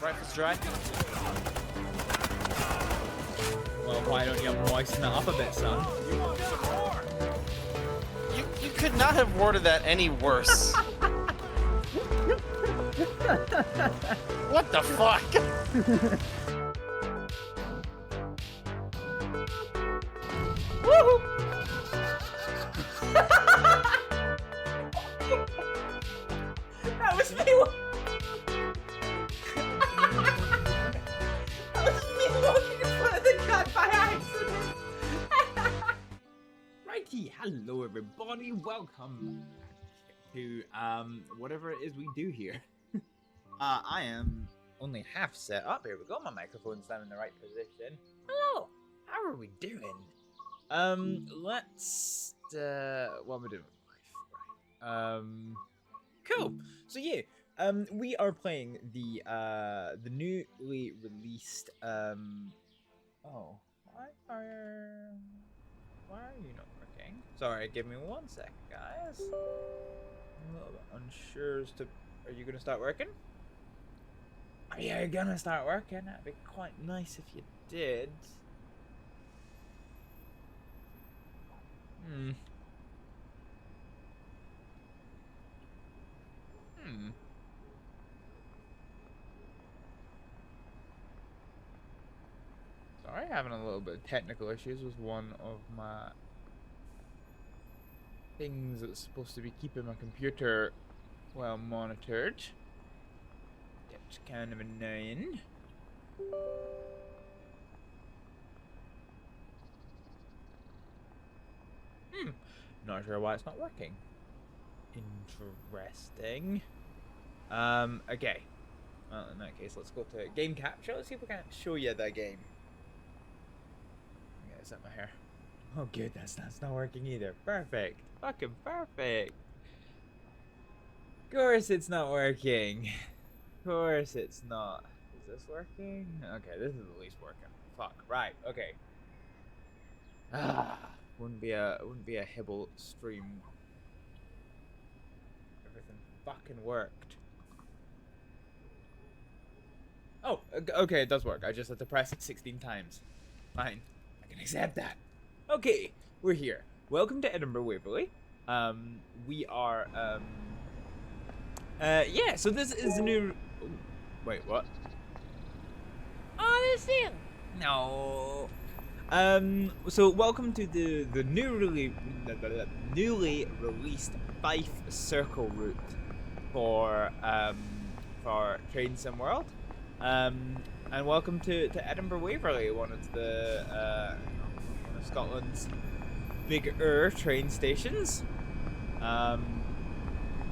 Rifle's dry. Well, why don't you moisten it up a bit, son? You want some more? You could not have worded that any worse. What the fuck? Woohoo! That was me. That was me walking in front of the cat by accident. Righty, hello everybody. Welcome to whatever it is we do here. I am only half set up. Here we go. My microphone's down in the right position. Hello. How are we doing? Let's what am I doing with life? Right. Cool. So yeah, we are playing the newly released oh, why are you not working? Sorry, give me 1 second, guys. I'm a little bit unsure as to, are you gonna start working? Are you gonna start working? That'd be quite nice if you did. Sorry, having a little bit of technical issues with one of my things that's supposed to be keeping my computer well monitored. That's kind of annoying. Not sure why it's not working. Interesting. Okay. Well, in that case, let's go to game capture. Let's see if we can show you the game. Okay, is that my hair? Oh, good. That's not working either. Perfect. Fucking perfect. Of course it's not working. Of course it's not. Is this working? Okay, this is at least working. Fuck. Right. Okay. Wouldn't be a Hibble stream. Everything fucking worked. Oh, okay, it does work. I just had to press it 16 times. Fine, I can accept that. Okay, we're here. Welcome to Edinburgh Waverley. We are yeah. So this is a new. Ooh, wait, what? Oh, this thing. No. So welcome to the newly released Fife Circle route for Train Sim World. And welcome to Edinburgh Waverley, one of Scotland's bigger train stations.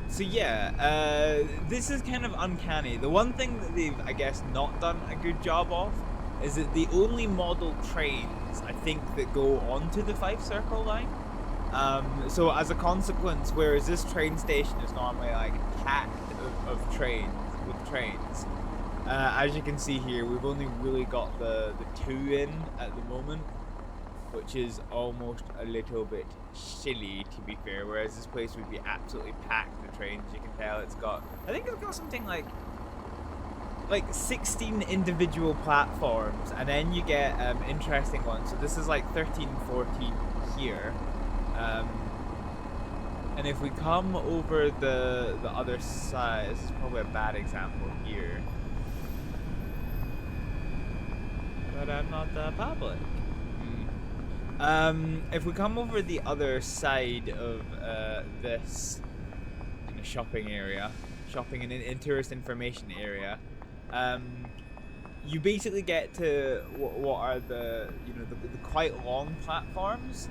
So yeah, this is kind of uncanny. The one thing that they've, I guess, not done a good job of is that the only model trains, I think, that go onto the Fife Circle Line. So as a consequence, whereas this train station is normally like packed of trains, as you can see here, we've only really got the 2 in at the moment, which is almost a little bit silly, to be fair, whereas this place would be absolutely packed with trains. You can tell it's got, I think it's got something like 16 individual platforms, and then you get interesting ones. So this is like 13, 14 here, and if we come over the other side, this is probably a bad example here, but I'm not the public. If we come over the other side of this in a shopping area, shopping and tourist information area, you basically get to what are the quite long platforms.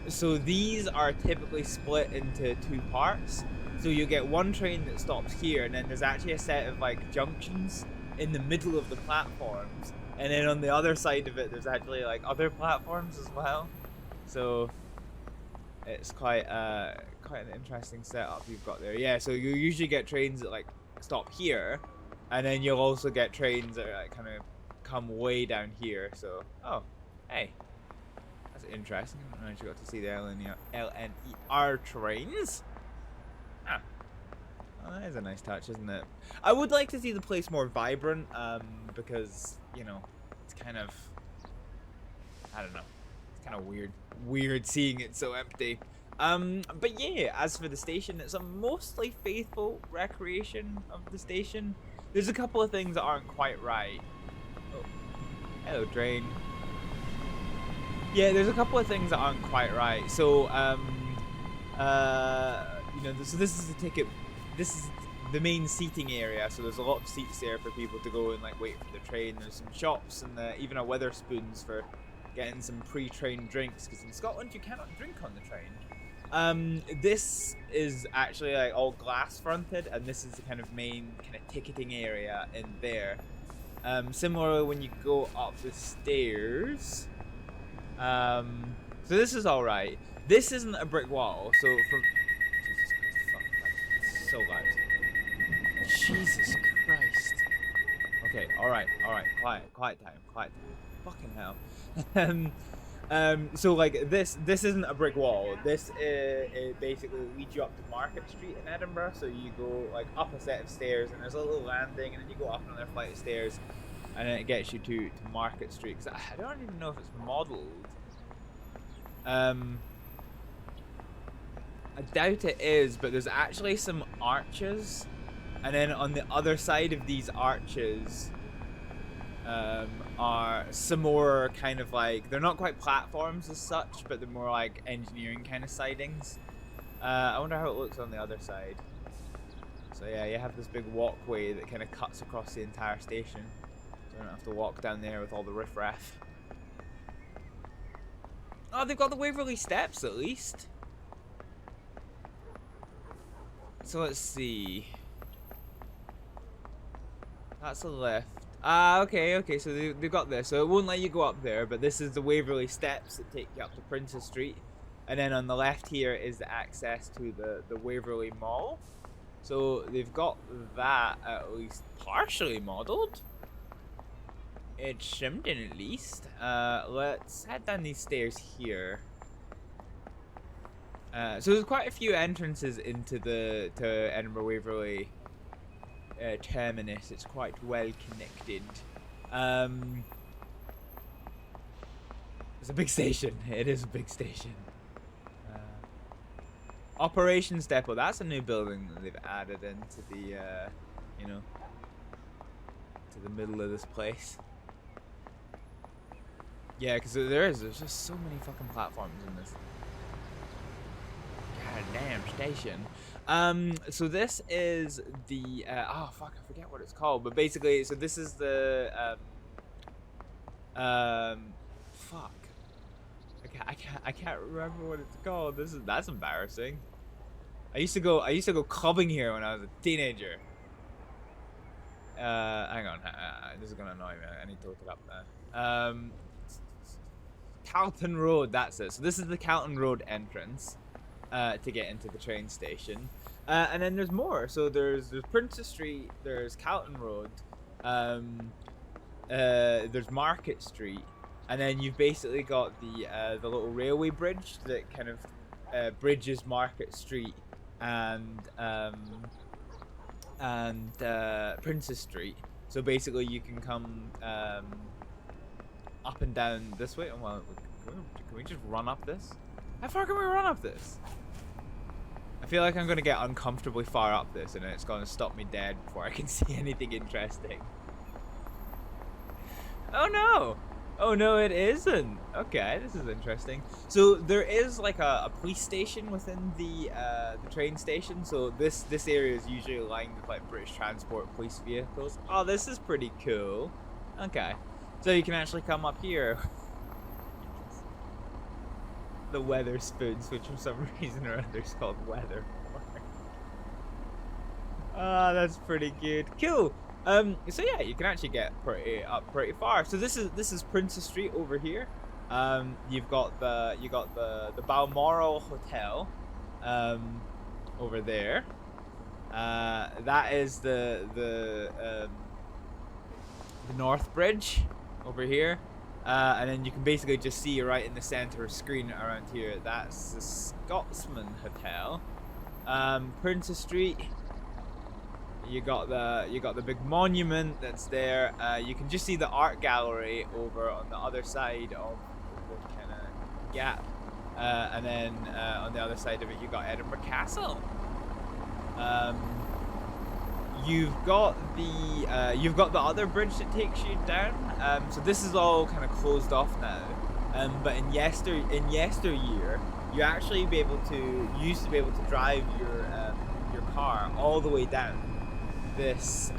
So these are typically split into 2 parts. So you get one train that stops here, and then there's actually a set of like junctions in the middle of the platforms, and then on the other side of it there's actually like other platforms as well. So it's quite an interesting setup you've got there. Yeah, so you usually get trains that like stop here, and then you'll also get trains that like kind of come way down here. So, oh, hey, that's interesting. I don't know if you got to see the LNER trains. Ah, Oh, that is a nice touch, isn't it? I would like to see the place more vibrant, because, you know, it's kind of, I don't know, it's kind of weird seeing it so empty. But yeah, as for the station, it's a mostly faithful recreation of the station. There's a couple of things that aren't quite right. Oh, hello, train. Yeah, there's a couple of things that aren't quite right. So, you know, so this is the ticket. This is the main seating area. So there's a lot of seats there for people to go and like wait for the train. There's some shops and even a Weatherspoons for getting some pre-train drinks. Because in Scotland you cannot drink on the train. This is actually like all glass fronted, and this is the kind of main kind of ticketing area in there. Similarly, when you go up the stairs. So this is all right. This isn't a brick wall. So from Jesus Christ, fuck, that's so loud. Jesus Christ. Okay, all right, quiet time. Fucking hell. So like this isn't a brick wall. This it basically leads you up to Market Street in Edinburgh. So you go like up a set of stairs, and there's a little landing, and then you go up another flight of stairs, and then it gets you to Market Street. Cause I don't even know if it's modelled. I doubt it is, but there's actually some arches, and then on the other side of these arches are some more kind of like, they're not quite platforms as such, but they're more like engineering kind of sidings. I wonder how it looks on the other side. So yeah, you have this big walkway that kind of cuts across the entire station. So you don't have to walk down there with all the riffraff. Oh, they've got the Waverley Steps at least. So let's see. That's a left. Ah, okay, so they've got this. So it won't let you go up there, but this is the Waverley Steps that take you up to Princess Street. And then on the left here is the access to the Waverley Mall. So they've got that at least partially modelled. It's something at least. Let's head down these stairs here. So there's quite a few entrances into the Edinburgh Waverley terminus. It's quite well connected. It's a big station. It is a big station. Operations Depot. That's a new building that they've added into the, you know, to the middle of this place. Yeah, because there's just so many fucking platforms in this goddamn station. So this is the oh fuck, I forget what it's called, but basically, so this is the fuck, I can't remember what it's called. That's embarrassing. I used to go clubbing here when I was a teenager. Hang on, this is gonna annoy me. I need to look it up now. Calton Road, that's it. So this is the Calton Road entrance to get into the train station. And then there's more. So there's Princess Street, there's Calton Road, there's Market Street, and then you've basically got the little railway bridge that kind of bridges Market Street and Princess Street. So basically you can come up and down this way. Well, can we just run up this? How far can we run up this? I feel like I'm going to get uncomfortably far up this, and it's going to stop me dead before I can see anything interesting. Oh no! Oh no, it isn't. Okay, this is interesting. So there is like a police station within the train station. So this area is usually lined with like British Transport police vehicles. Oh, this is pretty cool. Okay, so you can actually come up here. The Weatherspoons, which for some reason or other is called Weather. Ah, that's pretty good. Cool. So yeah, you can actually get pretty far. So this is Princess Street over here. You've got the Balmoral Hotel over there. That is the North Bridge over here. And then you can basically just see right in the center screen around here, that's the Scotsman Hotel. Princess Street, you got the big monument that's there. You can just see the art gallery over on the other side of the kind of gap, and then on the other side of it you got Edinburgh Castle. You've got the other bridge that takes you down. So this is all kind of closed off now. But in yesteryear, you actually used to be able to drive your car all the way down this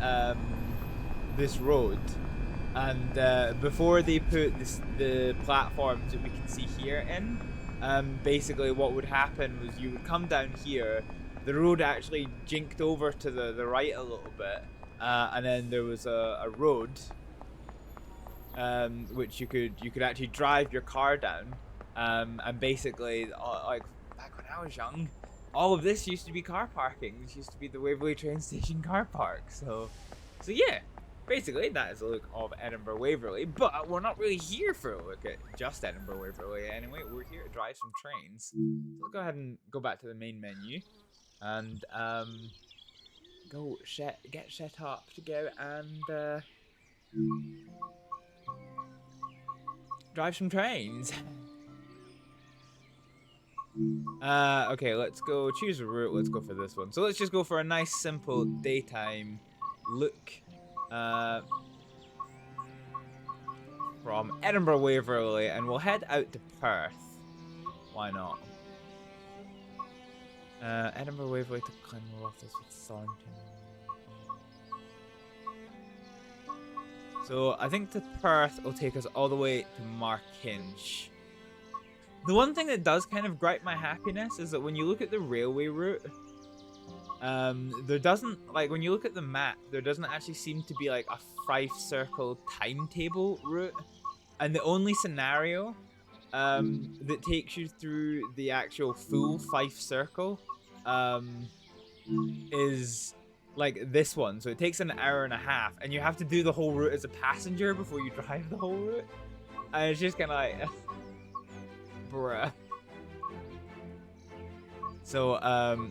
road, and before they put the platforms that we can see here in, basically what would happen was you would come down here. The road actually jinked over to the right a little bit, and then there was a road which you could actually drive your car down, and basically like back when I was young, all of this used to be car parking. This used to be the Waverley train station car park. So yeah, basically that is a look of Edinburgh Waverley. But we're not really here for a look at just Edinburgh Waverley anyway. We're here to drive some trains. So let's go ahead and go back to the main menu. And get set up to go and drive some trains. Okay, let's go choose a route. Let's go for this one. So let's just go for a nice simple daytime look from Edinburgh Waverley, and we'll head out to Perth. Why not? Edinburgh Waverley to Glenrothes with Thornton. So I think to Perth will take us all the way to Markinch. The one thing that does kind of gripe my happiness is that when you look at the railway route, there doesn't, like, when you look at the map, there doesn't actually seem to be like a Fife Circle timetable route, and the only scenario that takes you through the actual full Fife Circle is like this one. So it takes an hour and a half, and you have to do the whole route as a passenger before you drive the whole route, and it's just kind of like bruh. So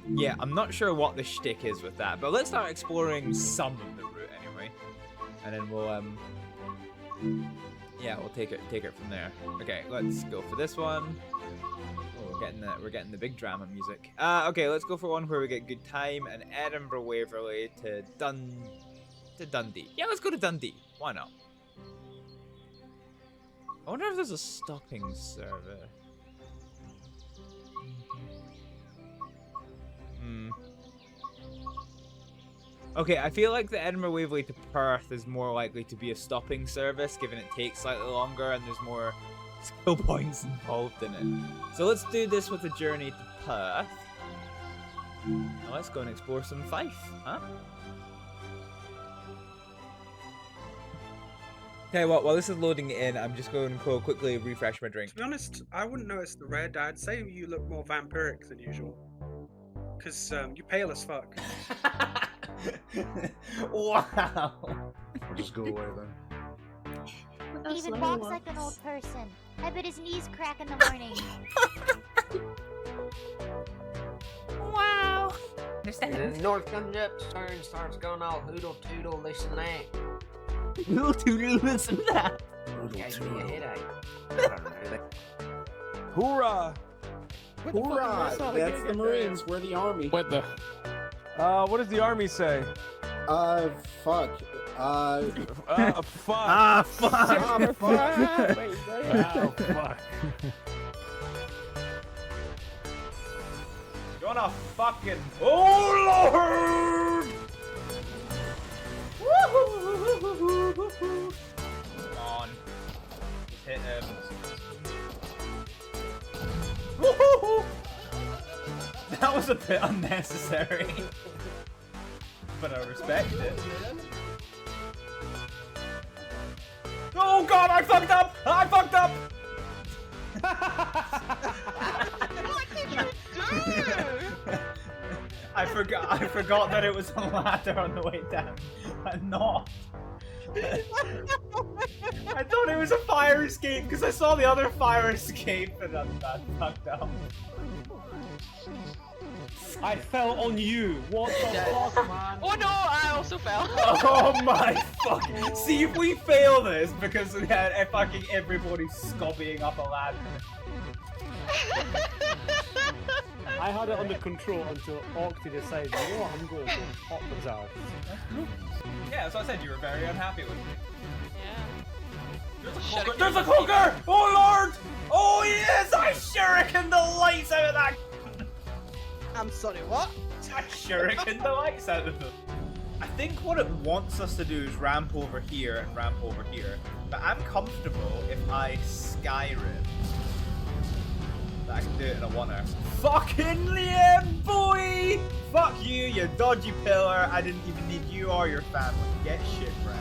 yeah, I'm not sure what the shtick is with that, but let's start exploring some of the route anyway, and then we'll yeah, we'll take it from there. Okay, let's go for this one. Oh, we're getting the big drama music. Okay, let's go for one where we get good time, and Edinburgh Waverley to Dundee. Yeah, let's go to Dundee. Why not? I wonder if there's a stopping service. Okay, I feel like the Edinburgh Waverley to Perth is more likely to be a stopping service, given it takes slightly longer and there's more skill points involved in it. So let's do this with a journey to Perth. Now let's go and explore some Fife, huh? Okay, well, while this is loading in, I'm just going to quickly refresh my drink. To be honest, I wouldn't notice the red. I'd say you look more vampiric than usual. Because you're pale as fuck. Wow. I'll just go away then. He even walks like an old person. I bet his knees crack in the morning. Wow. And the north comes up, starts going all hoodle toodle, this and that. Hoodle toodle, this and that. Okay, give me a headache. Hoorah! Hoorah! That's the Marines. We're the Army. What the? What does the army say? Fuck. Fuck. Ah, fuck. Ah, fuck. Oh, fuck. You wanna fucking... Oh, Lord! Come on. Just hit him. Woohoo! That was a bit unnecessary. But I respect it. Oh god, I fucked up! I fucked up! What did you do? I forgot that it was a ladder on the way down, and not I thought it was a fire escape because I saw the other fire escape and I fucked up. I fell on you. What the fuck, man? Oh no, I also fell. Oh my fuck! See if we fail this because we had fucking everybody scobbying up a ladder. I had it under control until Octi decided, you know what, I'm going to pop his ass. Yeah, so I said you were very unhappy with me. Yeah. There's a cloaker! Oh lord! Oh yes! I shuriken the lights out of that! I'm sorry, what? I shuriken the lights out of them. I think what it wants us to do is ramp over here and ramp over here. But I'm comfortable if I Skyrim. I can do it in a one-hour. Fucking yeah, boy! Fuck you, you dodgy pillar. I didn't even need you or your family. Get shit wrecked.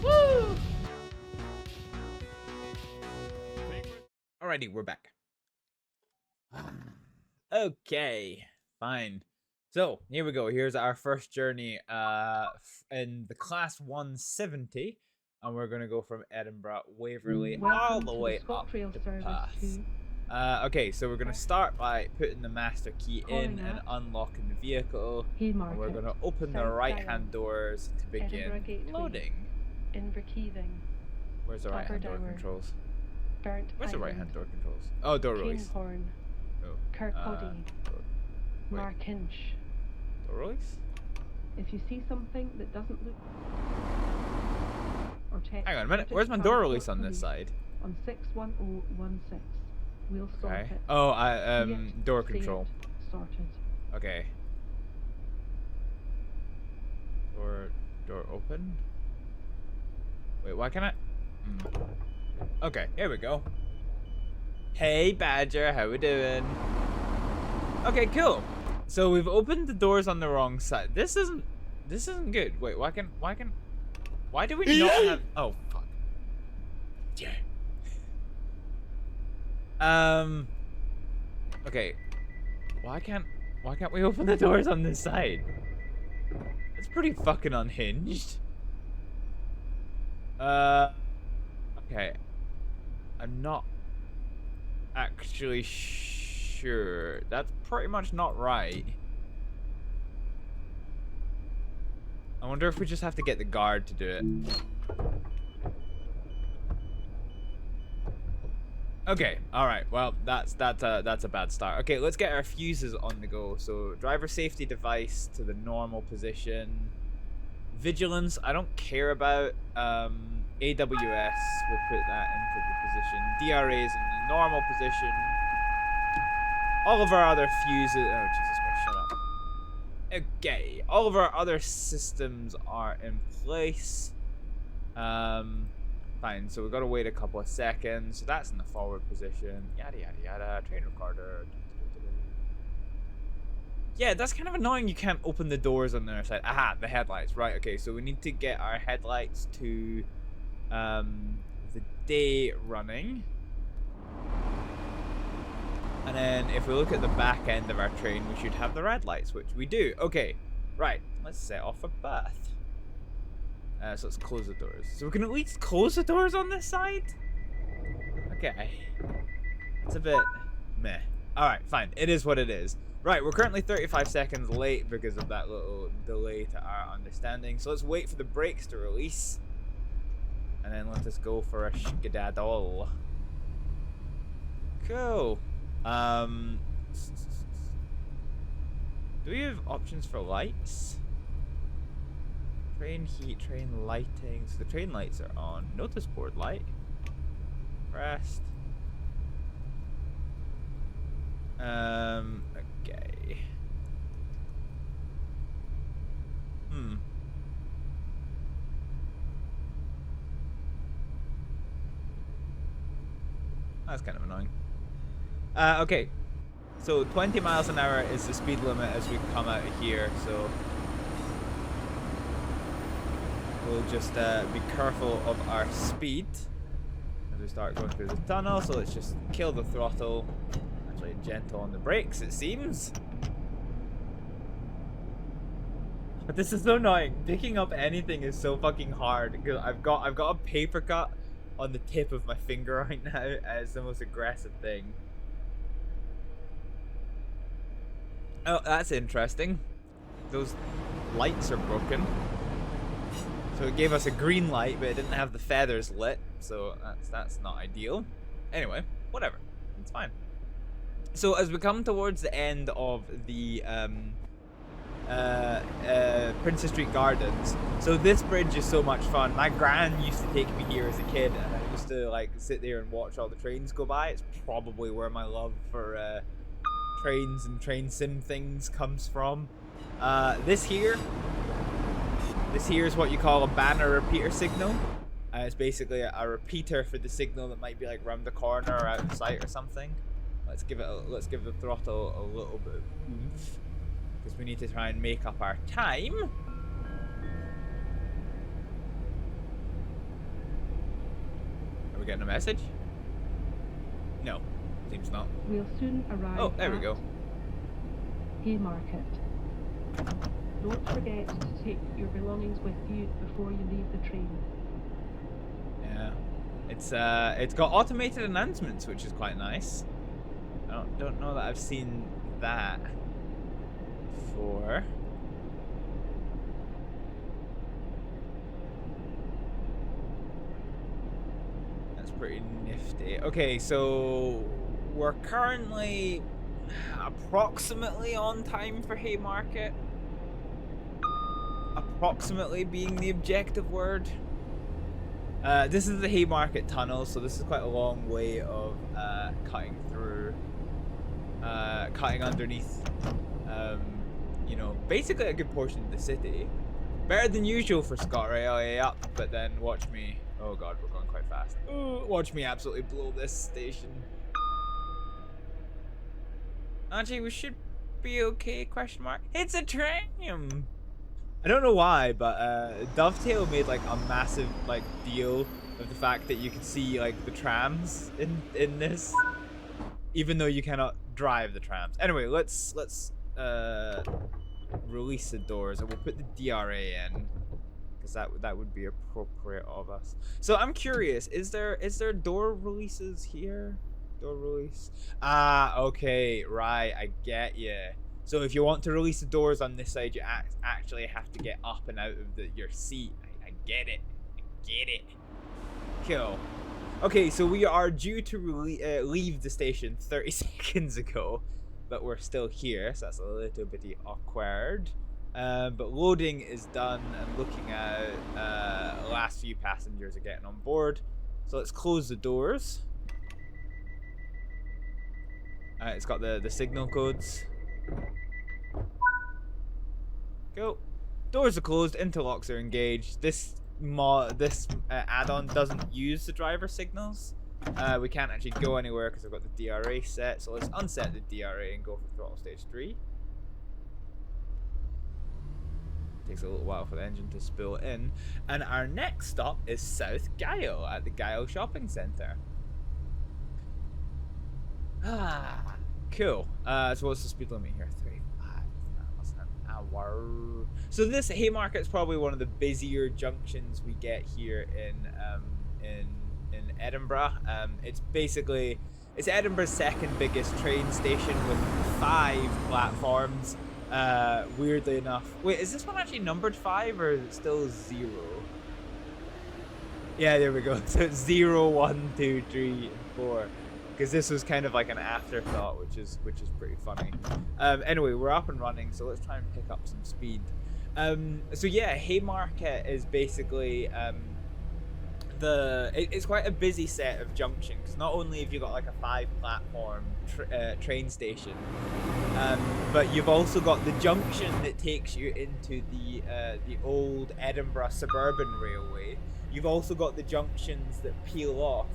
Woo! Alrighty, we're back. Okay, fine. So, here we go. Here's our first journey in the class 170. And we're going to go from Edinburgh, Waverley, all the way up to Pass. Okay, so we're going to start by putting the master key in and unlocking the vehicle. And we're going to open the right-hand doors to begin loading. Where's the right-hand door controls? Where's the right-hand door controls? Oh, door release. Oh. Kirkcaldy, Markinch. Door release? If you see something that doesn't look or check. Hang on a minute. Where's my door release on this side? On 61016. We'll sort Okay. it. Oh, door See control. it sorted. Okay. Door open. Wait, why can't I? Okay, here we go. Hey, Badger, how we doing? Okay, cool. So we've opened the doors on the wrong side. This isn't good. Wait, why do we not have? Oh fuck. Yeah. Okay. Why can't we open the doors on this side? It's pretty fucking unhinged. Okay. I'm not actually sure. That's pretty much not right. I wonder if we just have to get the guard to do it. Okay, alright, well, that's a bad start. Okay, let's get our fuses on the go. So, driver safety device to the normal position. Vigilance, I don't care about. AWS, we'll put that into the position. DRA is in the normal position. All of our other fuses, oh Jesus Christ, shut up. Okay, all of our other systems are in place. Fine, so we've got to wait a couple of seconds. So that's in the forward position. Yada yada yada. Train recorder. Yeah, that's kind of annoying. You can't open the doors on the other side. Aha, the headlights. Right. Okay, so we need to get our headlights to the day running. And then if we look at the back end of our train, we should have the red lights, which we do. Okay, right. Let's set off a path. So let's close the doors. So we can at least close the doors on this side? Okay. It's a bit meh. Alright, fine. It is what it is. Right, we're currently 35 seconds late because of that little delay to our understanding. So let's wait for the brakes to release. And then let us go for a skedaddle. Cool. Do we have options for lights? Train heat, train lighting. So the train lights are on. Notice board light. Pressed. Okay. That's kind of annoying. Okay. So 20 miles an hour is the speed limit as we come out of here, so we'll just be careful of our speed as we start going through the tunnel. So let's just kill the throttle. Actually gentle on the brakes, it seems. But this is so annoying. Picking up anything is so fucking hard because I've got a paper cut on the tip of my finger right now as the most aggressive thing. Oh, that's interesting. Those lights are broken. So it gave us a green light, but it didn't have the feathers lit, so that's not ideal. Anyway, whatever. It's fine. So as we come towards the end of the Princess Street Gardens, so this bridge is so much fun. My gran used to take me here as a kid, and I used to like sit there and watch all the trains go by. It's probably where my love for trains and train sim things comes from. This here is what you call a banner repeater signal. It's basically a repeater for the signal that might be like round the corner or out of sight or something. Let's give the throttle a little bit of oomph because we need to try and make up our time. Are we getting a message? No, seems not. We'll soon arrive. Oh, there we go. Haymarket. Don't forget to take your belongings with you before you leave the train. Yeah, it's got automated announcements, which is quite nice. I don't know that I've seen that before. That's pretty nifty. Okay, so we're currently approximately on time for Haymarket. Approximately being the objective word. This is the Haymarket tunnel, so this is quite a long way of cutting through, cutting underneath, you know, basically a good portion of the city. Better than usual for ScotRail up, but then watch me. Oh god, we're going quite fast. Ooh, watch me absolutely blow this station. Actually, we should be okay, question mark. It's a tram! I don't know why, but Dovetail made like a massive like deal of the fact that you can see like the trams in this, even though you cannot drive the trams. Anyway, let's release the doors, and we'll put the DRA in because that would be appropriate of us. So I'm curious, is there door releases here? Door release. Ah, okay, right, I get you. So if you want to release the doors on this side, you actually have to get up and out of your seat. I get it. I get it. Cool. Okay, so we are due to leave the station 30 seconds ago, but we're still here, so that's a little bit awkward. But loading is done, and looking at last few passengers are getting on board. So let's close the doors. It's got the signal codes. Go. Doors are closed, interlocks are engaged. This add-on doesn't use the driver signals. We can't actually go anywhere because I've got the DRA set, so let's unset the DRA and go for throttle stage 3. Takes a little while for the engine to spool in. And our next stop is South Gyle at the Gyle Shopping Centre. Ah, cool. So what's the speed limit here? 35 miles an hour. So this Haymarket is probably one of the busier junctions we get here in Edinburgh. It's Edinburgh's second biggest train station with 5 platforms. Weirdly enough, wait, is this one actually numbered 5 or is it still 0? Yeah, there we go. So it's 0, 1, 2, 3, and 4. Because this was kind of like an afterthought, which is pretty funny. Anyway, we're up and running, so let's try and pick up some speed. So yeah, Haymarket is basically it's quite a busy set of junctions. Because not only have you got like a 5-platform train station, but you've also got the junction that takes you into the old Edinburgh suburban railway. You've also got the junctions that peel off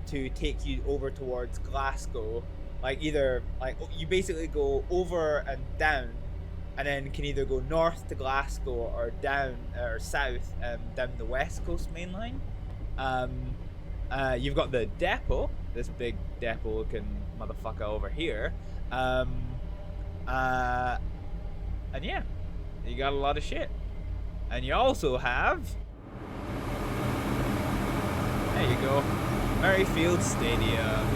to take you over towards Glasgow. Like you basically go over and down, and then can either go north to Glasgow or down or south down the West Coast main line. You've got the depot, this big depot looking motherfucker over here, and yeah, You got a lot of shit. And you also have... There you go. Merrifield Stadium.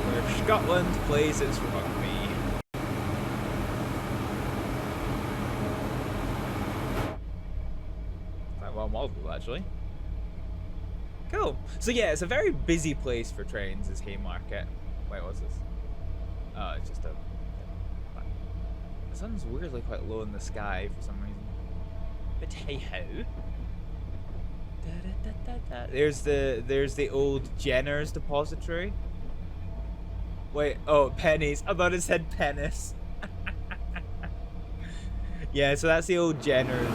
Where Scotland plays its rugby. Quite well modeled, actually. Cool. So yeah, it's a very busy place for trains, is Haymarket. Wait, what's this? Oh, it's just a... The sun's weirdly quite low in the sky for some reason. But hey ho. There's the old Jenner's depository. Wait, oh, pennies. I thought it said penis. Yeah, so that's the old Jenner's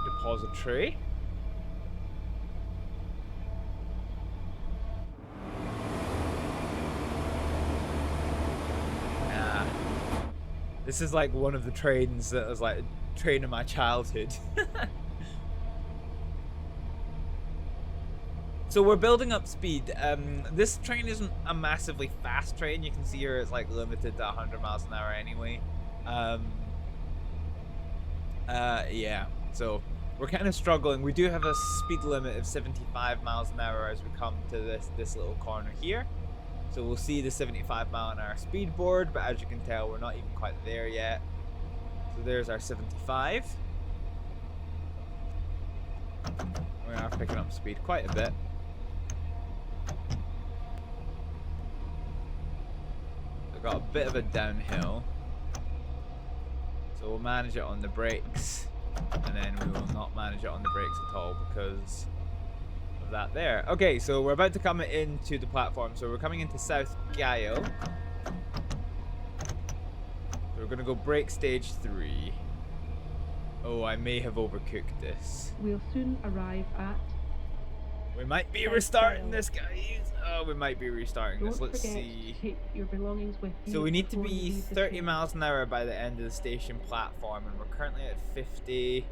depository. This is like one of the trains that was like a train of my childhood. So we're building up speed. This train isn't a massively fast train. You can see here it's like limited to 100 miles an hour anyway. Yeah, so we're kind of struggling. We do have a speed limit of 75 miles an hour as we come to this little corner here. So we'll see the 75 mile an hour speed board, but as you can tell, we're not even quite there yet. So there's our 75. We are picking up speed quite a bit. We've got a bit of a downhill. So we'll manage it on the brakes, and then we will not manage it on the brakes at all because of that there. Okay, so we're about to come into the platform. So we're coming into South Gyle. So we're gonna go brake stage 3. Oh, I may have overcooked this. We'll soon arrive at... We might be restarting this, guys. Oh, we might be restarting this. Let's see. Take your belongings with you. So we need to before you be leave the 30 train. miles an hour by the end of the station platform, and we're currently at 50.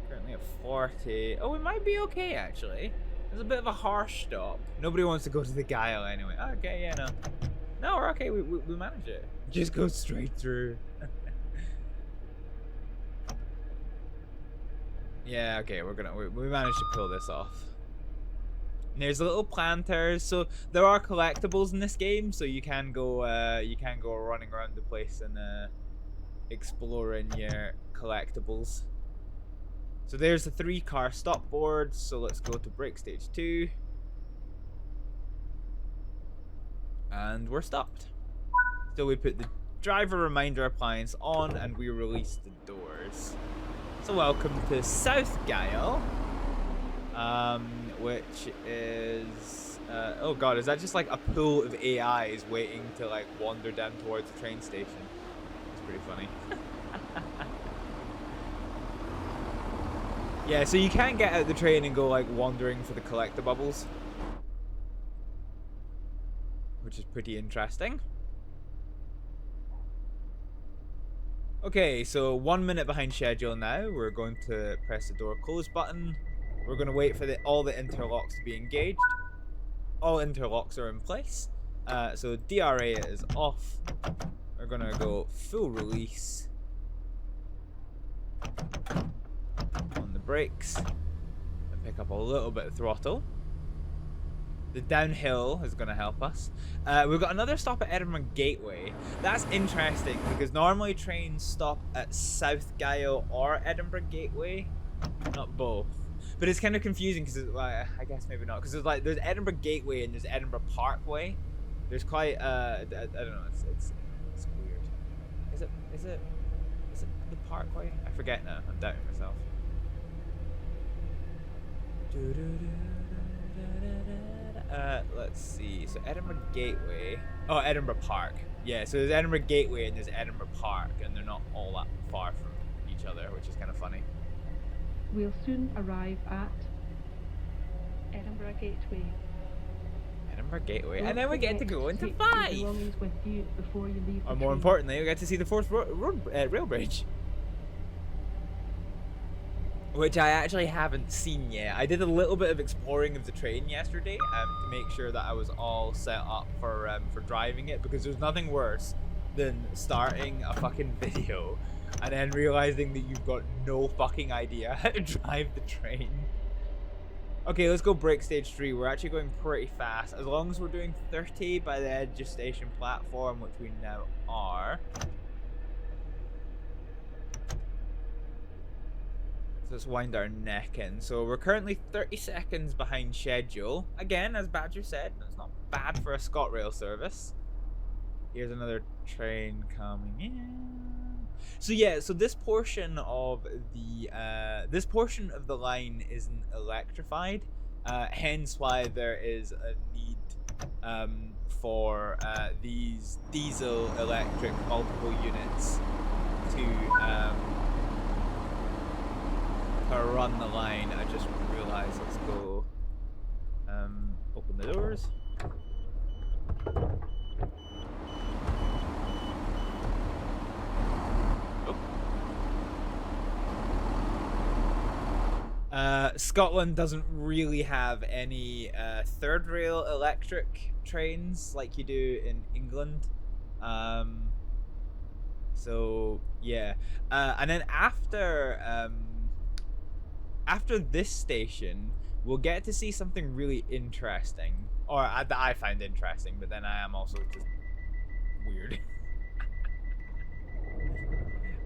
Currently at 40. Oh, we might be okay, actually. There's a bit of a harsh stop. Nobody wants to go to the Gyle anyway. Okay, yeah, no. No, we're okay. We manage it. Just go straight through. Yeah, okay, we managed to pull this off. And there's little planters, so there are collectibles in this game, so you can go running around the place and exploring your collectibles. So there's the 3-car stop board, so let's go to brake stage 2. And we're stopped. So we put the driver reminder appliance on and we release the doors. So welcome to South Gyle, which is, oh god, is that just like a pool of AIs waiting to like wander down towards the train station? It's pretty funny. Yeah, so you can get out the train and go like wandering for the collector bubbles, which is pretty interesting. Okay, so 1 minute behind schedule now. We're going to press the door close button. We're going to wait for all the interlocks to be engaged. All interlocks are in place. So DRA is off. We're going to go full release on the brakes and pick up a little bit of throttle. The downhill is going to help us. We've got another stop at Edinburgh Gateway. That's interesting because normally trains stop at South Gyle or Edinburgh Gateway, not both. But it's kind of confusing because, well, I guess maybe not, because there's Edinburgh Gateway and there's Edinburgh Parkway. There's quite I don't know. It's weird. Is it the Parkway? I forget now. I'm doubting myself. Let's see. So Edinburgh Gateway. Oh, Edinburgh Park. Yeah, so there's Edinburgh Gateway and there's Edinburgh Park, and they're not all that far from each other, which is kind of funny. We'll soon arrive at Edinburgh Gateway. Edinburgh Gateway, Don't and then we get to forget go into take your Fife. belongings with you before you leave Or the more train. importantly, we get to see the 4th rail bridge, which I actually haven't seen yet. I did a little bit of exploring of the train yesterday to make sure that I was all set up for driving it, because there's nothing worse than starting a fucking video and then realizing that you've got no fucking idea how to drive the train. Okay, let's go break stage 3. We're actually going pretty fast. As long as we're doing 30 by the edge of station platform, which we now are. So let's wind our neck in. So we're currently 30 seconds behind schedule. Again, as Badger said, it's not bad for a ScotRail service. Here's another train coming in. So yeah, so this portion of the line isn't electrified, hence why there is a need for these diesel electric multiple units to run the line. I just realized. Let's go open the doors. Scotland doesn't really have any third rail electric trains like you do in England. So yeah, and then after this station, we'll get to see something really interesting, or that I find interesting, but then I am also just weird.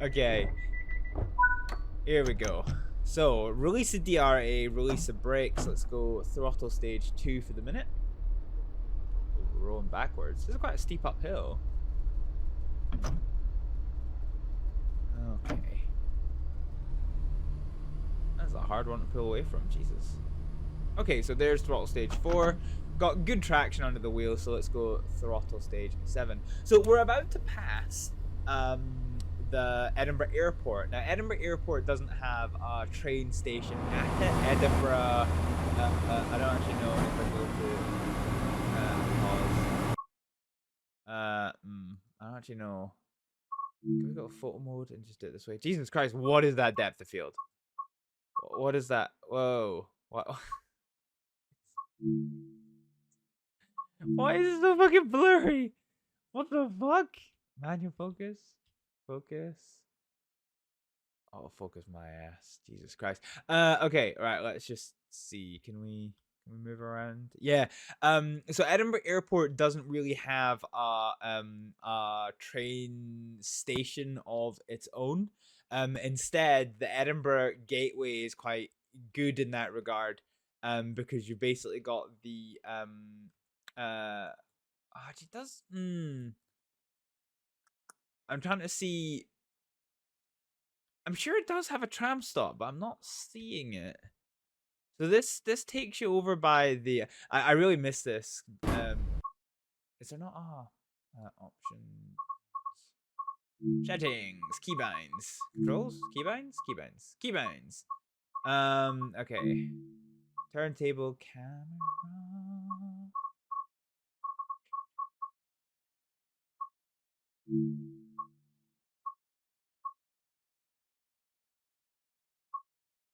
Okay, here we go. So, release a DRA, release a brakes. Let's go throttle stage 2 for the minute. Oh, we're rolling backwards. This is quite a steep uphill. Okay. That's a hard one to pull away from, Jesus. Okay, so there's throttle stage 4. Got good traction under the wheel, so let's go throttle stage 7. So we're about to pass the Edinburgh Airport. Now, Edinburgh Airport doesn't have a train station at it. Edinburgh, I don't actually know if I go to pause. I don't actually know. Can we go photo mode and just do it this way? Jesus Christ, what is that depth of field? What is that? Whoa. What? Why is it so fucking blurry? What the fuck? Manual focus? Focus. Oh, focus my ass. Jesus Christ. Okay, right, let's just see. Can we move around? Yeah. So Edinburgh Airport doesn't really have a train station of its own. Instead, the Edinburgh Gateway is quite good in that regard. Because you basically got the it does I'm trying to see. I'm sure it does have a tram stop, but I'm not seeing it. So this takes you over by the. I really miss this. Is there not options? Settings, keybinds, controls, keybinds. Okay. Turntable, camera.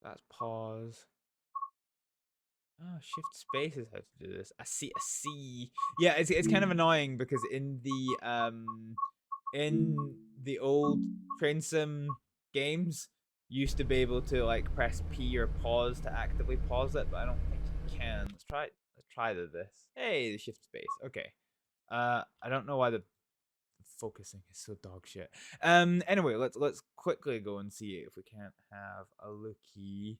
That's pause. Oh, shift space is how to do this. I see. Yeah, it's kind of annoying because in the old train sim games, you used to be able to like press P or pause to actively pause it, but I don't think you can. Let's try this. Hey, the shift space. Okay. I don't know why the focusing is so dog shit. Anyway, let's quickly go and see if we can't have a looky.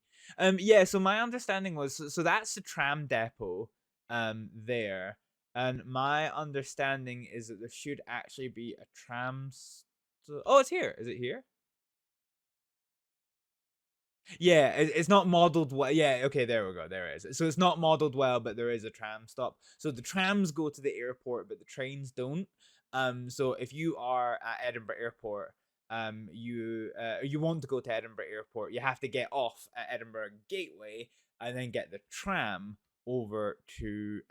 Yeah, so my understanding was so that's the tram depot there, and my understanding is that there should actually be a tram oh, it's here. Is it here? Yeah, it's not modeled well. Yeah, okay, there we go. There it is. So it's not modeled well, but there is a tram stop. So the trams go to the airport, but the trains don't. So if you are at Edinburgh Airport, you want to go to Edinburgh Airport, you have to get off at Edinburgh Gateway and then get the tram over to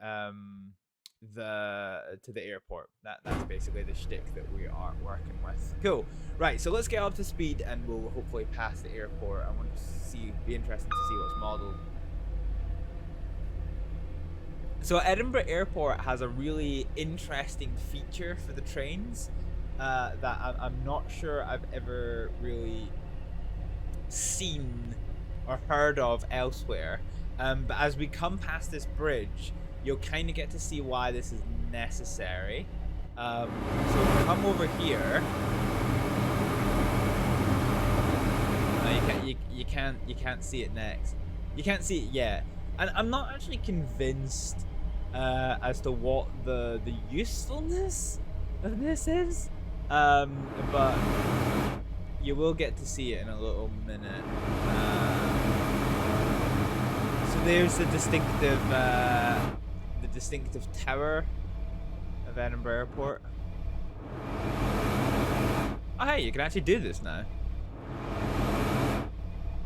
the airport. That's basically the shtick that we are working with. Cool. Right, so let's get up to speed and we'll hopefully pass the airport. I want to be interesting to see what's modeled. So Edinburgh Airport has a really interesting feature for the trains. that I'm not sure I've ever really seen or heard of elsewhere. But as we come past this bridge, you'll kind of get to see why this is necessary. So come over here. No, you can't see it next. You can't see it yet, and I'm not actually convinced as to what the usefulness of this is. But you will get to see it in a little minute. So there's the distinctive tower of Edinburgh Airport. Oh hey, you can actually do this now.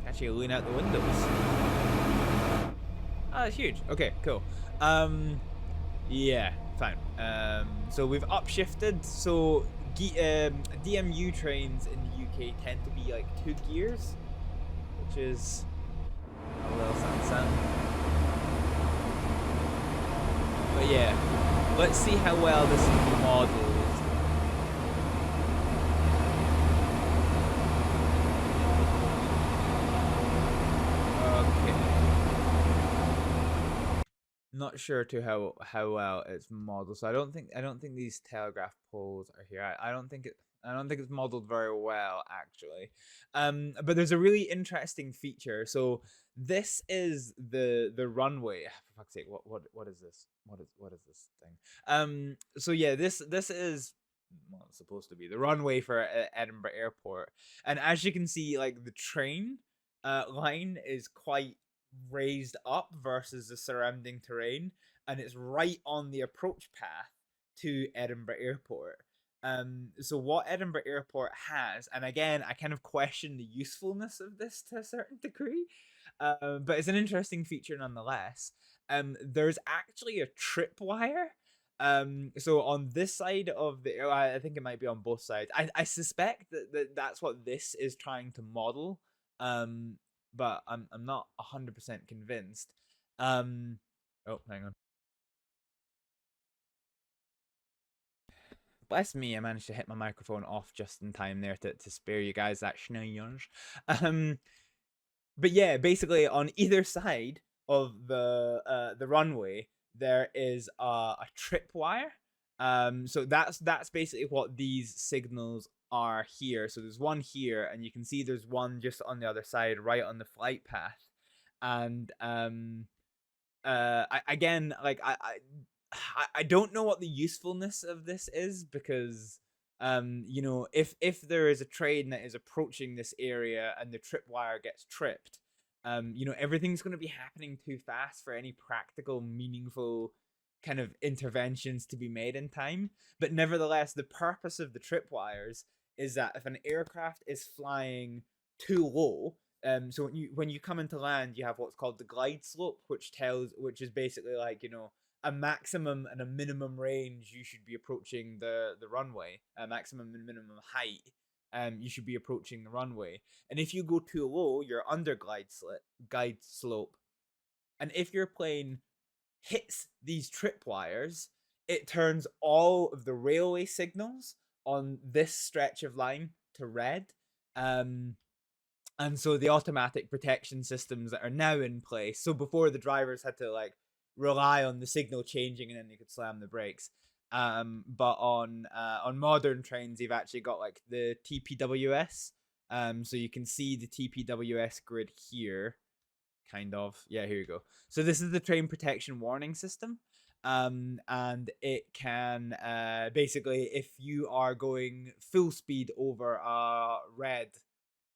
Actually lean out the windows. Oh, that's huge. Okay, cool. Yeah, fine. So we've upshifted. So DMU trains in the UK tend to be like 2 gears, which is a little something. But yeah, let's see how well this is modeled. Not sure to how well it's modeled, so I don't think these telegraph poles are here. I don't think it's modeled very well actually. But there's a really interesting feature. So this is the runway. For fuck's sake, what is this? What is this thing? So yeah, this is, well, it's supposed to be the runway for Edinburgh Airport, and as you can see, like the train line is quite raised up versus the surrounding terrain, and it's right on the approach path to Edinburgh Airport. So what Edinburgh Airport has, and again I kind of question the usefulness of this to a certain degree, but it's an interesting feature nonetheless. There's actually a tripwire. So on this side of the, I think it might be on both sides. I suspect that's what this is trying to model. But I'm not 100% convinced. Oh, hang on. Bless me, I managed to hit my microphone off just in time there to spare you guys that shenanigans. But yeah, basically on either side of the runway there is a tripwire. So that's basically what these signals are here. So there's one here, and you can see there's one just on the other side, right on the flight path. And again, like I don't know what the usefulness of this is, because you know, if there is a train that is approaching this area and the tripwire gets tripped, you know, everything's going to be happening too fast for any practical, meaningful kind of interventions to be made in time. But nevertheless, the purpose of the tripwires is that if an aircraft is flying too low, so when you come into land, you have what's called the glide slope, which is basically like, you know, a maximum and a minimum range you should be approaching the runway, a maximum and minimum height you should be approaching the runway. And if you go too low, you're under glide slope. And if your plane hits these tripwires, it turns all of the railway signals on this stretch of line to red. And so the automatic protection systems that are now in place, so before the drivers had to like rely on the signal changing and then they could slam the brakes. But on modern trains, you've actually got like the TPWS. So you can see the TPWS grid here. Kind of. Yeah, here you go. So this is the train protection warning system. And it can basically, if you are going full speed over a red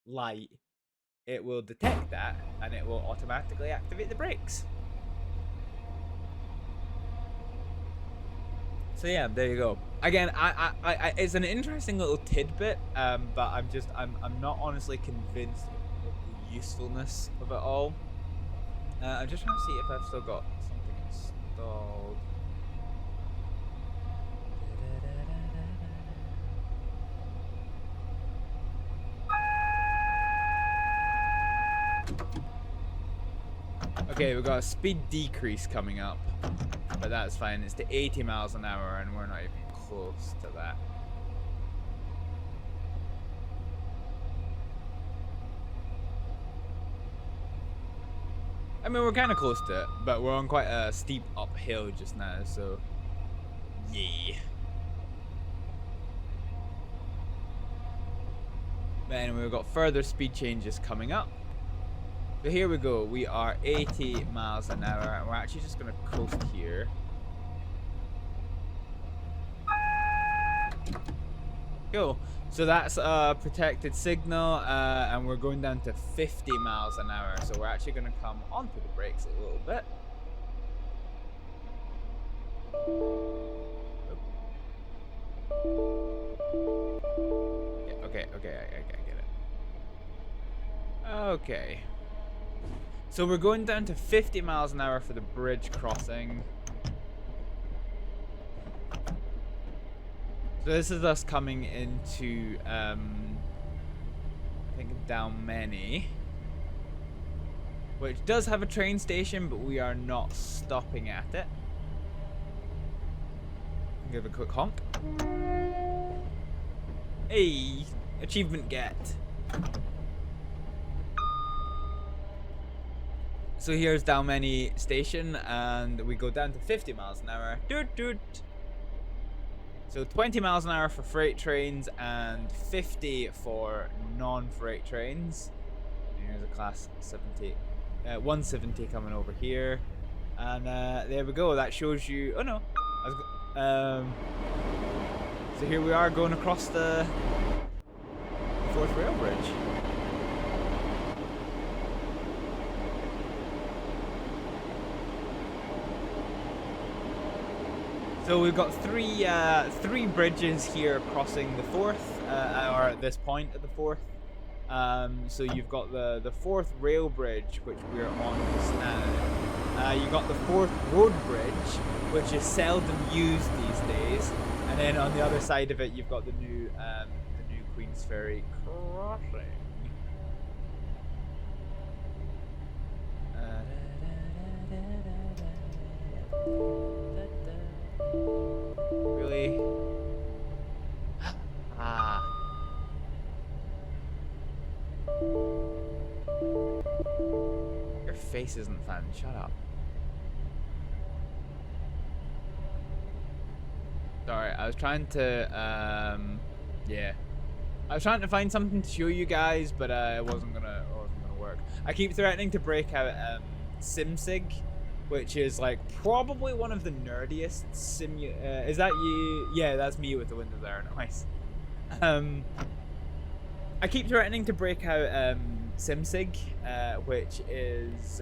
light, it will detect that and it will automatically activate the brakes. So yeah, there you go. Again, I it's an interesting little tidbit, but I'm not honestly convinced of the usefulness of it all. I'm just trying to see if I've still got something installed. Okay, we've got a speed decrease coming up, but that's fine. It's to 80 miles an hour, and we're not even close to that. I mean, we're kind of close to it, but we're on quite a steep uphill just now, so yeah. But anyway, we've got further speed changes coming up. So here we go. We are 80 miles an hour, and we're actually just going to coast here. Cool. So that's a protected signal, and we're going down to 50 miles an hour. So we're actually going to come onto the brakes a little bit. Yeah, okay, I get it. Okay. So we're going down to 50 miles an hour for the bridge crossing. So this is us coming into, I think, Dalmeny, which does have a train station, but we are not stopping at it. Give a quick honk. Hey, achievement get. So here's Dalmeny station, and we go down to 50 miles an hour. Doot doot. So 20 miles an hour for freight trains and 50 for non-freight trains. Here's a class 70, 170 coming over here, and there we go. That shows you. Oh no. So here we are going across the 4th rail bridge. So we've got three bridges here crossing the 4th, or at this point at the 4th. So you've got the 4th rail bridge, which we're on just now. You've got the 4th road bridge, which is seldom used these days. And then on the other side of it, you've got the new Queen's Ferry crossing. Really? Ah. Your face isn't fun. Shut up. Sorry, I was trying to, yeah. I was trying to find something to show you guys, but it wasn't gonna work. I keep threatening to break out SimSig, which is like probably one of the nerdiest is that you? Yeah, that's me with the Windows error noise. I keep threatening to break out SimSig, which is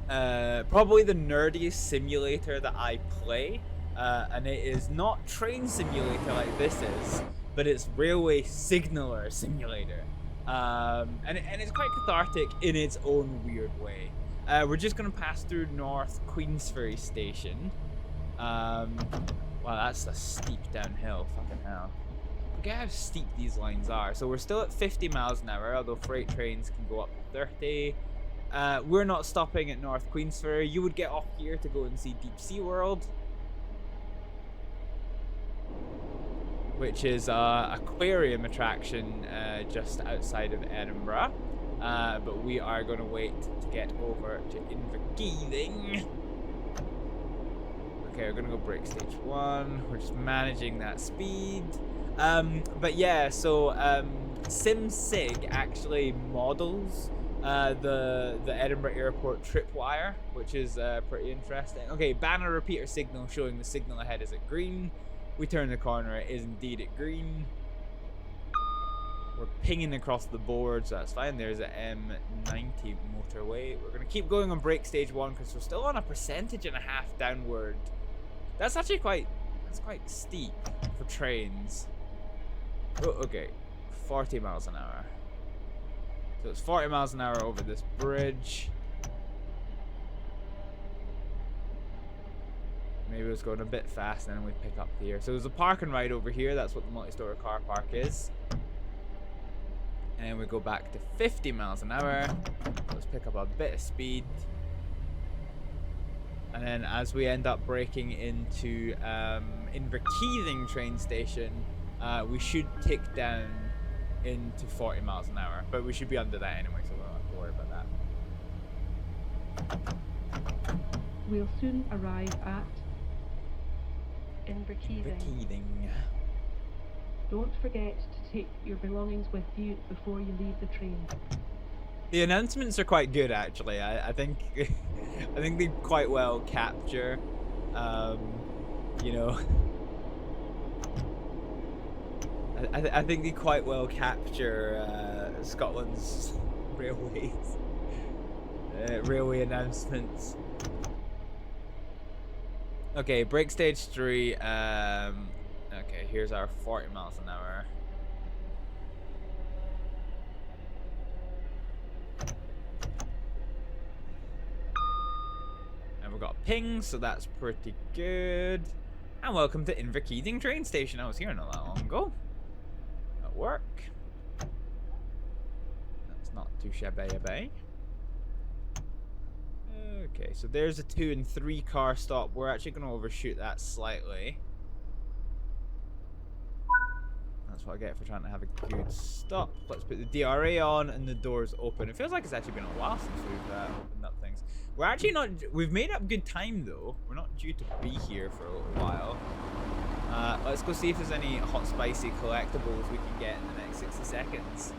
probably the nerdiest simulator that I play, and it is not train simulator like this is, but it's railway signaler simulator. And it's quite cathartic in its own weird way. We're just gonna pass through North Queensferry Station. Wow, that's a steep downhill. Fucking hell. Forget how steep these lines are. So we're still at 50 miles an hour, although freight trains can go up to 30. We're not stopping at North Queensferry. You would get off here to go and see Deep Sea World, which is an aquarium attraction just outside of Edinburgh. But we are going to wait to get over to Inverkeithing. Okay, we're going to go break stage 1. We're just managing that speed. But yeah, so SimSig actually models the Edinburgh Airport tripwire, which is pretty interesting. Okay, banner repeater signal showing the signal ahead is at green. We turn the corner, it is indeed at green. We're pinging across the board, so that's fine. There's an M90 motorway. We're going to keep going on break stage 1 because we're still on a 1.5% downward. That's actually quite steep for trains. Oh, okay, 40 miles an hour. So it's 40 miles an hour over this bridge. Maybe it's going a bit fast and then we pick up here. So there's a park and ride over here. That's what the multi-story car park is. And we go back to 50 miles an hour. Let's pick up a bit of speed. And then as we end up breaking into Inverkeithing train station, we should tick down into 40 miles an hour, but we should be under that anyway, so we don't have to worry about that. We'll soon arrive at Inverkeithing. Don't forget to take your belongings with you before you leave the train. The announcements are quite good, actually. I think I think they quite well capture, you know. I think they quite well capture Scotland's railways, railway announcements. Okay, break stage 3. Okay, here's our 40 miles an hour. And we've got a ping, so that's pretty good. And welcome to Inverkeithing train station. I was here not that long ago. At work. That's not too shabby. Okay, so there's a 2 and 3 car stop. We're actually going to overshoot that slightly. That's what I get for trying to have a good stop. Let's put the DRA on and the doors open. It feels like it's actually been a while since we've opened up things. We're actually not... We've made up good time, though. We're not due to be here for a little while. Let's go see if there's any hot, spicy collectibles we can get in the next 60 seconds.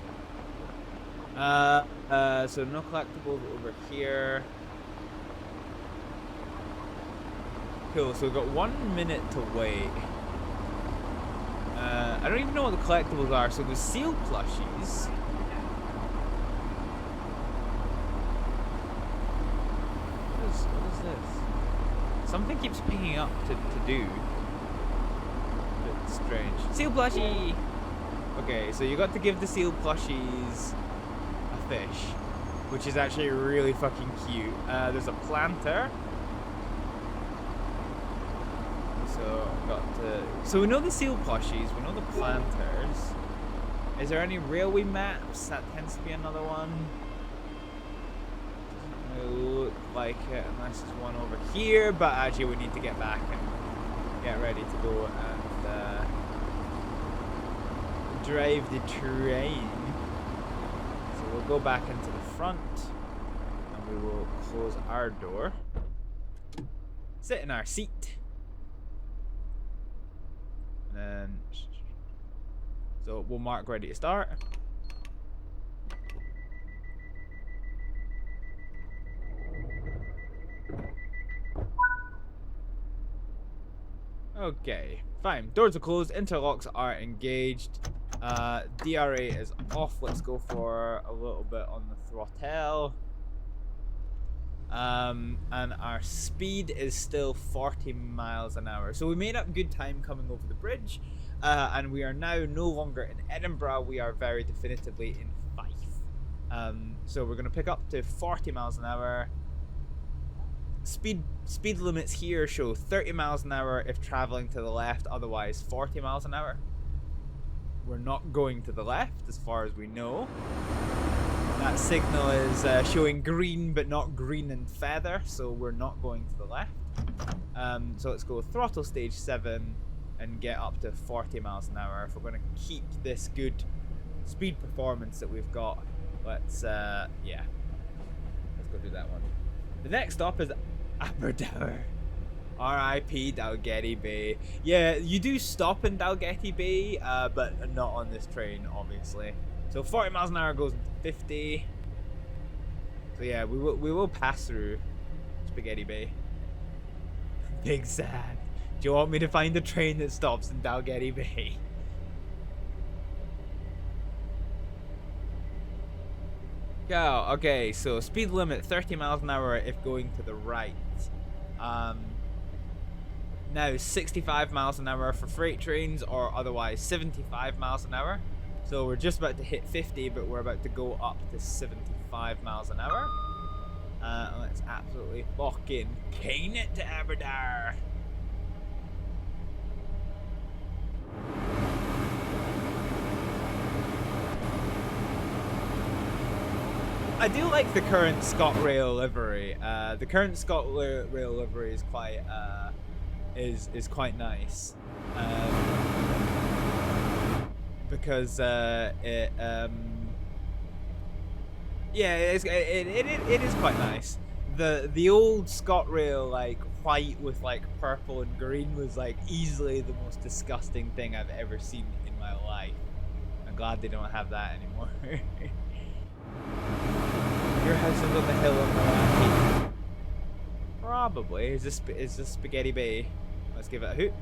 So no collectibles over here. Cool, so we've got 1 minute to wait. I don't even know what the collectibles are. So there's seal plushies. What is this? Something keeps picking up to do. Bit strange. Seal plushie! Okay, so you got to give the seal plushies a fish, which is actually really fucking cute. There's a planter. So we know the seal plushies, we know the planters. Is there any railway maps? That tends to be another one. Doesn't really look like it unless there's one over here, but actually we need to get back and get ready to go and drive the train. So we'll go back into the front and we will close our door. Sit in our seat. And so we'll mark ready to start. Okay, fine. Doors are closed, interlocks are engaged. DRA is off. Let's go for a little bit on the throttle. And our speed is still 40 miles an hour. So we made up good time coming over the bridge. And we are now no longer in Edinburgh. We are very definitively in Fife. So we're going to pick up to 40 miles an hour. Speed limits here show 30 miles an hour if traveling to the left, otherwise 40 miles an hour. We're not going to the left as far as we know. That signal is showing green, but not green and feather, so we're not going to the left. So let's go throttle stage 7 and get up to 40 miles an hour. If we're going to keep this good speed performance that we've got, let's go do that one. The next stop is Aberdour. R.I.P. Dalgety Bay. Yeah, you do stop in Dalgety Bay, but not on this train, obviously. So 40 miles an hour goes into 50. So yeah, we will pass through Spaghetti Bay. Big sad. Do you want me to find a train that stops in Dalgety Bay? Go. Okay, so speed limit 30 miles an hour if going to the right. Now 65 miles an hour for freight trains, or otherwise 75 miles an hour. So we're just about to hit 50, but we're about to go up to 75 miles an hour. Let's absolutely fucking cane it to Aberdour. I do like the current ScotRail livery. The current ScotRail livery is quite quite nice. because it yeah, it is quite nice. The old ScotRail like white with like purple and green was like easily the most disgusting thing I've ever seen in my life. I'm glad they don't have that anymore. Your house is on the hill on the right. Probably. Is this Spaghetti Bay? Let's give it a hoot.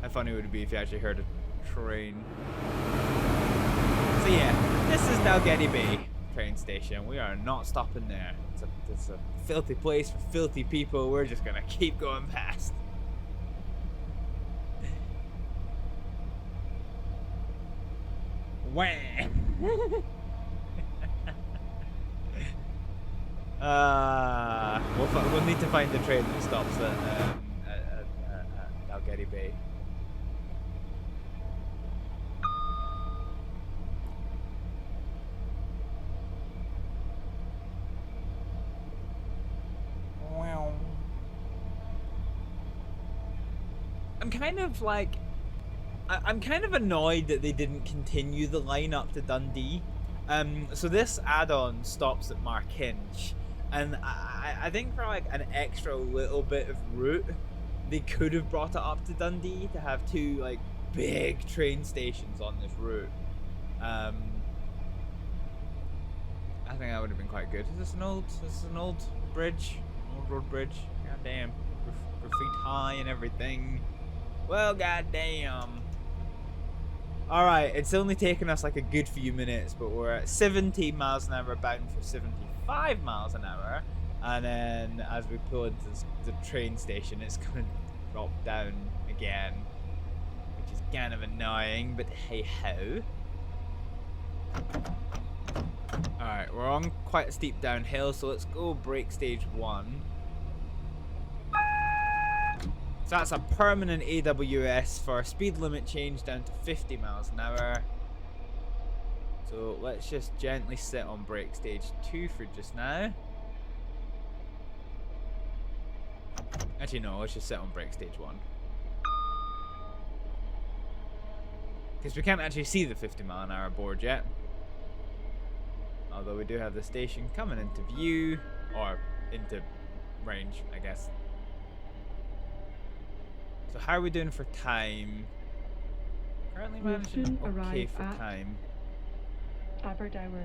How funny would it be if you actually heard a train? So yeah, this is Dalgety Bay train station. We are not stopping there. It's a filthy place for filthy people. We're just gonna keep going past. Wah! We'll need to find the train that stops at Dalgety Bay. I'm kind of like, I'm kind of annoyed that they didn't continue the line up to Dundee. So this add-on stops at Markinch, and I think for like an extra little bit of route, they could have brought it up to Dundee to have two like big train stations on this route. I think that would have been quite good. Is this an old bridge? Old road bridge? God damn. We're feet high and everything. Well, goddamn. Alright, it's only taken us like a good few minutes, but we're at 70 miles an hour bound for 75 miles an hour. And then as we pull into the train station, it's going to drop down again, which is kind of annoying, but hey ho. Alright, we're on quite a steep downhill, so let's go brake stage 1. So that's a permanent AWS for speed limit change down to 50 miles an hour. So let's just gently sit on brake stage 2 for just now. Actually no, let's just sit on brake stage 1. Because we can't actually see the 50 mile an hour board yet. Although we do have the station coming into view, or into range, I guess. So how are we doing for time? Currently managing okay for time. Aberdour.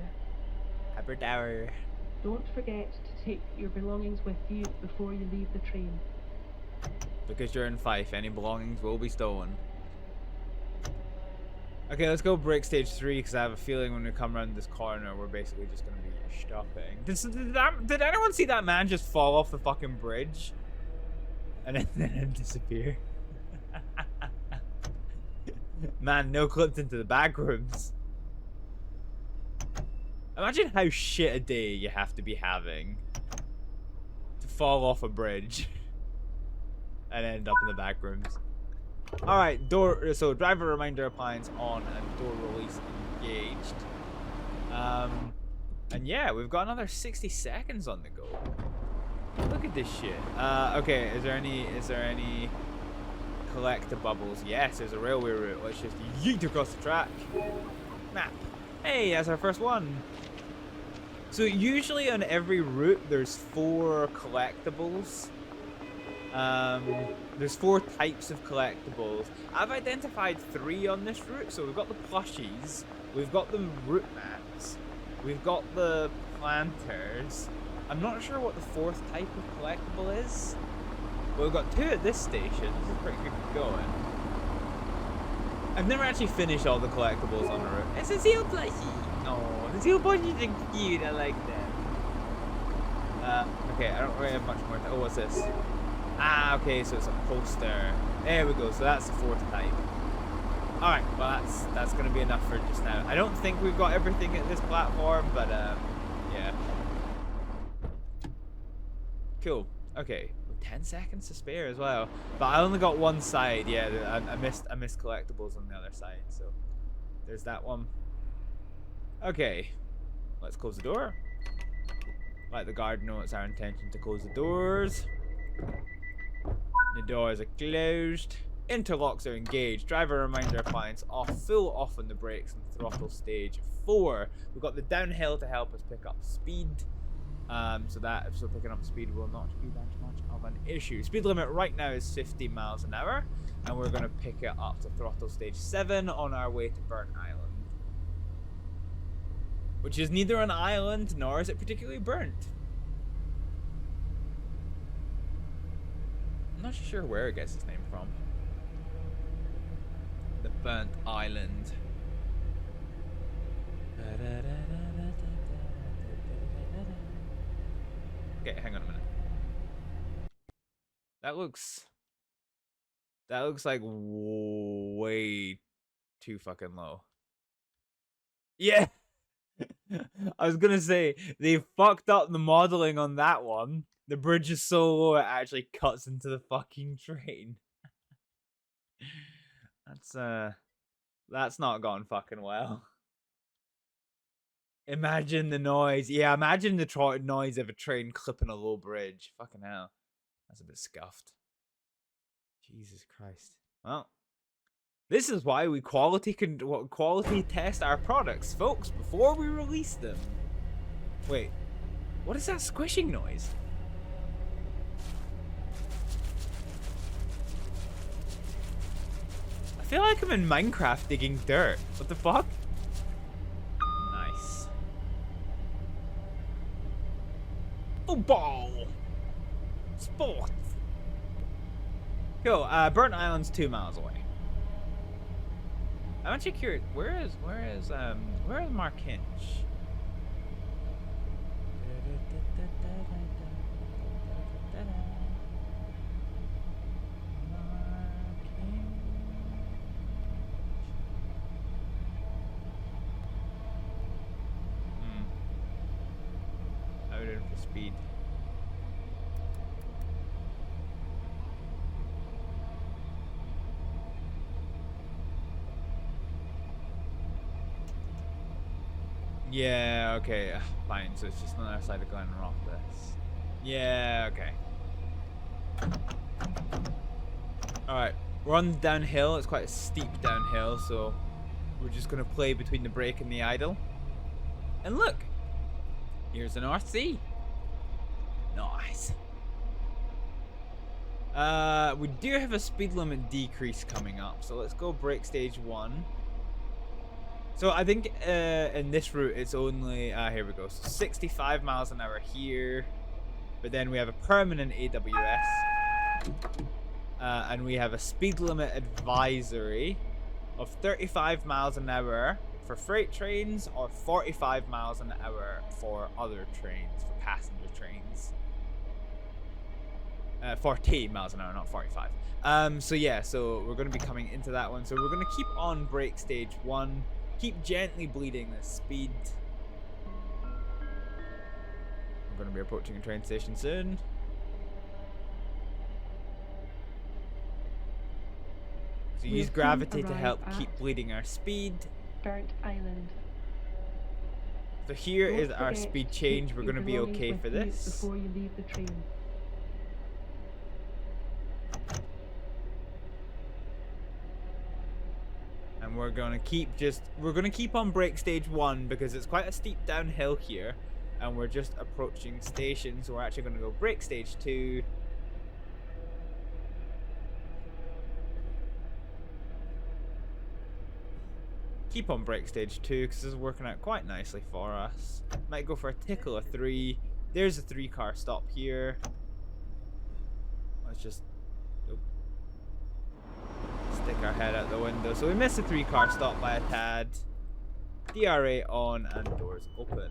Don't forget to take your belongings with you before you leave the train. Because you're in Fife, any belongings will be stolen. Okay, let's go break stage 3 because I have a feeling when we come around this corner, we're basically just going to be stopping. Did anyone see that man just fall off the fucking bridge? And then disappear? Man, no clipped into the back rooms. Imagine how shit a day you have to be having to fall off a bridge and end up in the back rooms. Alright, so driver reminder appliance on and door release engaged. And yeah, we've got another 60 seconds on the go. Look at this shit. Okay, is there any collect-a-bubbles? Yes, there's a railway route. Let's just yeet across the track. Map. Hey, that's our first one. So usually on every route there's 4 collectibles. There's 4 types of collectibles. I've identified 3 on this route. So we've got the plushies, we've got the route maps, we've got the planters. I'm not sure what the 4th type of collectible is. But we've got 2 at this station. This is pretty good going. I've never actually finished all the collectibles on the route. It's a seal plushie! No, the seal plushies are cute. I like them. Okay, I don't really have much more. Oh, what's this? Ah, okay, so it's a poster. There we go. So that's the 4th type. Alright, well that's gonna be enough for just now. I don't think we've got everything at this platform, but yeah. Cool. Okay. 10 seconds to spare as well. But I only got one side. Yeah, I missed collectibles on the other side. So there's that one. Okay. Let's close the door. Let the guard know it's our intention to close the doors. The doors are closed. Interlocks are engaged. Driver reminder appliance off. Full off on the brakes and throttle stage 4. We've got the downhill to help us pick up speed. So picking up speed will not be that much of an issue. Speed limit right now is 50 miles an hour. And we're going to pick it up to throttle stage 7 on our way to Burnt Island. Which is neither an island, nor is it particularly burnt. I'm not sure where it gets its name from. The Burnt Island. Okay, hang on a minute. That looks like way too fucking low. Yeah. I was gonna say they fucked up the modeling on that one. The bridge is so low it actually cuts into the fucking train. That's not gone fucking well. Imagine the noise. Yeah, imagine the noise of a train clipping a low bridge. Fucking hell. That's a bit scuffed. Jesus Christ. Well, this is why we quality test our products, folks, before we release them. Wait, what is that squishing noise? I feel like I'm in Minecraft digging dirt. What the fuck? Nice. Football. Sports. Cool. Burnt Island's 2 miles away. I'm actually curious. Where is Mark Hinch? How are we doing for speed? Yeah, okay, fine. So it's just on the other side of Glenrock, this. Yeah, okay. Alright, we're on the downhill. It's quite a steep downhill, so we're just going to play between the brake and the idle. And look, here's the North Sea. Nice. We do have a speed limit decrease coming up, so let's go brake stage 1. So I think in this route it's only here we go. So 65 miles an hour here, but then we have a permanent AWS, and we have a speed limit advisory of 35 miles an hour for freight trains or 45 miles an hour for other trains, for passenger trains. 40 miles an hour, not 45. So yeah, so we're going to be coming into that one. So we're going to keep on brake stage 1. Keep gently bleeding the speed. We're going to be approaching a train station soon. So use gravity to help keep bleeding our speed. Burnt Island. So here is our speed change. We're going to be okay for this. Before you leave the train. And we're gonna keep on brake stage 1 because it's quite a steep downhill here, and we're just approaching station, so we're actually gonna go brake stage 2. Keep on brake stage 2 because this is working out quite nicely for us. Might go for a tickle of 3. There's a 3-car stop here. Let's just stick our head out the window. So we missed a 3-car stop by a tad. DRA on and doors open.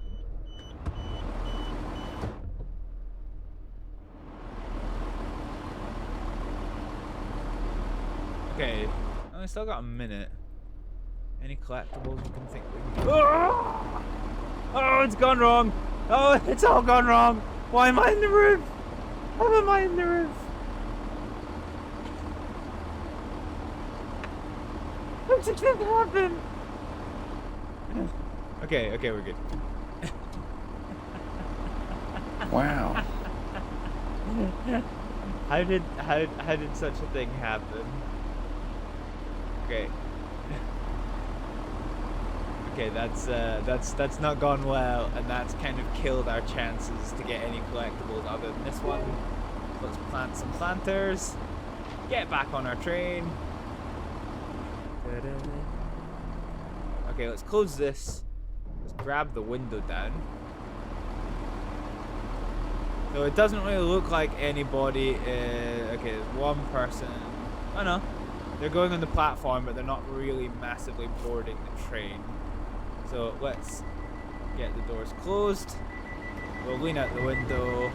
Okay, I still got a minute. Any collectibles you can think we can do? Oh, it's gone wrong. Oh, it's all gone wrong. Why am I in the roof? How am I in the roof? How did that happen? Okay, we're good. Wow. How did such a thing happen? Okay. Okay, that's not gone well, and that's kind of killed our chances to get any collectibles other than this one. Let's plant some planters. Get back on our train. Okay, let's close this. Let's grab the window down. So it doesn't really look like anybody. Okay, there's one person. Oh no, they're going on the platform, but they're not really massively boarding the train. So let's get the doors closed. We'll lean out the window.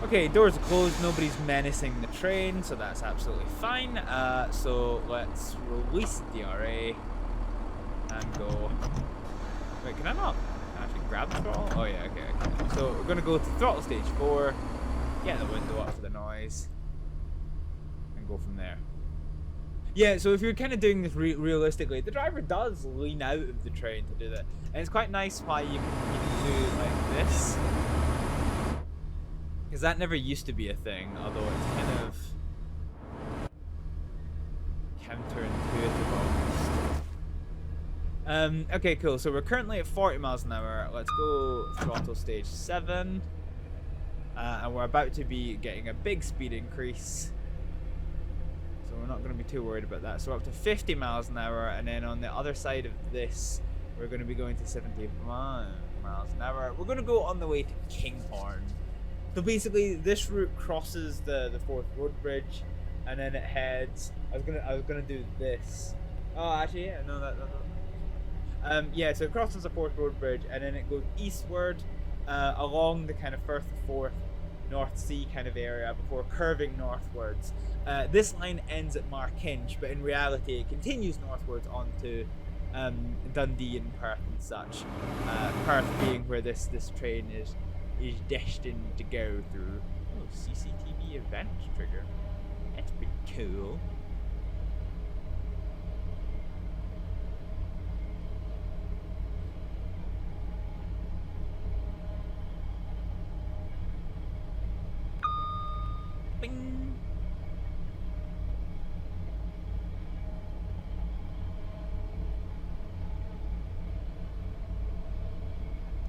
Okay, doors are closed. Nobody's menacing the train, so that's absolutely fine. So let's release the DRA and go. Wait, can I not actually grab the throttle? Oh yeah, okay. So we're gonna go to throttle stage 4, get the window up for the noise, and go from there. Yeah, so if you're kind of doing this realistically, the driver does lean out of the train to do that, and it's quite nice why you can do it like this, because that never used to be a thing. Although it's kind of counterintuitive almost. Okay, cool. So we're currently at 40 miles an hour. Let's go throttle stage 7, and we're about to be getting a big speed increase. We're not going to be too worried about that. So we're up to 50 miles an hour, and then on the other side of this, we're going to be going to 75 miles an hour. We're going to go on the way to Kinghorn. So basically, this route crosses the 4th road bridge, and then it heads. I was gonna do this. Oh, actually, yeah, no, yeah. So it crosses the 4th road bridge, and then it goes eastward along the kind of 4th North Sea kind of area before curving northwards. This line ends at Markinch, but in reality it continues northwards onto Dundee and Perth and such. Perth being where this train is destined to go through. Oh, CCTV event trigger. That's pretty cool. Bing.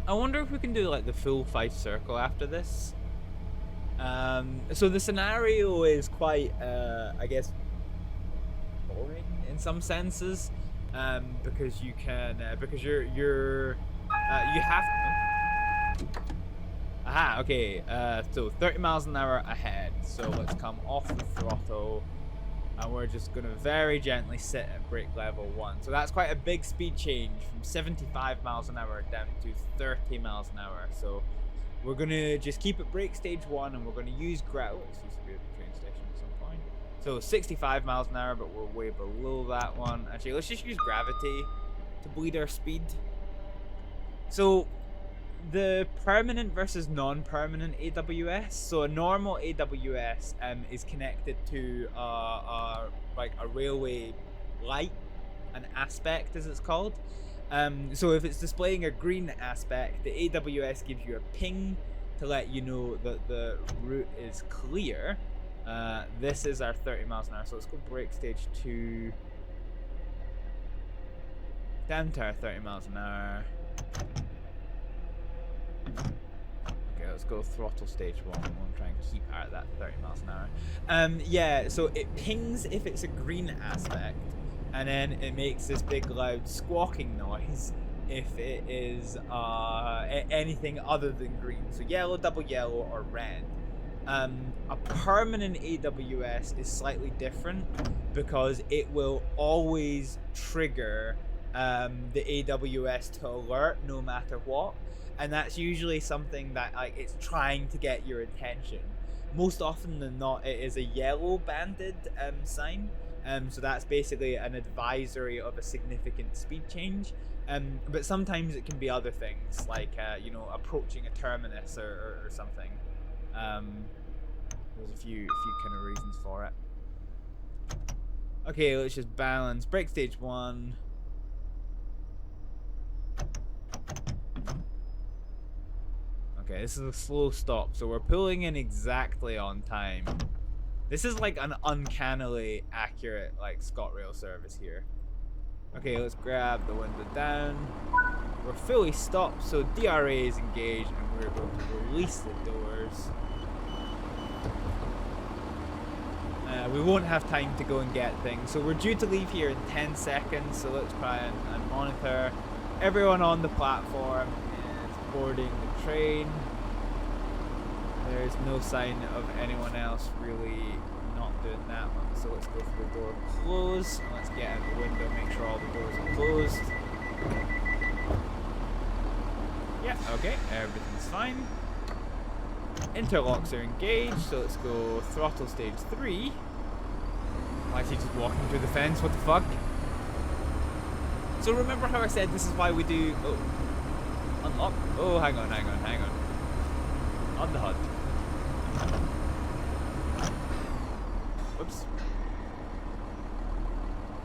I wonder if we can do like the full Fife Circle after this. So the scenario is quite, I guess, boring in some senses, because you can, because you have. Aha, okay. So 30 miles an hour ahead. So let's come off the throttle. And we're just going to very gently sit at brake level 1. So that's quite a big speed change from 75 miles an hour down to 30 miles an hour. So we're going to just keep at brake stage 1, and we're going to use gravel. This used to be a train station at some point. So 65 miles an hour, but we're way below that one. Actually, let's just use gravity to bleed our speed. So the permanent versus non-permanent AWS. So a normal AWS is connected to like a railway light, an aspect as it's called. So if it's displaying a green aspect, the AWS gives you a ping to let you know that the route is clear. This is our 30 miles an hour, so let's go brake stage 2 down to our 30 miles an hour. Okay, let's go throttle stage 1. We'll try and keep at that 30 miles an hour. Yeah, so it pings if it's a green aspect, and then it makes this big loud squawking noise if it is anything other than green. So yellow, double yellow, or red. A permanent AWS is slightly different because it will always trigger the AWS to alert no matter what. And that's usually something that like it's trying to get your attention. Most often than not, it is a yellow banded sign. So that's basically an advisory of a significant speed change. But sometimes it can be other things, like you know, approaching a terminus or something. There's a few kind of reasons for it. Okay, let's just balance. Brake stage 1. Okay, this is a slow stop, so we're pulling in exactly on time. This is like an uncannily accurate like ScotRail service here. Okay, let's grab the window down. We're fully stopped, so DRA is engaged, and we're going to release the doors. We won't have time to go and get things, so we're due to leave here in 10 seconds, so let's try and monitor. Everyone on the platform is boarding the train. There's no sign of anyone else really not doing that one, so let's go for the door close. Let's get out the window, make sure all the doors are closed. Yeah, okay, everything's fine. Interlocks are engaged, so let's go throttle stage 3. Why is he just walking through the fence? What the fuck? So remember how I said this is why we do... Oh. Unlock? Oh, hang on. On the HUD. Whoops.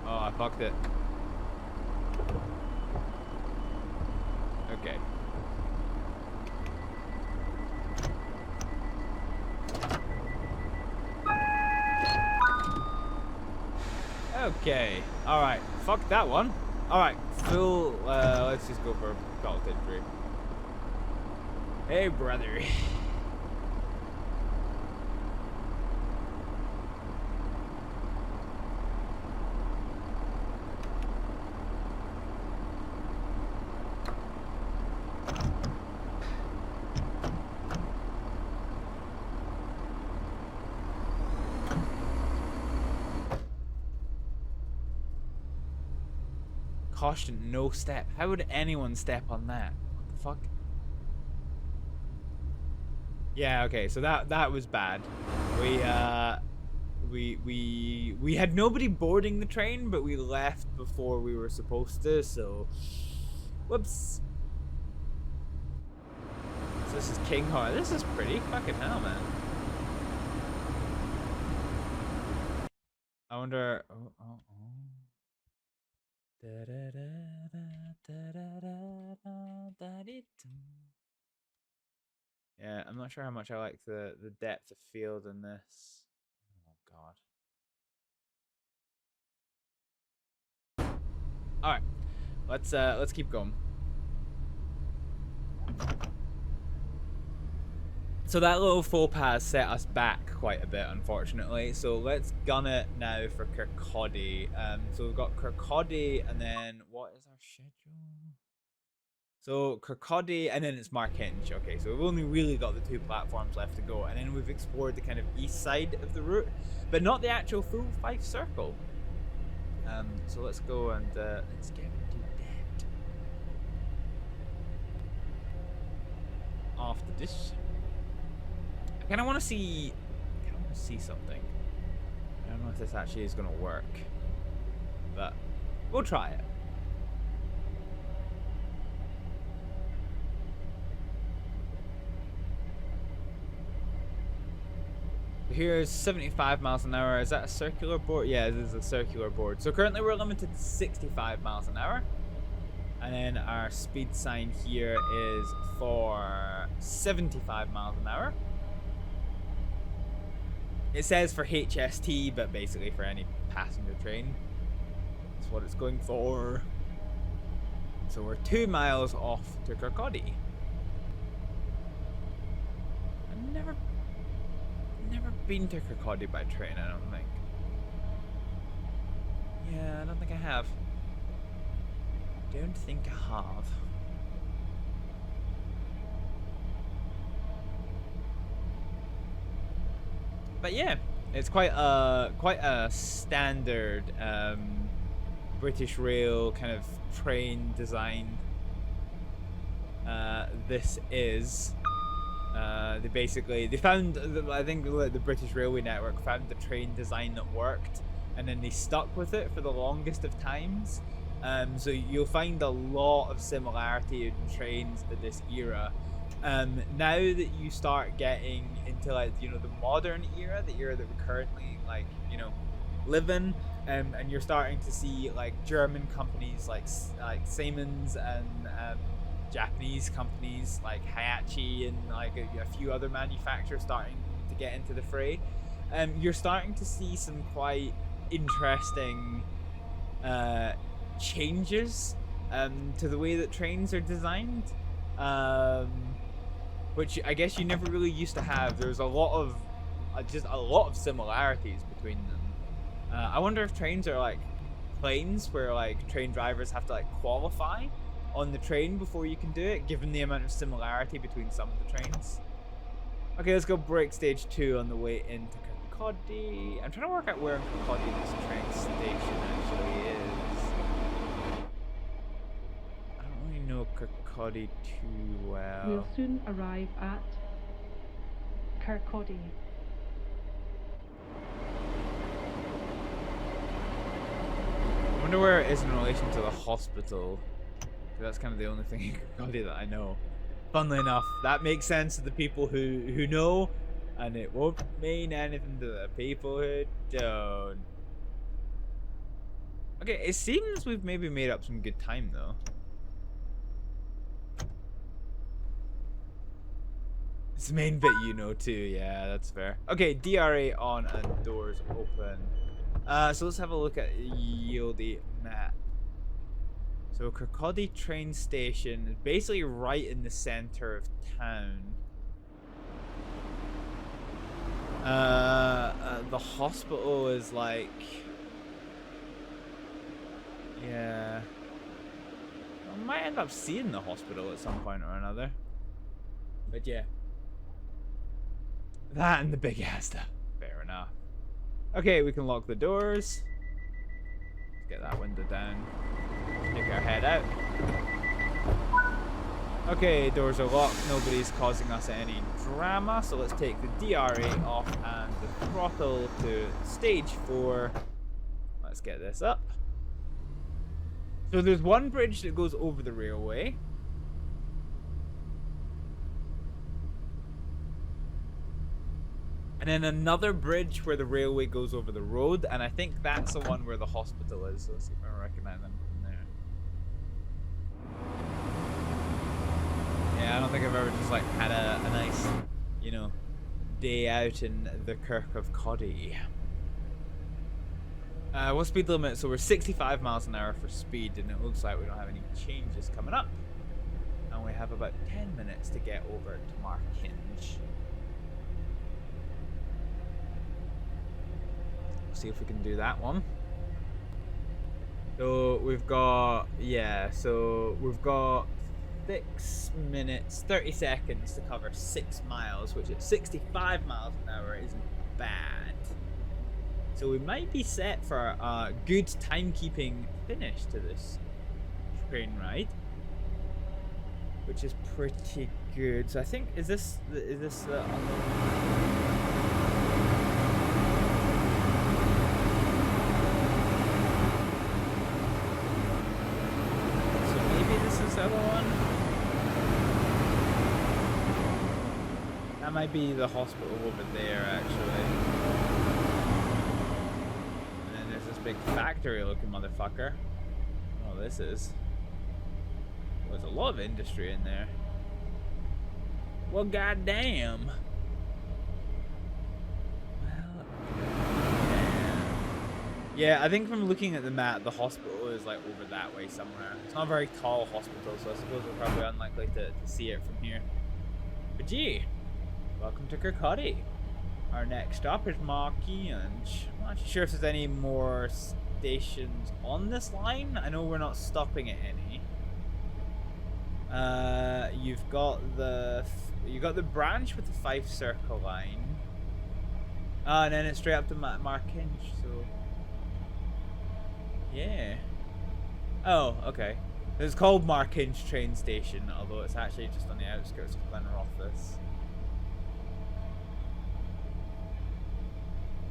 Oh, I fucked it. Okay. Okay. Alright. Fuck that one. Alright. Full. Let's just go for belt entry. Hey, brother. Caution, no step. How would anyone step on that? What the fuck? Yeah, okay, so that was bad. We had nobody boarding the train, but we left before we were supposed to, so whoops. So this is King Hart. This is pretty fucking hell, man. I wonder. Yeah, I'm not sure how much I like the depth of field in this. Oh god. All right, let's keep going. So that little faux pas set us back quite a bit, unfortunately. So let's gun it now for Kirkcaldy. So we've got Kirkcaldy, and then what is our schedule? So Kirkcaldy, and then it's Markhenge. Okay, so we've only really got the 2 platforms left to go, and then we've explored the kind of east side of the route, but not the actual full Fife Circle. So let's go and let's get into that. After this. I kind of want to see something. I don't know if this actually is going to work, but we'll try it. Here's 75 miles an hour. Is that a circular board? Yeah, this is a circular board. So currently we're limited to 65 miles an hour. And then our speed sign here is for 75 miles an hour. It says for HST, but basically for any passenger train. That's what it's going for. So we're 2 miles off to Kirkcaldy. I've never been to Kirkcaldy by train, I don't think. Yeah, I don't think I have. Don't think I have. But yeah, it's quite a standard British Rail kind of train design. This is. They found, I think the British Railway Network found the train design that worked, and then they stuck with it for the longest of times. So you'll find a lot of similarity in trains to this era. Now that you start getting into like the modern era, the era that we currently live in, and you're starting to see like German companies like Siemens and Japanese companies like Hayachi and like a few other manufacturers starting to get into the fray. you're starting to see some quite interesting changes to the way that trains are designed, which I guess you never really used to have. There's a lot of just a lot of similarities between them. I wonder if trains are like planes where like train drivers have to like qualify on the train before you can do it, given the amount of similarity between some of the trains. Okay, let's go break stage 2 on the way into Kirkcaldy. I'm trying to work out where in Kirkcaldy this train station actually is. I don't really know Kirkcaldy too well. We'll soon arrive at Kirkcaldy. I wonder where it is in relation to the hospital. That's kind of the only thing in Kirkcaldy that I know. Funnily enough, that makes sense to the people who know, and it won't mean anything to the people who don't. Okay, it seems we've maybe made up some good time though. It's the main bit you know too, yeah, that's fair. Okay, DRA on and doors open. So let's have a look at Yieldy map. So Kirkcaldy train station is basically right in the center of town. The hospital is like, yeah. I might end up seeing the hospital at some point or another. But yeah. That and the big Asda. Fair enough. Okay, we can lock the doors. Let's get that window down. Stick our head out. Okay, doors are locked. Nobody's causing us any drama. So let's take the DRA off and the throttle to stage 4. Let's get this up. So there's one bridge that goes over the railway. And then another bridge where the railway goes over the road, and I think that's the one where the hospital is. So let's see if I recognize them from there. Yeah, I don't think I've ever just like had a nice, you know, day out in the Kirk of Coddy. What speed limit? So we're 65 miles an hour for speed, and it looks like we don't have any changes coming up. And we have about 10 minutes to get over to Markinge. See if we can do that one. So we've got, yeah, so we've got 6 minutes 30 seconds to cover 6 miles, which at 65 miles an hour isn't bad. So we might be set for a good timekeeping finish to this train ride, which is pretty good. So I think, is this on the That might be the hospital over there, actually. And then there's this big factory-looking motherfucker. Oh, this is. Well, there's a lot of industry in there. Well, goddamn. Well, yeah, I think from looking at the map, the hospital is like over that way somewhere. It's not a very tall hospital, so I suppose we're probably unlikely to see it from here. But gee. Welcome to Kirkcaldy. Our next stop is Markinge. I'm not sure if there's any more stations on this line. I know we're not stopping at any. You've got the branch with the Fife Circle Line. And then it's straight up to Markinge. So yeah. Oh, okay. It's called Markinge train station, although it's actually just on the outskirts of Glenrothes.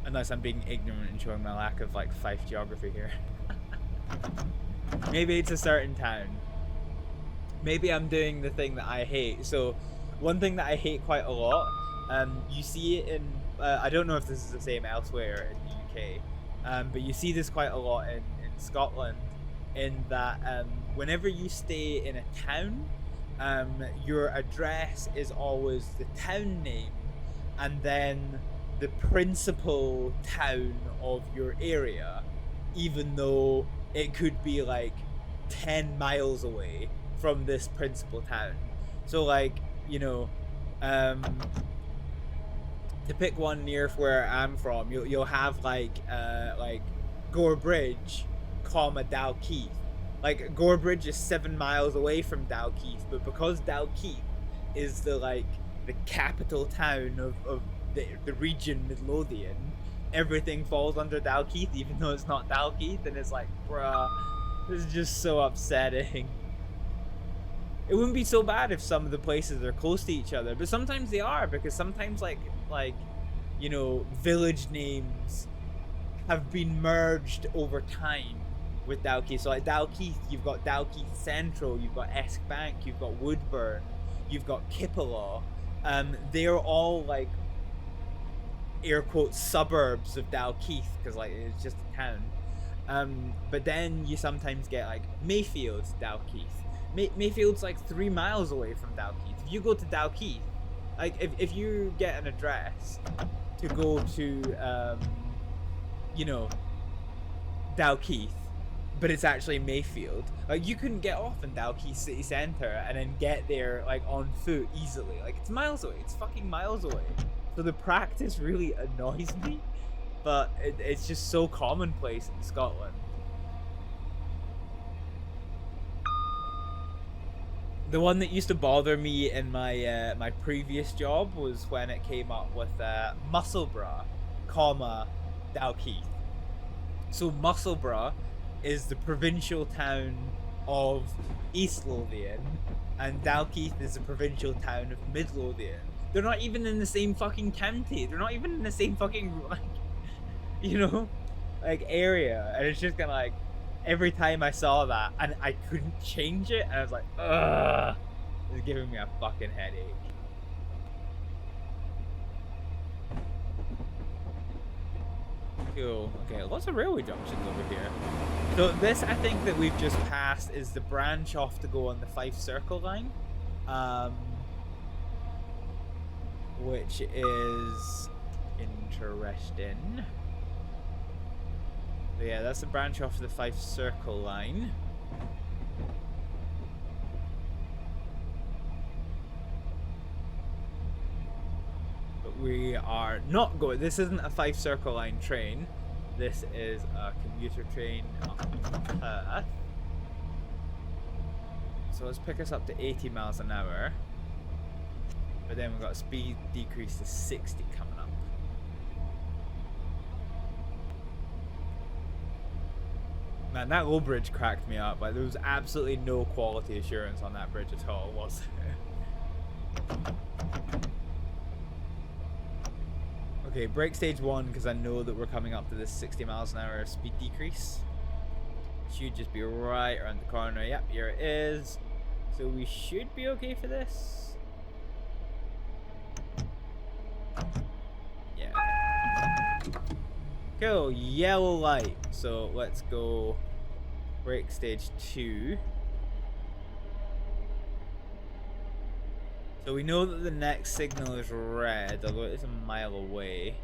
Unless I'm being ignorant and showing my lack of like Fife geography here. Maybe it's a certain town. Maybe I'm doing the thing that I hate. So one thing that I hate quite a lot, you see it in, I don't know if this is the same elsewhere in the UK, but you see this quite a lot in Scotland, in that whenever you stay in a town, your address is always the town name, and then the principal town of your area, even though it could be like 10 miles away from this principal town. So like, you know, to pick one near where I'm from, you'll have like Gorebridge, Dalkeith. Like Gorebridge is 7 miles away from Dalkeith, but because Dalkeith is the capital town of the region Midlothian, everything falls under Dalkeith, even though it's not Dalkeith, and it's like, bruh, this is just so upsetting. It wouldn't be so bad if some of the places are close to each other, but sometimes they are, because sometimes like you know, village names have been merged over time with Dalkeith. So like Dalkeith, you've got Dalkeith Central, you've got Esk-Bank, you've got Woodburn, you've got Kippelaw. They're all like air quotes suburbs of Dalkeith, because like it's just a town. But then you sometimes get like Mayfield, Dalkeith. Mayfield's like 3 miles away from Dalkeith. If you go to Dalkeith, like if you get an address to go to you know, Dalkeith, but it's actually Mayfield, like you couldn't get off in Dalkeith city centre and then get there like on foot easily. Like it's miles away, it's fucking miles away. So the practice really annoys me, but it's just so commonplace in Scotland. The one that used to bother me in my my previous job was when it came up with Musselburgh, Dalkeith. So Musselburgh is the provincial town of East Lothian, and Dalkeith is the provincial town of Mid Lothian. They're not even in the same fucking county. They're not even in the same fucking, like, you know, like area. And it's just kind of like, every time I saw that and I couldn't change it, and I was like, ugh, it's giving me a fucking headache. Cool. Okay, lots of railway junctions over here. So this, I think, that we've just passed is the branch off to go on the Fife Circle Line, which is interesting. So yeah, that's the branch off the Fife Circle Line. But we are not going. This isn't a Fife Circle Line train. This is a commuter train up to Perth. So let's pick us up to 80 miles an hour. But then we've got a speed decrease to 60 coming up. Man, that old bridge cracked me up. Like, there was absolutely no quality assurance on that bridge at all, was there? Okay, brake stage 1, because I know that we're coming up to this 60 miles an hour speed decrease. Should just be right around the corner. Yep, here it is. So we should be okay for this. Yeah. Cool, yellow light. So let's go brake stage 2. So we know that the next signal is red, although it's a mile away.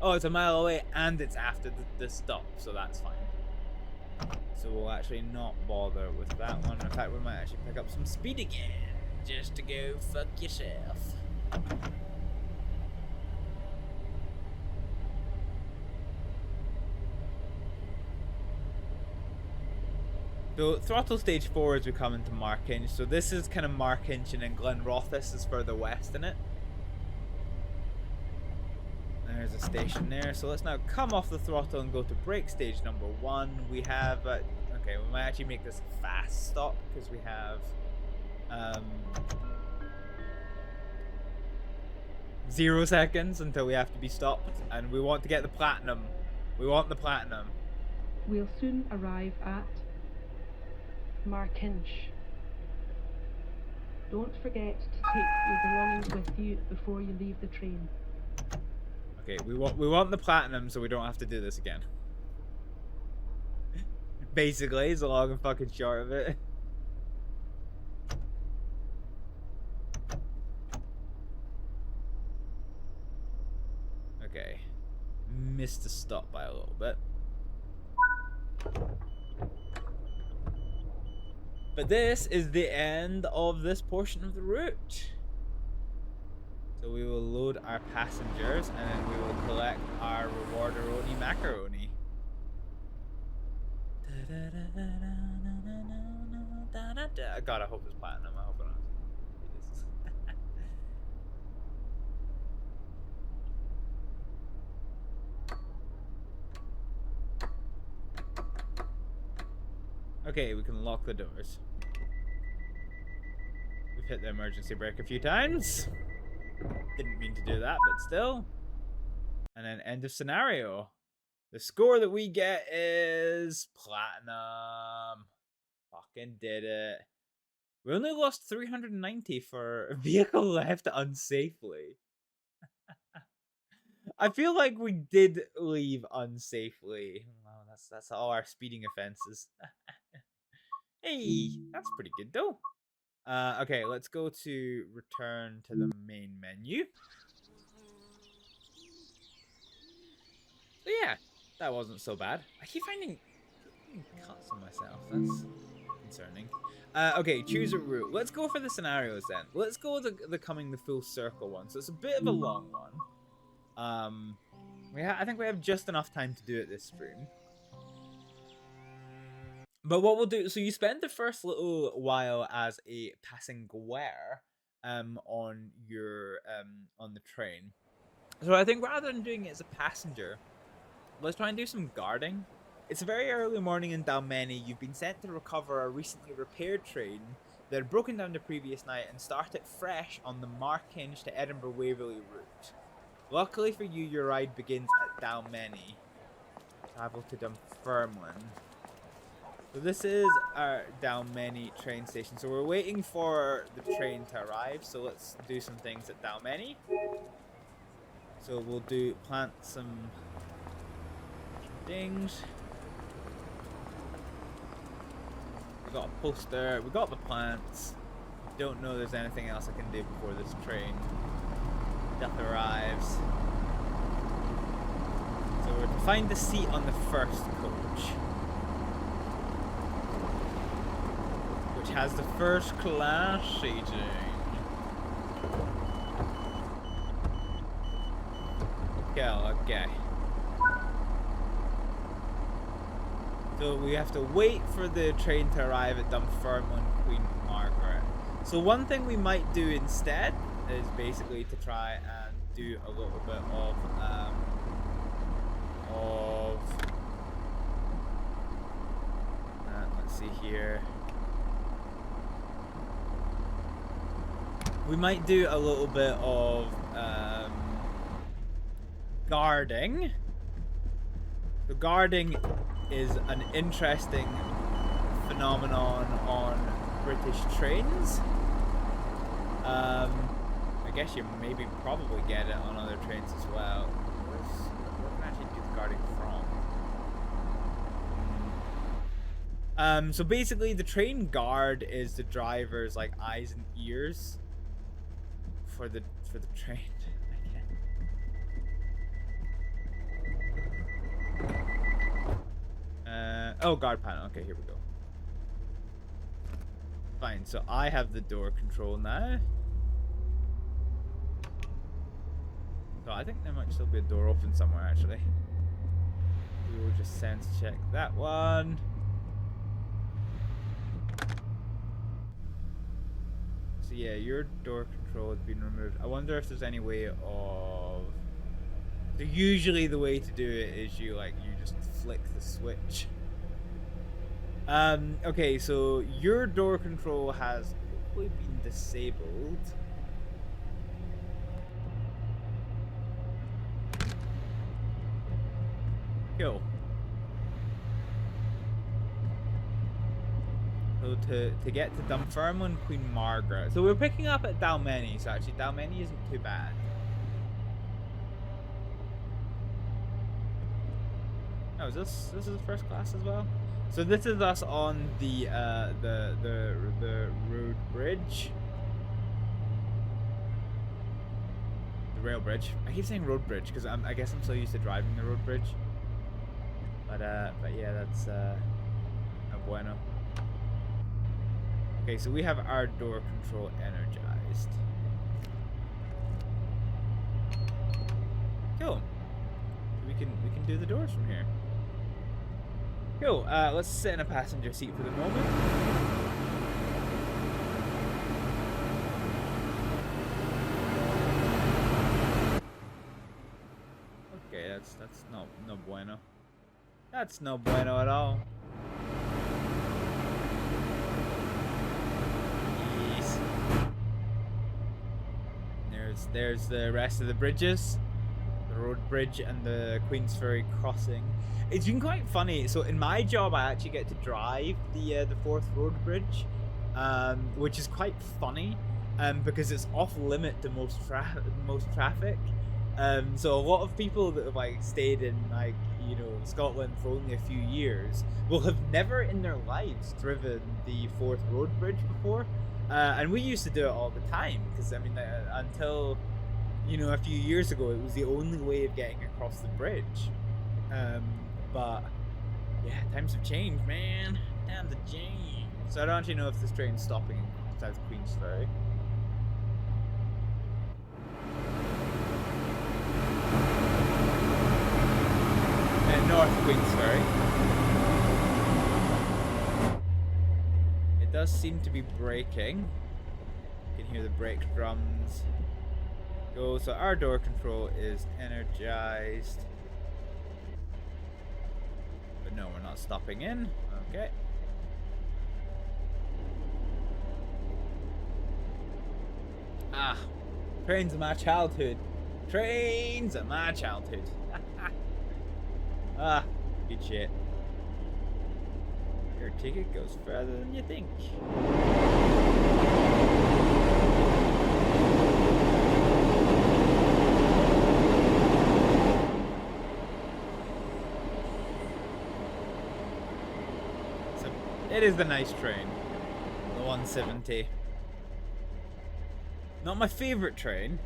Oh, it's a mile away and it's after the stop, so that's fine. So we'll actually not bother with that one. In fact, we might actually pick up some speed again, just to go fuck yourself. So throttle stage 4 as we come into Markinch. So this is kind of Markinch, and then Glenrothes is further west in it. There's a station there. So let's now come off the throttle and go to brake stage number 1. We have, okay, we might actually make this a fast stop because we have 0 seconds until we have to be stopped, and we want to get the platinum. We want the platinum. We'll soon arrive at Markinch. Don't forget to take your belongings with you before you leave the train. Okay, we want the platinum so we don't have to do this again. Basically, it's a long and fucking short of it. Okay. this to stop by a little bit. But this is the end of this portion of the route. So we will load our passengers and then we will collect our rewarderoni macaroni. God, I hope it's platinum. I hope it is. Okay, we can lock the doors. We've hit the emergency brake a few times. Didn't mean to do that, but still. And then end of scenario. The score that we get is platinum. Fucking did it. We only lost 390 for a vehicle left unsafely. I feel like we did leave unsafely. Wow, that's all our speeding offenses. Hey, that's pretty good though. Okay, let's go to return to the main menu. So yeah, that wasn't so bad. I keep finding cuts on myself. That's concerning. Okay, choose a route. Let's go for the scenarios then. Let's go the coming the full circle one. So it's a bit of a long one. I think we have just enough time to do it this stream. But what we'll do, so you spend the first little while as a passenger on your on the train. So I think rather than doing it as a passenger, let's try and do some guarding. It's a very early morning in Dalmeny. You've been sent to recover a recently repaired train that had broken down the previous night and start it fresh on the Markinge to Edinburgh Waverley route. Luckily for you, your ride begins at Dalmeny. Travel to Dunfermline. So this is our Dalmeny train station. So we're waiting for the train to arrive. So let's do some things at Dalmeny. So we'll plant some things. We got a poster. We got the plants. Don't know there's anything else I can do before this train arrives. So we're to find the seat on the first coach, which has the first class seating. Okay. So we have to wait for the train to arrive at Dunfermline Queen Margaret. So one thing we might do instead is basically to try and do a little bit of let's see here. We might do a little bit of guarding. The guarding is an interesting phenomenon on British trains. I guess you maybe probably get it on other trains as well. Where can I actually do the guarding from? So basically the train guard is the driver's like eyes and ears for the train. Oh, guard panel. Okay, here we go. Fine, so I have the door control now. So I think there might still be a door open somewhere, actually. We will just sense check that one. So yeah, your door control has been removed. I wonder if there's any way of... So usually the way to do it is you just flick the switch. Okay, so your door control has hopefully been disabled. Cool. So to get to Dunfermline Queen Margaret. So we're picking up at Dalmeny, so actually Dalmeny isn't too bad. Oh, is this is first class as well? So this is us on the road bridge. The rail bridge. I keep saying road bridge because I guess I'm so used to driving the road bridge. But yeah, that's no bueno. Okay, so we have our door control energized. Cool. We can do the doors from here. Cool. Let's sit in a passenger seat for the moment. Okay, that's no bueno. That's no bueno at all. Jeez. There's the rest of the bridges. The road bridge and the Queensferry crossing. It's been quite funny. So in my job, I actually get to drive the 4th road bridge, which is quite funny, because it's off limit to most traffic. So a lot of people that have like stayed in like Scotland for only a few years will have never in their lives driven the 4th road bridge before, and we used to do it all the time because I mean until a few years ago it was the only way of getting across the bridge. But yeah, times have changed, man. Times have changed. So I don't actually know if this train's stopping in South Queensferry. North Queensferry. It does seem to be braking. You can hear the brake drums go. So our door control is energized. But no, we're not stopping in. Okay. Ah, trains of my childhood. Trains of my childhood. Ah, good shit. Your ticket goes further than you think. So, it is the nice train. The 170. Not my favorite train,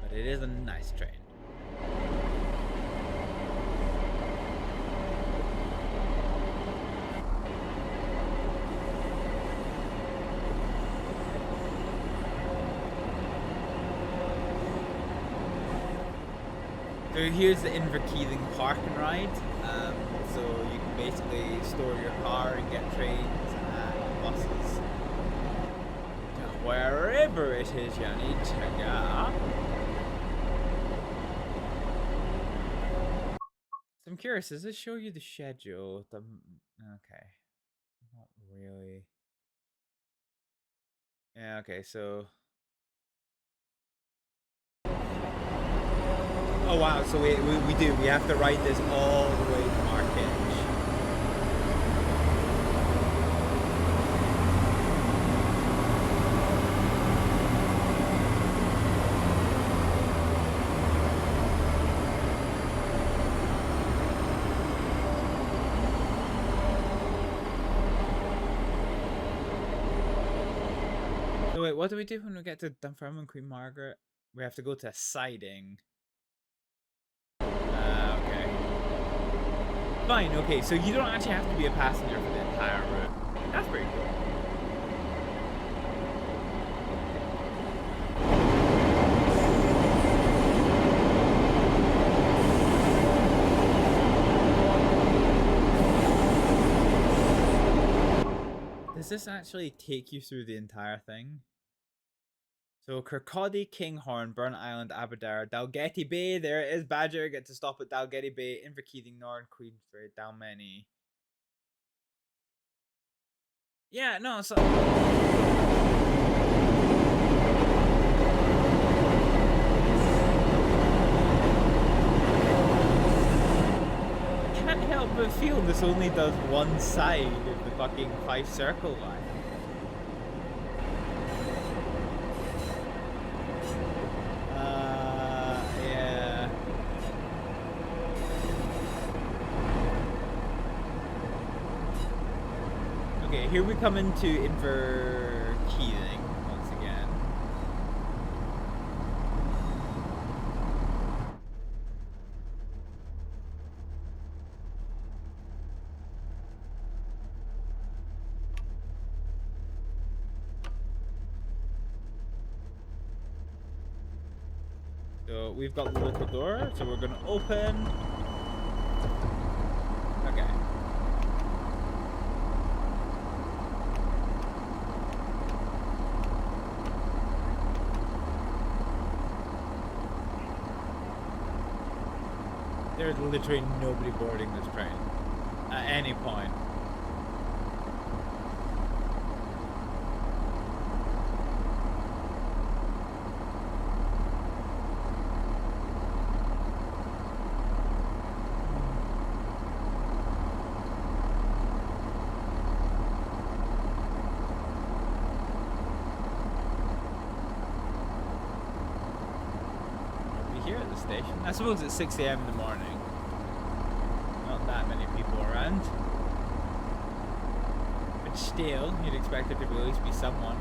but it is a nice train. So here's the Inverkeithing park and ride. So you can basically store your car and get trains and buses to wherever it is you need to go. So I'm curious, does this show you the schedule? Okay. Not really. Yeah, okay, so... Oh wow, so we have to ride this all the way to Marketch. So wait, what do we do when we get to Dunfermline Queen Margaret? We have to go to a siding. Okay. Fine, okay, so you don't actually have to be a passenger for the entire route. That's pretty cool. Does this actually take you through the entire thing? So Kirkcaldy, Kinghorn, Burn Island, Aberdare, Dalgety Bay, there it is, Badger, get to stop at Dalgety Bay, Inverkeithing, North, Queensferry, Dalmeny. Yeah, no, so... I can't help but feel this only does one side of the fucking Fife Circle Line. Yeah. Okay, here we come into Inverkeithing once again. So we've got the local door, so we're gonna open. Okay. There's literally nobody boarding this train at any point. Here at the station. I suppose it's 6 AM in the morning. Not that many people around. But still, you'd expect there to at least be someone.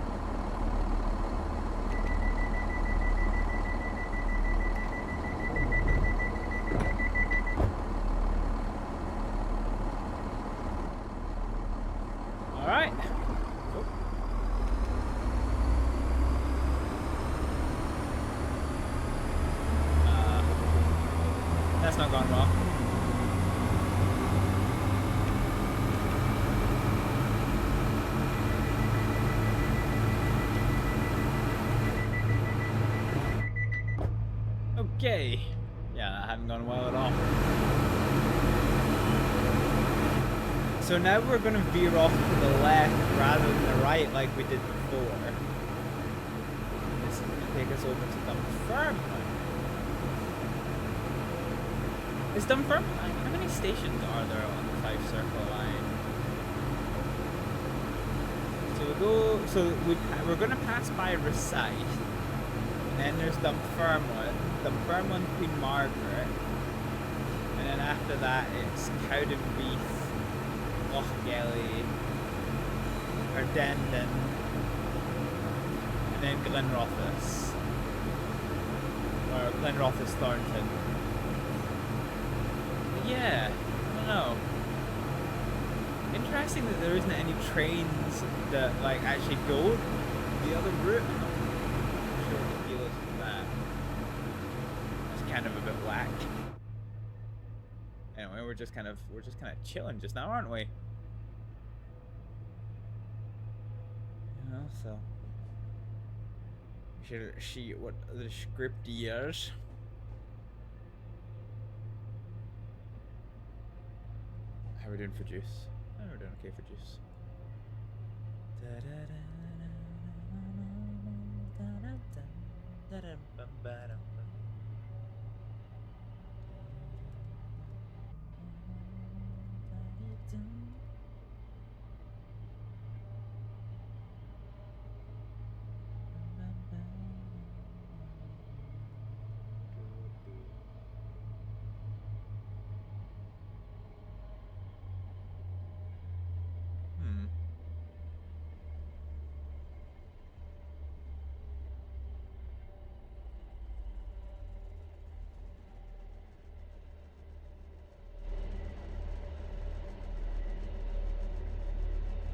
Alright. That's not gone well. Okay. Yeah, that hadn't gone well at all. So now we're going to veer off to the left rather than the right like we did before. This is going to take us over to Dunfermline. Is Dunfermline? How many stations are there on the Fife Circle Line? So we go. So we're gonna pass by Recite, and then there's Dunfermline, Queen Margaret, and then after that it's Cowdenbeath, Lochgelly, Ardendon, and then Glenrothes, or Glenrothes Thornton. Yeah, I don't know. Interesting that there isn't any trains that like actually go the other route. I'm not sure what the deal is with that. It's kind of a bit whack. Anyway, we're just kind of chilling just now, aren't we? You know, so we should see what the script is. How are we doing for juice? Oh, we're doing okay for juice.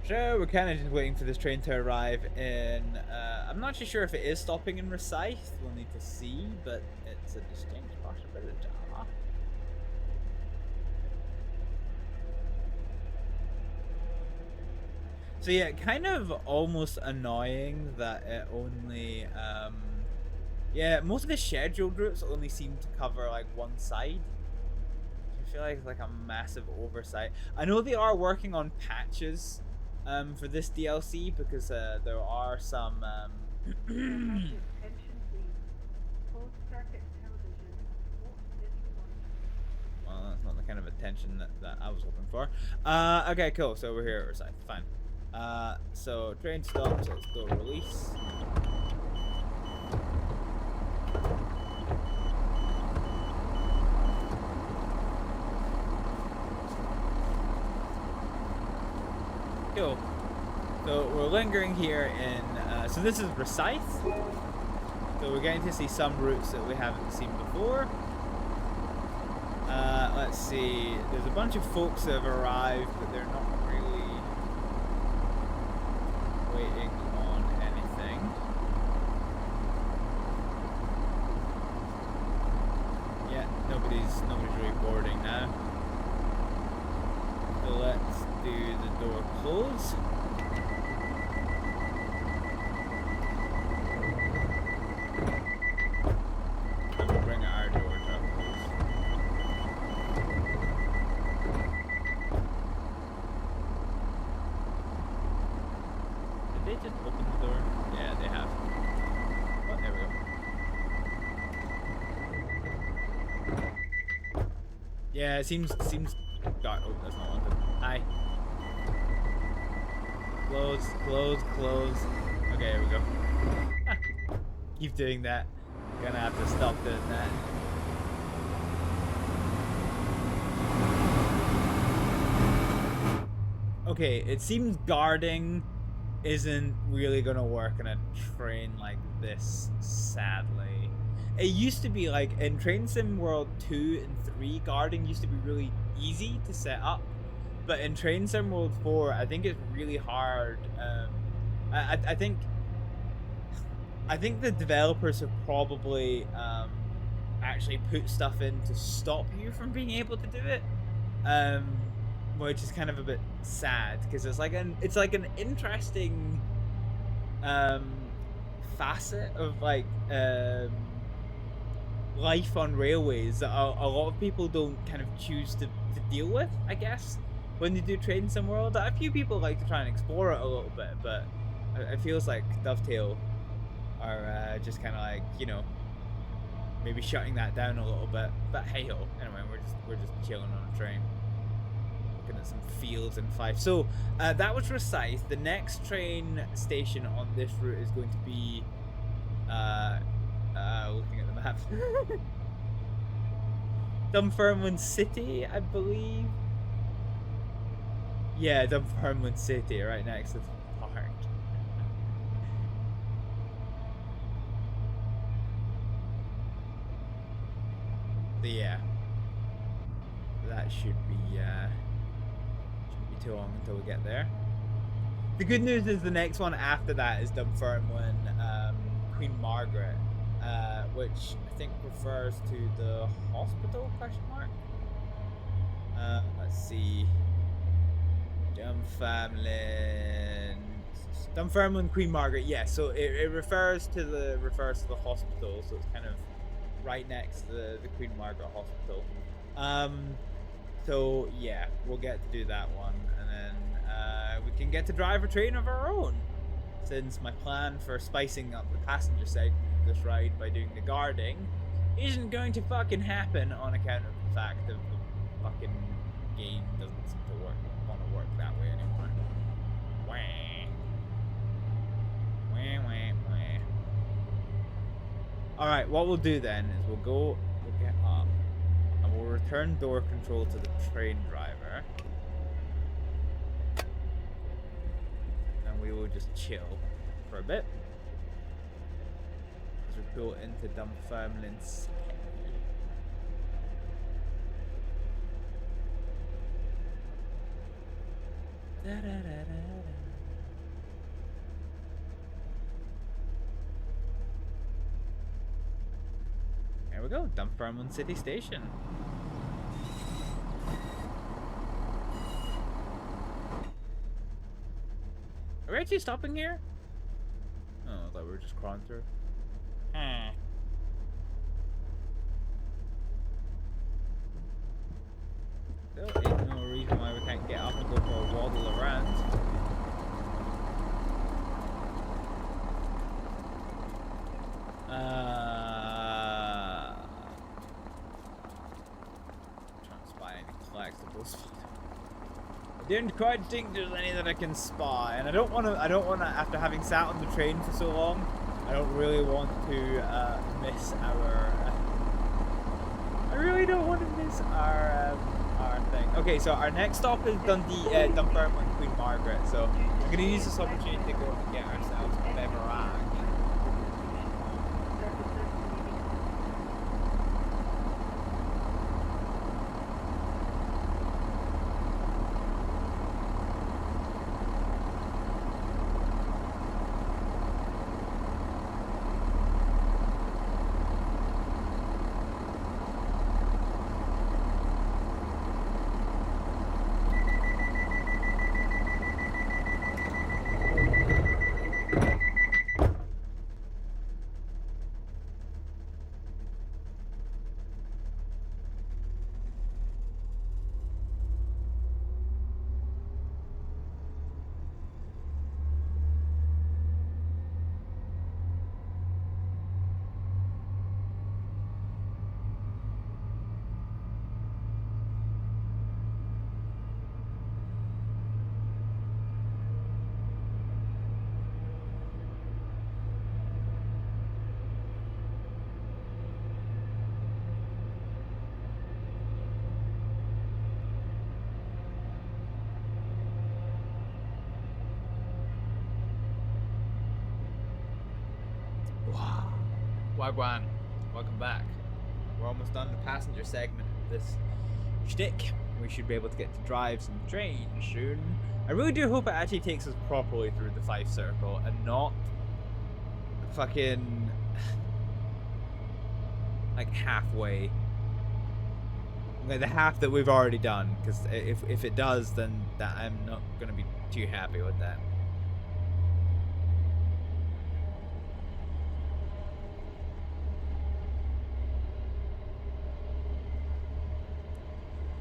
So we're kind of just waiting for this train to arrive in, I'm not too sure if it is stopping in Recite, we'll need to see, but it's a distinct possibility. So yeah, kind of almost annoying that it only, yeah, most of the scheduled routes only seem to cover like one side. I feel like it's like a massive oversight. I know they are working on patches for this DLC because there are some well, that's not the kind of attention that I was hoping for. Okay, cool, so we're here at Recite, fine. So train stops, let's go release. Cool. So we're lingering here in, so this is Recite. So we're getting to see some routes that we haven't seen before. Let's see, there's a bunch of folks that have arrived, but they're not really waiting on anything. they just open the door? Yeah, they have. Oh, there we go. Yeah, it seems dark. Oh, that's not wanted. Hi. Close. Okay, here we go. Keep doing that. Gonna have to stop doing that. Okay, it seems guarding isn't really gonna work in a train like this, sadly. It used to be like in Train Sim World 2 and 3, guarding used to be really easy to set up. But in Train Sim World 4, I think it's really hard. I think the developers have probably actually put stuff in to stop you from being able to do it. Which is kind of a bit sad because it's like an interesting facet of like life on railways that a lot of people don't kind of choose to deal with, I guess, when they do Train Sim World. A few people like to try and explore it a little bit, but it feels like Dovetail are just kind of like, you know, maybe shutting that down a little bit. But hey ho, anyway, we're just chilling on a train. Looking at some fields in Fife. So that was Rosyth. The next train station on this route is going to be looking at the map. Dunfermline City, I believe. Yeah, Dunfermline City, right next to the park. So yeah, that should be too long until we get there. The good news is the next one after that is Dunfermline Queen Margaret, which I think refers to the hospital, question mark? Let's see. Dunfermline Queen Margaret, yeah, so it refers to the hospital, so it's kind of right next to the Queen Margaret Hospital. So yeah, we'll get to do that one, and then we can get to drive a train of our own, since my plan for spicing up the passenger segment of this ride by doing the guarding isn't going to fucking happen on account of the fact that the fucking game doesn't seem to want to work that way anymore. Wah. Wah, wah, wah. Alright, what we'll do then is we'll get up. And we'll return door control to the train driver. And we will just chill for a bit. As we go into Dunfermline City. There we go, Dunfermline City Station. Are we actually stopping here? Oh, I thought we were just crawling through. There ain't no reason why we can't get up and go for a waddle around. Trying to spy any collectibles. I don't quite think there's any that I can spy, and I don't want to. After having sat on the train for so long, I don't really want to miss our. I really don't want to miss our thing. Okay, so our next stop is Dunfermline Queen Margaret. So I'm gonna use this opportunity to go and get ourselves a beverage. Wagwan, welcome back. We're almost done the passenger segment of this shtick. We should be able to get to drive some trains soon. I really do hope it actually takes us properly through the Fife Circle and not fucking like halfway. Like the half that we've already done, because if it does, then that I'm not gonna be too happy with that.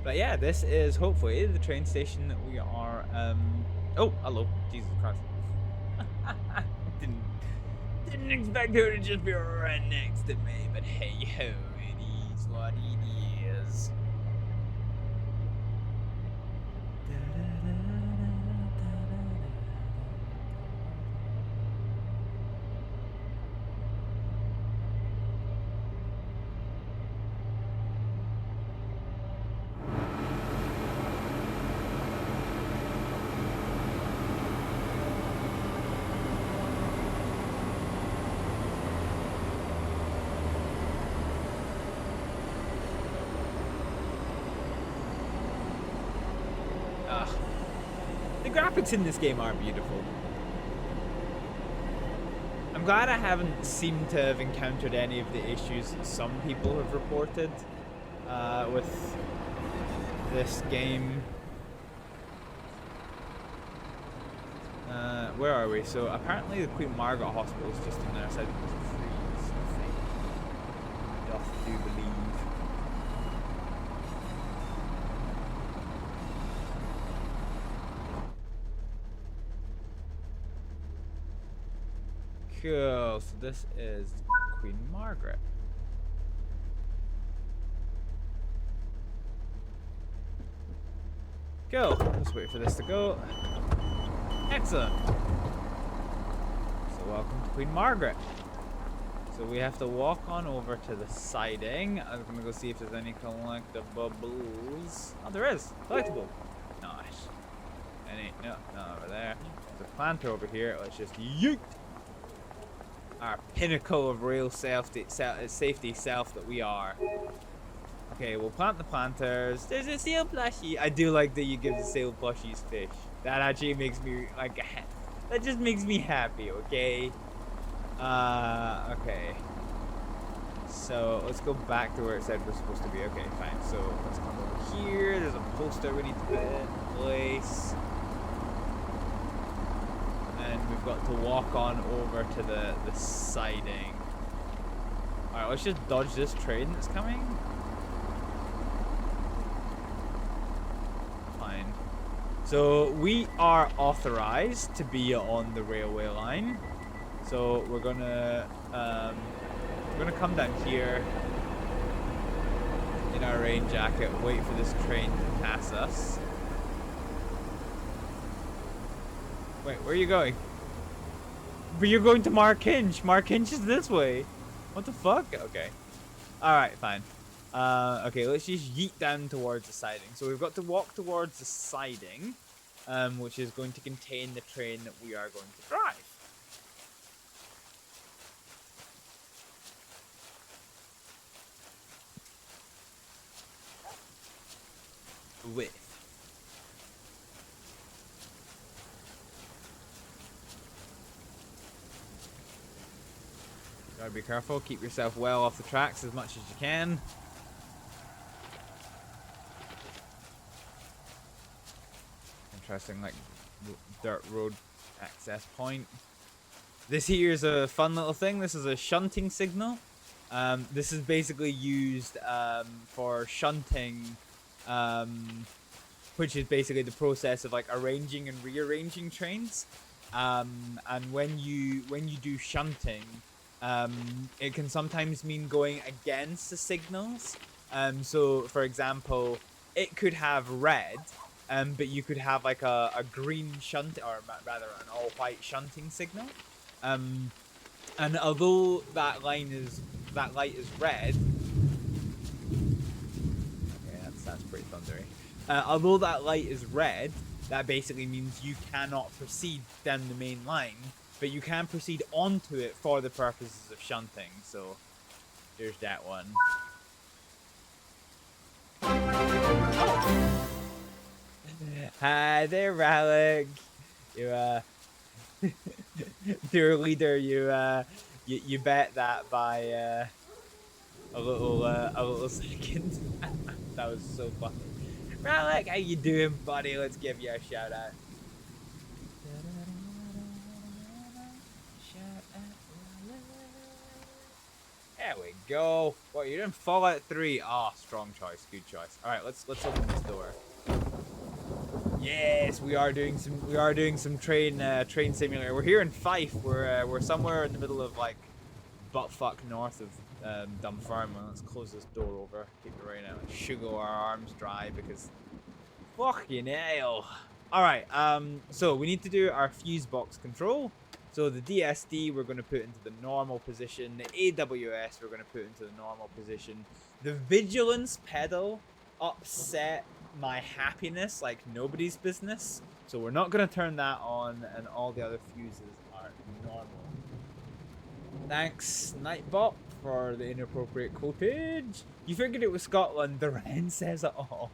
But yeah, this is hopefully the train station that we are. Oh, hello, Jesus Christ! didn't expect her to just be right next to me, but hey ho, it is what it is. The graphics in this game are beautiful. I'm glad I haven't seemed to have encountered any of the issues that some people have reported with this game. Where are we? So apparently the Queen Margaret Hospital is just on the other side of the trees, I think. Doth do believe. Cool, so this is Queen Margaret. Cool, let's wait for this to go. Excellent. So welcome to Queen Margaret. So we have to walk on over to the siding. I'm gonna go see if there's any collectibles. Oh, there is. Collectible. Nice. No, over there. There's a planter over here. Let's just yeet. Our pinnacle of real safety self that we are. Okay, we'll plant the planters. There's a seal plushie. I do like that you give the seal plushies fish. That actually makes me like that just makes me happy. Okay. Okay. So let's go back to where it said we're supposed to be. Okay, fine. So let's come over here. There's a poster we need to put in place. And we've got to walk on over to the siding. Alright, let's just dodge this train that's coming. Fine. So we are authorized to be on the railway line. So we're gonna come down here in our rain jacket, wait for this train to pass us. Wait, where are you going? But you're going to Markinch. Markinch is this way. What the fuck? Okay. Alright, fine. Okay, let's just yeet down towards the siding. So we've got to walk towards the siding, which is going to contain the train that we are going to drive. With. Gotta be careful, keep yourself well off the tracks as much as you can. Interesting, like, dirt road access point. This here is a fun little thing. This is a shunting signal. This is basically used for shunting, which is basically the process of like arranging and rearranging trains. And when you do shunting, it can sometimes mean going against the signals. So, for example, it could have red, but you could have like a green shunt, or rather an all-white shunting signal. And although that light is red, okay, that's pretty thundery. Although that light is red, that basically means you cannot proceed down the main line but you can proceed onto it for the purposes of shunting. So there's that one. Hi there, Alec. You dear leader, you bet that by a little second. That was so funny. Alec, how you doing, buddy? Let's give you a shout out. There we go. What, you're doing Fallout 3? Ah, oh, strong choice, good choice. All right, let's open this door. Yes, we are doing some train simulator. We're here in Fife. We're somewhere in the middle of like buttfuck north of Dunfermline. Let's close this door over. Keep the rain out. Sugar our arms dry because fucking hell. All right. So we need to do our fuse box control. So the DSD we're going to put into the normal position. The AWS we're going to put into the normal position. The vigilance pedal upset my happiness like nobody's business. So we're not going to turn that on, and all the other fuses are normal. Thanks, Nightbot, for the inappropriate quotage. You figured it was Scotland. The rain says it all.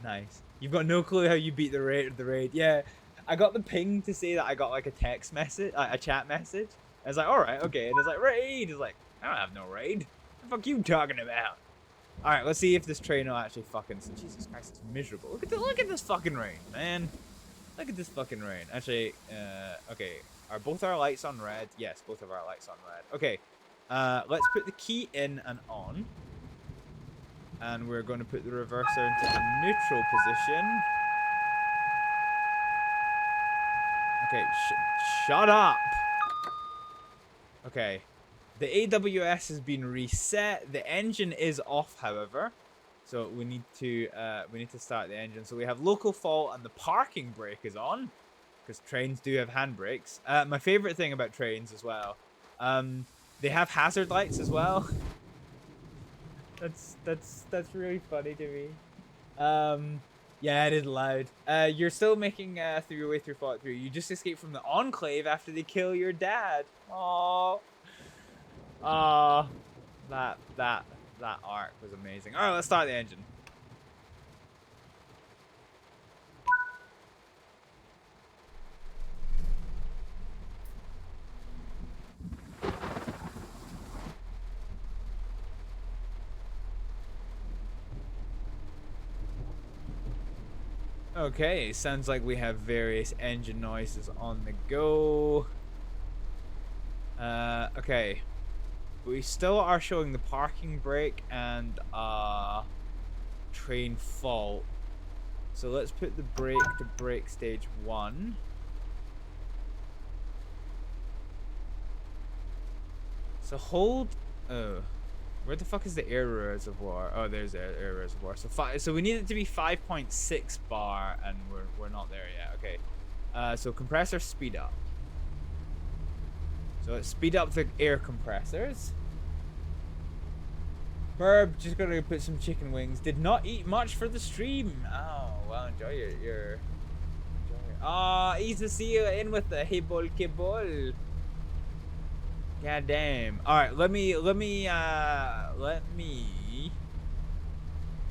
Nice. You've got no clue how you beat the raid. Yeah. I got the ping to say that I got like a text message, a chat message. I was like, all right, okay. And it's like, raid. It's like, I don't have no raid. What the fuck you talking about? All right, let's see if this train will actually fucking. Jesus Christ, it's miserable. Look at this fucking rain, man. Look at this fucking rain. Actually, okay. Are both our lights on red? Yes, both of our lights on red. Okay. Let's put the key in and on. And we're going to put the reverser into a neutral position. Okay, shut up. Okay, the AWS has been reset. The engine is off, however, so we need to start the engine. So we have local fault and the parking brake is on, because trains do have handbrakes. My favorite thing about trains as well, they have hazard lights as well. That's really funny to me. Yeah, it is loud. You're still making through your way through Fallout 3. You just escaped from the Enclave after they kill your dad. Aww. Aww. That arc was amazing. Alright, let's start the engine. Okay, sounds like we have various engine noises on the go. Okay. We still are showing the parking brake and train fault. So let's put the brake to brake stage 1. So hold... Oh. Where the fuck is the air reservoir? Oh, there's the air reservoir. So we need it to be 5.6 bar, and we're not there yet. Okay. So compressor speed up. So let's speed up the air compressors. Burb, just gonna put some chicken wings. Did not eat much for the stream. Oh, well, enjoy your. Ah, easy to see you in with the Hibblejaybob. God damn. All right, let me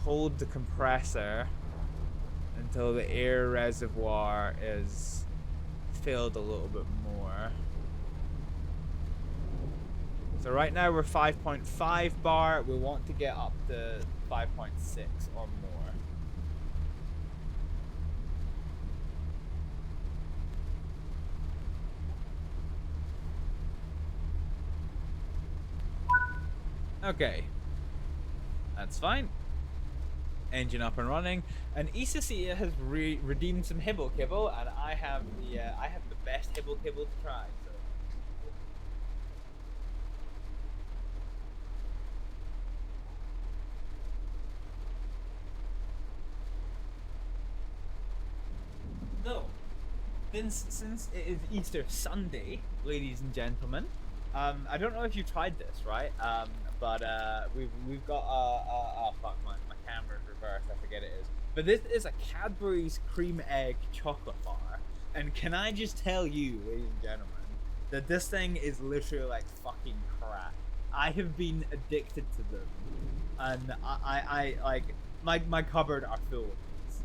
hold the compressor until the air reservoir is filled a little bit more. So right now we're 5.5 bar. We want to get up to 5.6 or more. Okay, that's fine. Engine up and running, and Isacia has redeemed some Hibblejaybob, and I have the best Hibblejaybob to try. So, since it is Easter Sunday, ladies and gentlemen, I don't know if you tried this, right? But we've got oh fuck, my camera's reversed, I forget it is. But this is a Cadbury's cream egg chocolate bar. And can I just tell you, ladies and gentlemen, that this thing is literally like fucking crack. I have been addicted to them, and I like my cupboard are full of these.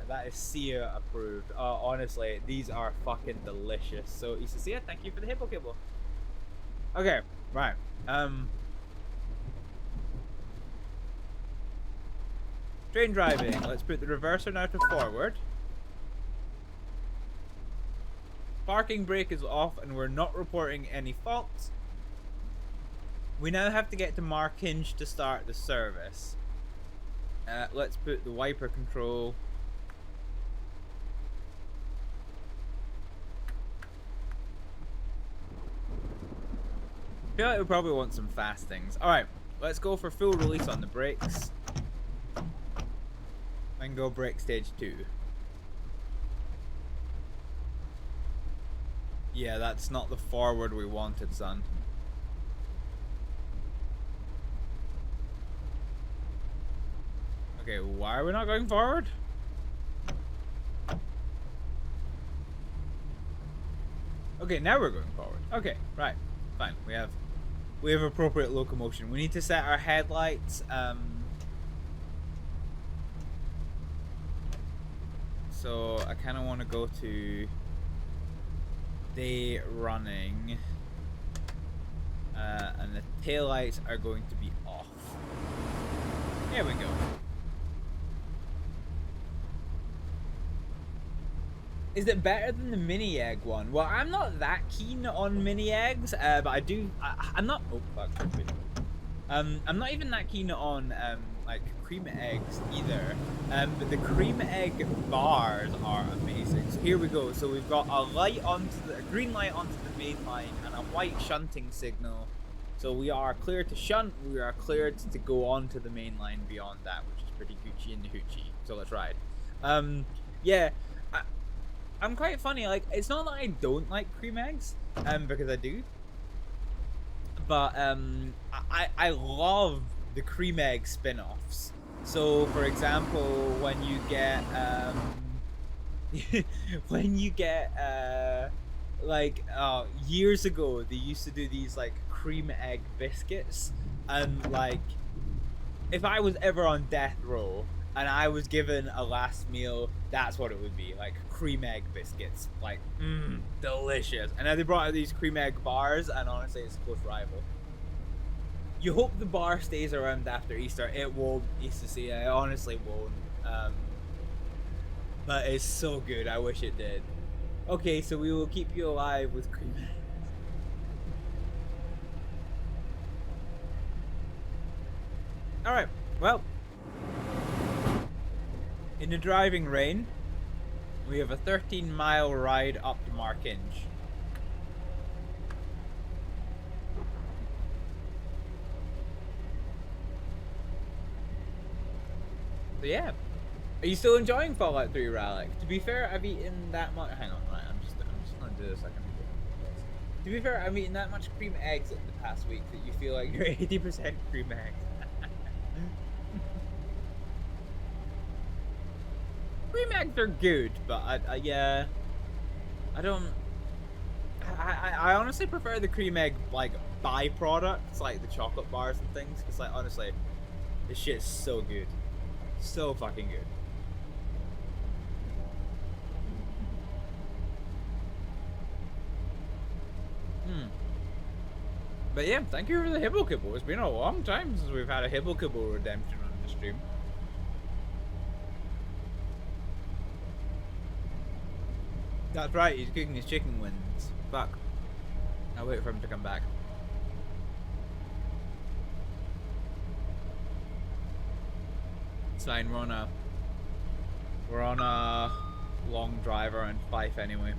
That is Sia approved. Honestly, these are fucking delicious. So Issa Sia, thank you for the hippo kibble. Okay, right. Train driving. Let's put the reverser now to forward. Parking brake is off and we're not reporting any faults. We now have to get to Markinge to start the service. Let's put the wiper control. I feel like we probably want some fast things. Alright, let's go for full release on the brakes. And go brake stage 2. Yeah, that's not the forward we wanted, son. Okay, why are we not going forward? Okay, now we're going forward. Okay, right. Fine. We have appropriate locomotion. We need to set our headlights. So I kind of want to go to day running, and the taillights are going to be off. There we go. Is it better than the mini egg one? Well, I'm not that keen on mini eggs, but I'm not. Oh fuck! I'm not even that keen on like cream eggs either. But the cream egg bars are amazing. So here we go. So we've got a green light onto the main line and a white shunting signal. So we are clear to shunt. We are cleared to go on to the main line beyond that, which is pretty Gucci and hoochie. So let's ride. Yeah. I'm quite funny, like, it's not that I don't like cream eggs, because I do, but, I love the cream egg spin-offs. So, for example, when you get, years ago, they used to do these, like, cream egg biscuits, and, like, if I was ever on death row, and I was given a last meal, that's what it would be, like cream egg biscuits, like delicious. And now they brought out these cream egg bars, and honestly, it's a close rival. You hope the bar stays around after Easter. It won't, Easter see, it honestly won't. But it's so good. I wish it did. Okay, so we will keep you alive with cream eggs. All right. Well. In the driving rain, we have a 13-mile ride up to Markinge. So yeah, are you still enjoying Fallout 3, Relic? To be fair, I've eaten that much. Hang on, right? I'm just gonna do this. To be fair, I've eaten that much cream eggs in the past week that you feel like you're 80% cream eggs. Cream eggs are good, but I honestly prefer the cream egg, like, byproducts, like the chocolate bars and things, because, like, honestly, this shit is so good. So fucking good. But yeah, thank you for the Hibble Kibble. It's been a long time since we've had a Hibble Kibble redemption on the stream. That's right, he's cooking his chicken wings. Fuck. I'll wait for him to come back. It's fine, we're on a long drive around Fife anyway.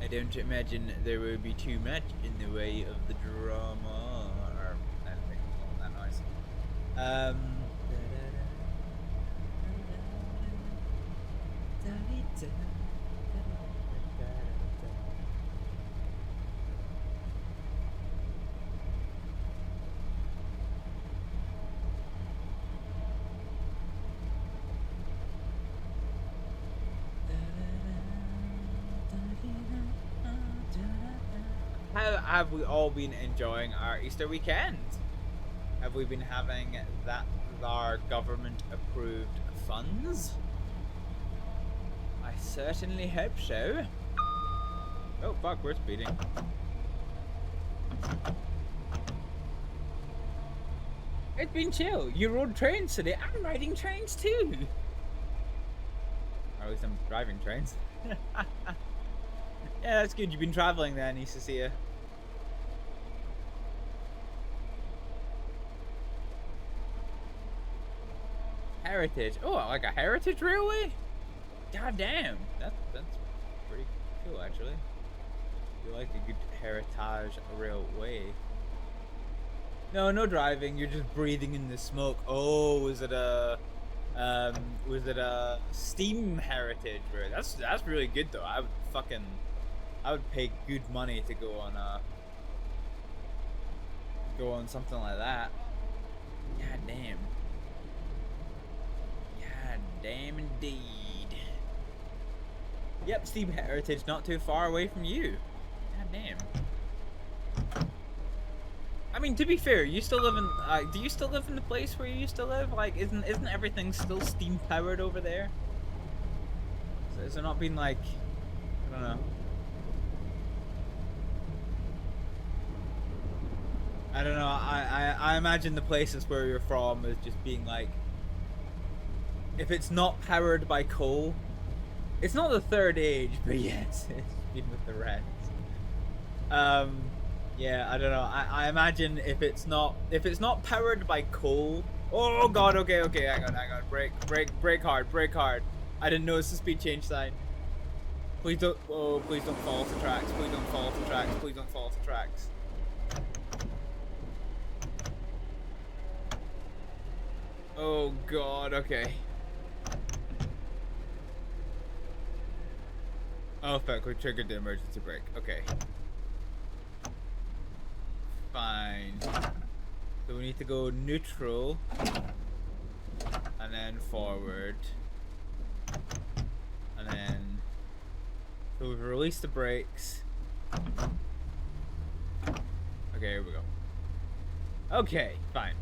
I don't imagine there will be too much in the way of the drama or anything along that noise. have we all been enjoying our Easter weekend? Have we been having our government approved funds? I certainly hope so. Oh fuck, we're speeding. It's been chill. You rode trains today. I'm riding trains too. Or at least I'm driving trains. Yeah, that's good. You've been traveling then, nice to see you. Heritage. Oh, like a heritage railway? God damn. That's pretty cool actually. You like a good heritage railway. No driving, you're just breathing in the smoke. Oh, was it a steam heritage railway? That's really good though. I would pay good money to go on something like that. God damn. God damn indeed. Yep, steam heritage not too far away from you. God damn. I mean, to be fair, you still live in. Do you still live in the place where you used to live? Like, isn't everything still steam powered over there? So has there not been like, I don't know. I don't know. I imagine the places where you're from as just being like, if it's not powered by coal, it's not the third age, but yes, it's been with the Reds. Yeah, I don't know. I imagine if it's not powered by coal. Oh god, okay, hang on. Brake hard. I didn't notice the speed change sign. Please don't fall off the tracks. Please don't fall off the tracks. Oh god, okay. Oh fuck, we triggered the emergency brake. Okay. Fine. So we need to go neutral and then forward. And then so we've released the brakes. Okay, here we go. Okay, fine.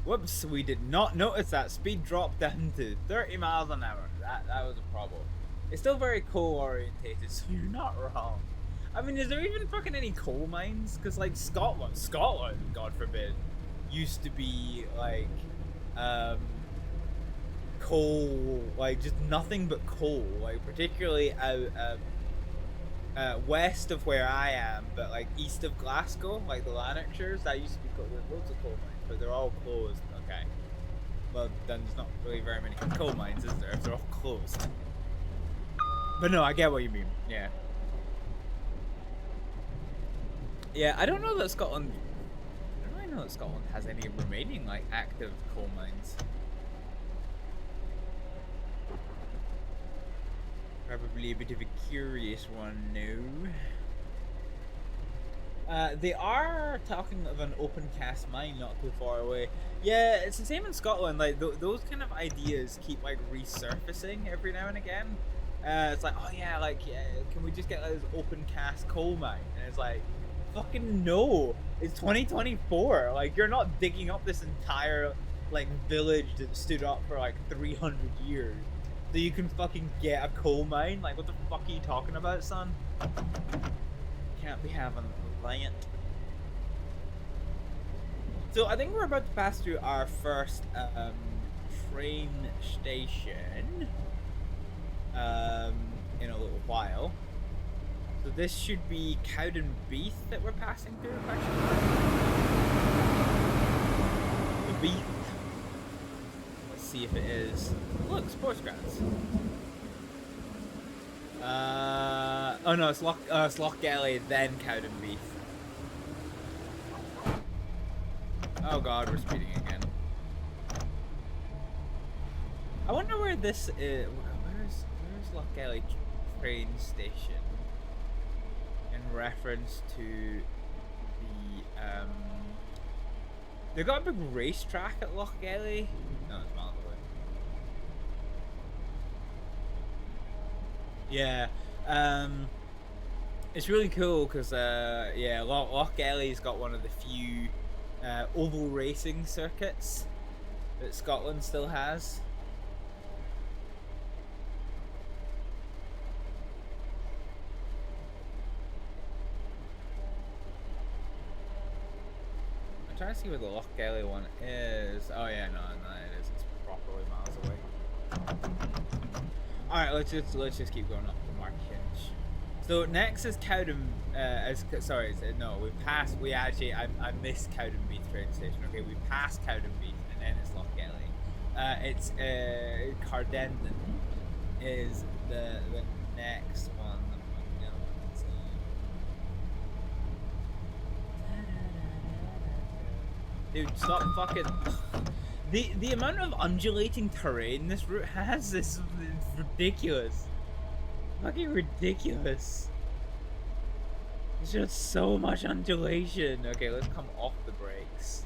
Whoops, we did not notice that speed dropped down to 30 miles an hour. That was a problem. It's still very coal orientated, so you're not wrong. I mean, is there even fucking any coal mines? Because like Scotland, God forbid, used to be like coal, like just nothing but coal, like particularly out west of where I am, but like east of Glasgow, like the Lanarkshires, that used to be coal. There's loads of coal mines, but they're all closed. Okay, well then there's not really very many coal mines, is there? If they're all closed. But no, I get what you mean. Yeah. Yeah, I don't know that Scotland. I don't really know that Scotland has any remaining like active coal mines. Probably a bit of a curious one, no. They are talking of an open cast mine not too far away. Yeah, it's the same in Scotland. Like those kind of ideas keep like resurfacing every now and again. It's like, oh yeah, like can we just get this open cast coal mine? And it's like, fucking no, it's 2024. Like you're not digging up this entire like village that stood up for like 300 years so you can fucking get a coal mine. Like what the fuck are you talking about, son? Can't be having that. So I think we're about to pass through our first train station in a little while. So this should be Cowdenbeath that we're passing through, if I should. The Beath. Let's see if it is. Look, sports grounds. Oh no, it's Lochgelly, then Cowdenbeath. Oh god, we're speeding again. I wonder where this is. Where's Lochgelly train station? In reference to the they got a big racetrack at Lochgelly. No, it's miles away. Yeah. It's really cool because, yeah, Loch Ellie's got one of the few oval racing circuits that Scotland still has. I'm trying to see where the Loch Ellie one is. Oh yeah, no, it is. It's properly miles away. All right, let's just keep going up to Markinch. So next is Cowden. I missed Cowdenbeath train station. Okay, we passed Cowdenbeath and then it's Loch Ellie. It's Cardendon is the next one. Dude, stop fucking. The amount of undulating terrain this route has is ridiculous. Fucking ridiculous. There's just so much undulation. Okay, let's come off the brakes.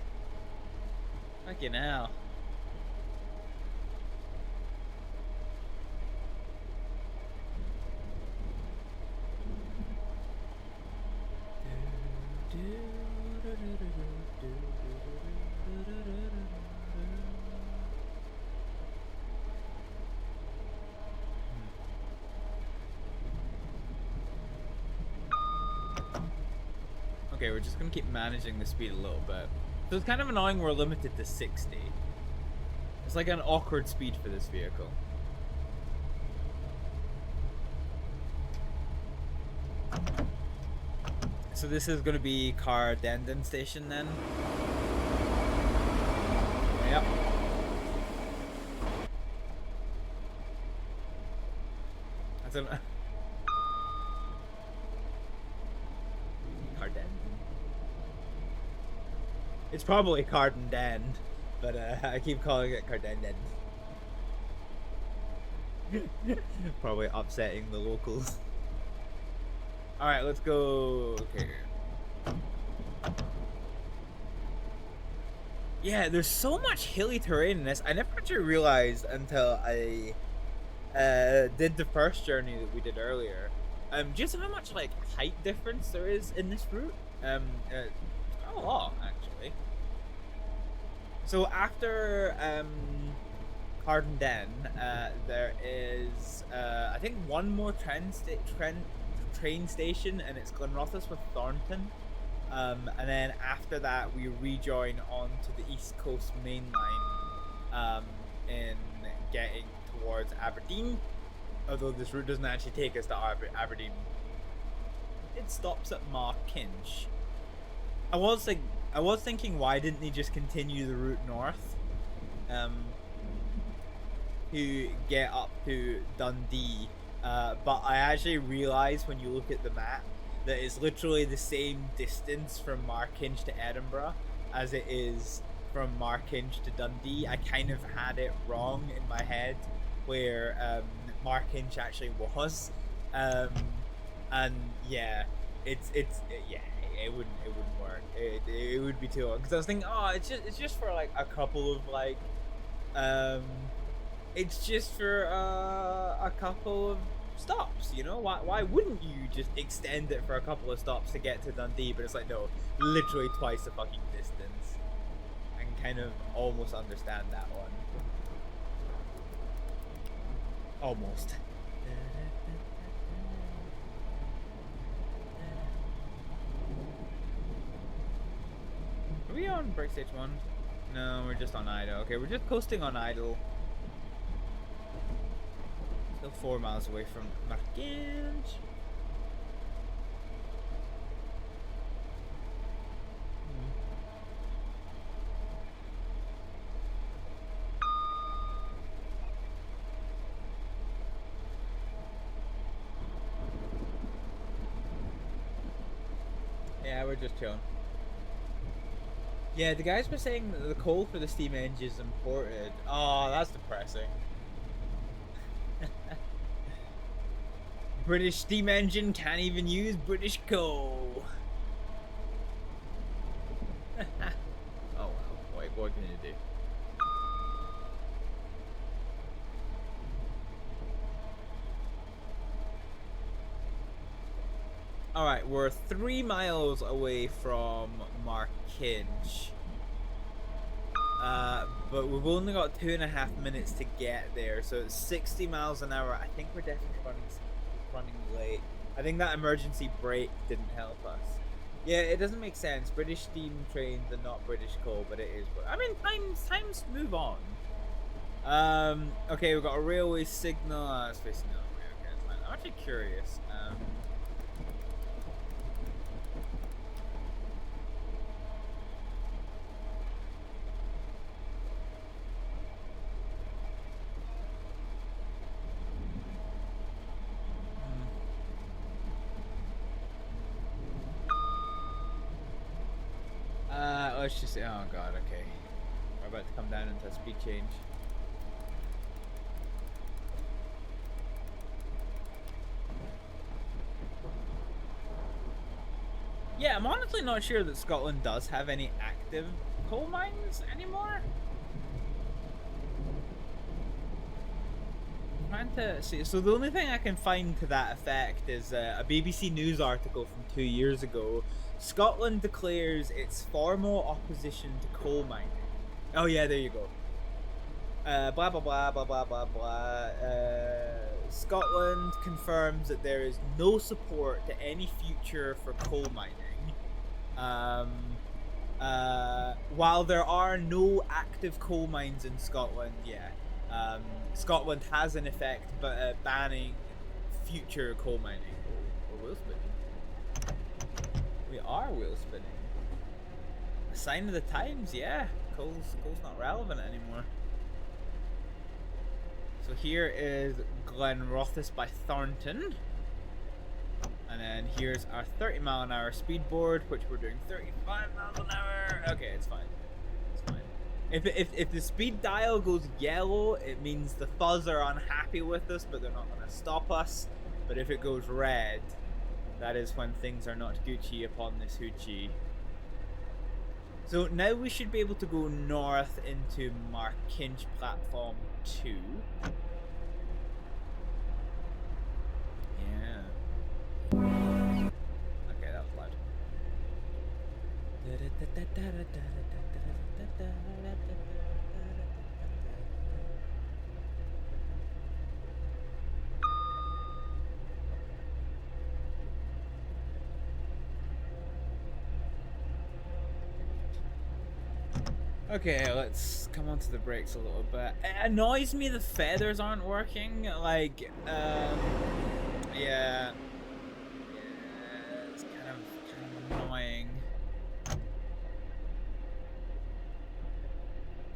Fucking hell. Okay, we're just gonna keep managing the speed a little bit. So it's kind of annoying we're limited to 60. It's like an awkward speed for this vehicle. So this is gonna be Cardendon Station then? Yep. That's a... It's probably Cardendon, but I keep calling it Cardendon. Probably upsetting the locals. Alright, let's go. Okay. Yeah, there's so much hilly terrain in this. I never actually realized until I did the first journey that we did earlier. Just how much like height difference there is in this route. Quite a lot, actually. So after Cardendon, there is I think one more train station, and it's Glenrothes with Thornton. And then after that, we rejoin onto the East Coast Main Line in getting towards Aberdeen. Although this route doesn't actually take us to Aberdeen. It stops at Markinch. I was thinking, why didn't they just continue the route north to get up to Dundee? But I actually realised when you look at the map that it's literally the same distance from Markinch to Edinburgh as it is from Markinch to Dundee. I kind of had it wrong in my head where Markinch actually was, and yeah, it wouldn't work. It would be too long, because I was thinking, oh, it's just for like a couple of like it's just for a couple of stops, you know? Why wouldn't you just extend it for a couple of stops to get to Dundee? But it's like, no, literally twice the fucking distance. I can kind of almost understand that one. Almost. Are we on break stage 1? No, we're just on idle. Okay, we're just coasting on idle. Still 4 miles away from Markinch. Yeah, we're just chilling. Yeah, the guys were saying that the coal for the steam engine is imported. Oh, that's depressing. British steam engine can't even use British coal. Oh well, what can you do? Alright, we're 3 miles away from Markinch. But we've only got 2.5 minutes to get there, so it's 60 miles an hour. I think we're definitely running late. I think that emergency brake didn't help us. Yeah, it doesn't make sense. British steam trains and not British coal, but it is. I mean, times move on. Okay, we've got a railway signal. It's facing the other way. Okay, that's fine. I'm actually curious. Let's just say, oh god, okay. We're about to come down into a speed change. Yeah, I'm honestly not sure that Scotland does have any active coal mines anymore. I'm trying to see. So the only thing I can find to that effect is a BBC News article from 2 years ago. Scotland declares its formal opposition to coal mining. Oh yeah, there you go. Blah blah blah blah blah blah blah. Scotland confirms that there is no support to any future for coal mining. While there are no active coal mines in Scotland, yeah, Scotland has in effect banning future coal mining. Or wheel spinning. We are wheel spinning. A sign of the times, yeah. Coal's not relevant anymore. So here is Glenrothes by Thornton. And then here's our 30-mile-an-hour speedboard, which we're doing 35 miles an hour. Okay, it's fine. It's fine. If the speed dial goes yellow, it means the fuzz are unhappy with us, but they're not going to stop us. But if it goes red, that is when things are not Gucci upon this hoochie. So now we should be able to go north into Markinch platform 2. Yeah. Okay, that was loud. Okay, let's come onto the brakes a little bit. It annoys me the feathers aren't working. Like, yeah, it's kind of annoying.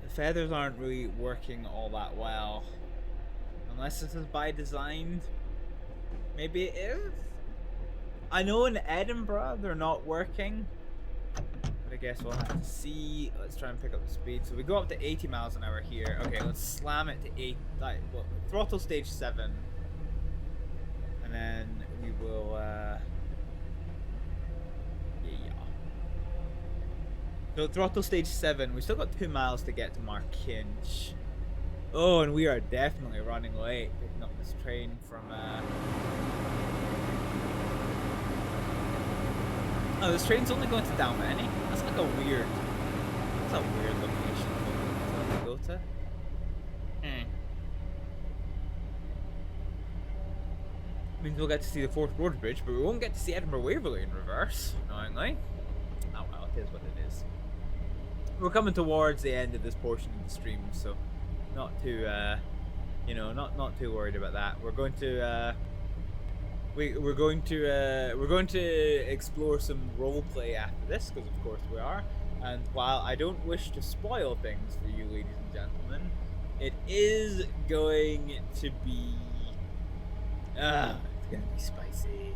The feathers aren't really working all that well. Unless this is by design. Maybe it is? I know in Edinburgh they're not working. But I guess we'll have to see. Let's try and pick up the speed. So we go up to 80 miles an hour here. Okay, let's slam it to 8. Like, well, throttle stage 7. And then we will, yeah. So throttle stage 7. We still got 2 miles to get to Markinch. Oh, and we are definitely running late picking up this train from, oh, this train's only going to Dalmeny? That's like a weird location to go to. Means we'll get to see the Forth Road Bridge, but we won't get to see Edinburgh Waverley in reverse, annoyingly. Oh well, it is what it is. We're coming towards the end of this portion of the stream, so not too, you know, not too worried about that. We're going to, we're going to explore some roleplay after this, because of course we are. And while I don't wish to spoil things for you, ladies and gentlemen, it is going to be, it's gonna be spicy.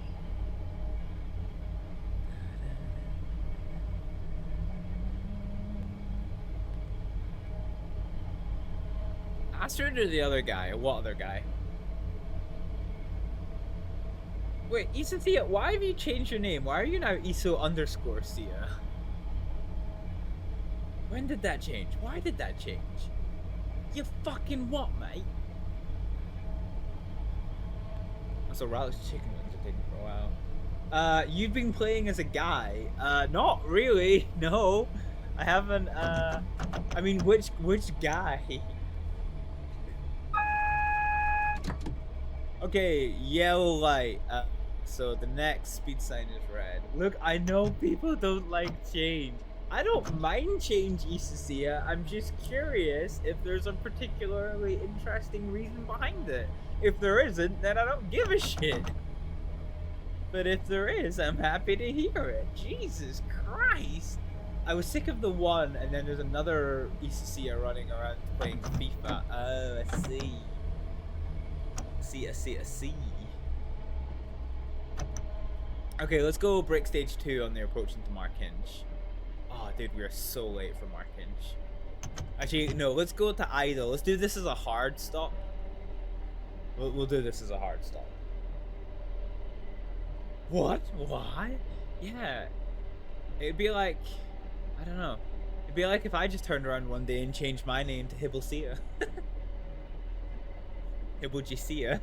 Ask her to the other guy. What other guy? Wait, Issa Thea, why have you changed your name? Why are you now Iso_Sia? When did that change? Why did that change? You fucking what, mate? So Ralph's chicken wings are taking for a while. You've been playing as a guy. Not really. No, I haven't. I mean, which guy? Okay, yellow light. So the next speed sign is red. Look, I know people don't like change. I don't mind change, Isusia. I'm just curious if there's a particularly interesting reason behind it. If there isn't, then I don't give a shit. But if there is, I'm happy to hear it. Jesus Christ. I was sick of the one, and then there's another Isusia running around playing FIFA. Oh, I see. I see. Okay, let's go break stage 2 on the approaching to Markinch. Oh, dude, we are so late for Markinch. Actually, no, let's go to Idle. Let's do this as a hard stop. We'll do this as a hard stop. What? Why? Yeah. It'd be like... I don't know. It'd be like if I just turned around one day and changed my name to Hibblejaybob. Hibblejaybob.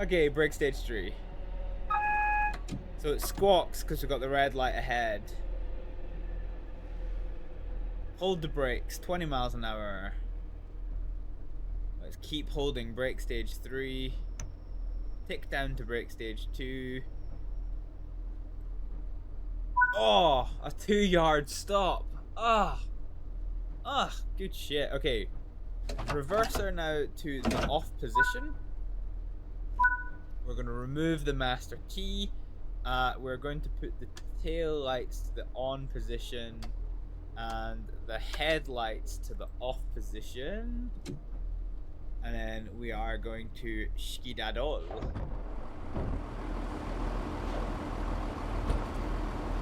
Okay, break stage 3. So it squawks because we've got the red light ahead. Hold the brakes, 20 miles an hour. Let's keep holding break stage 3. Tick down to break stage 2. Oh, a 2-yard stop. Good shit. Okay, reverser now to the off position. We're going to remove the master key. We're going to put the tail lights to the on position and the headlights to the off position. And then we are going to skedaddle.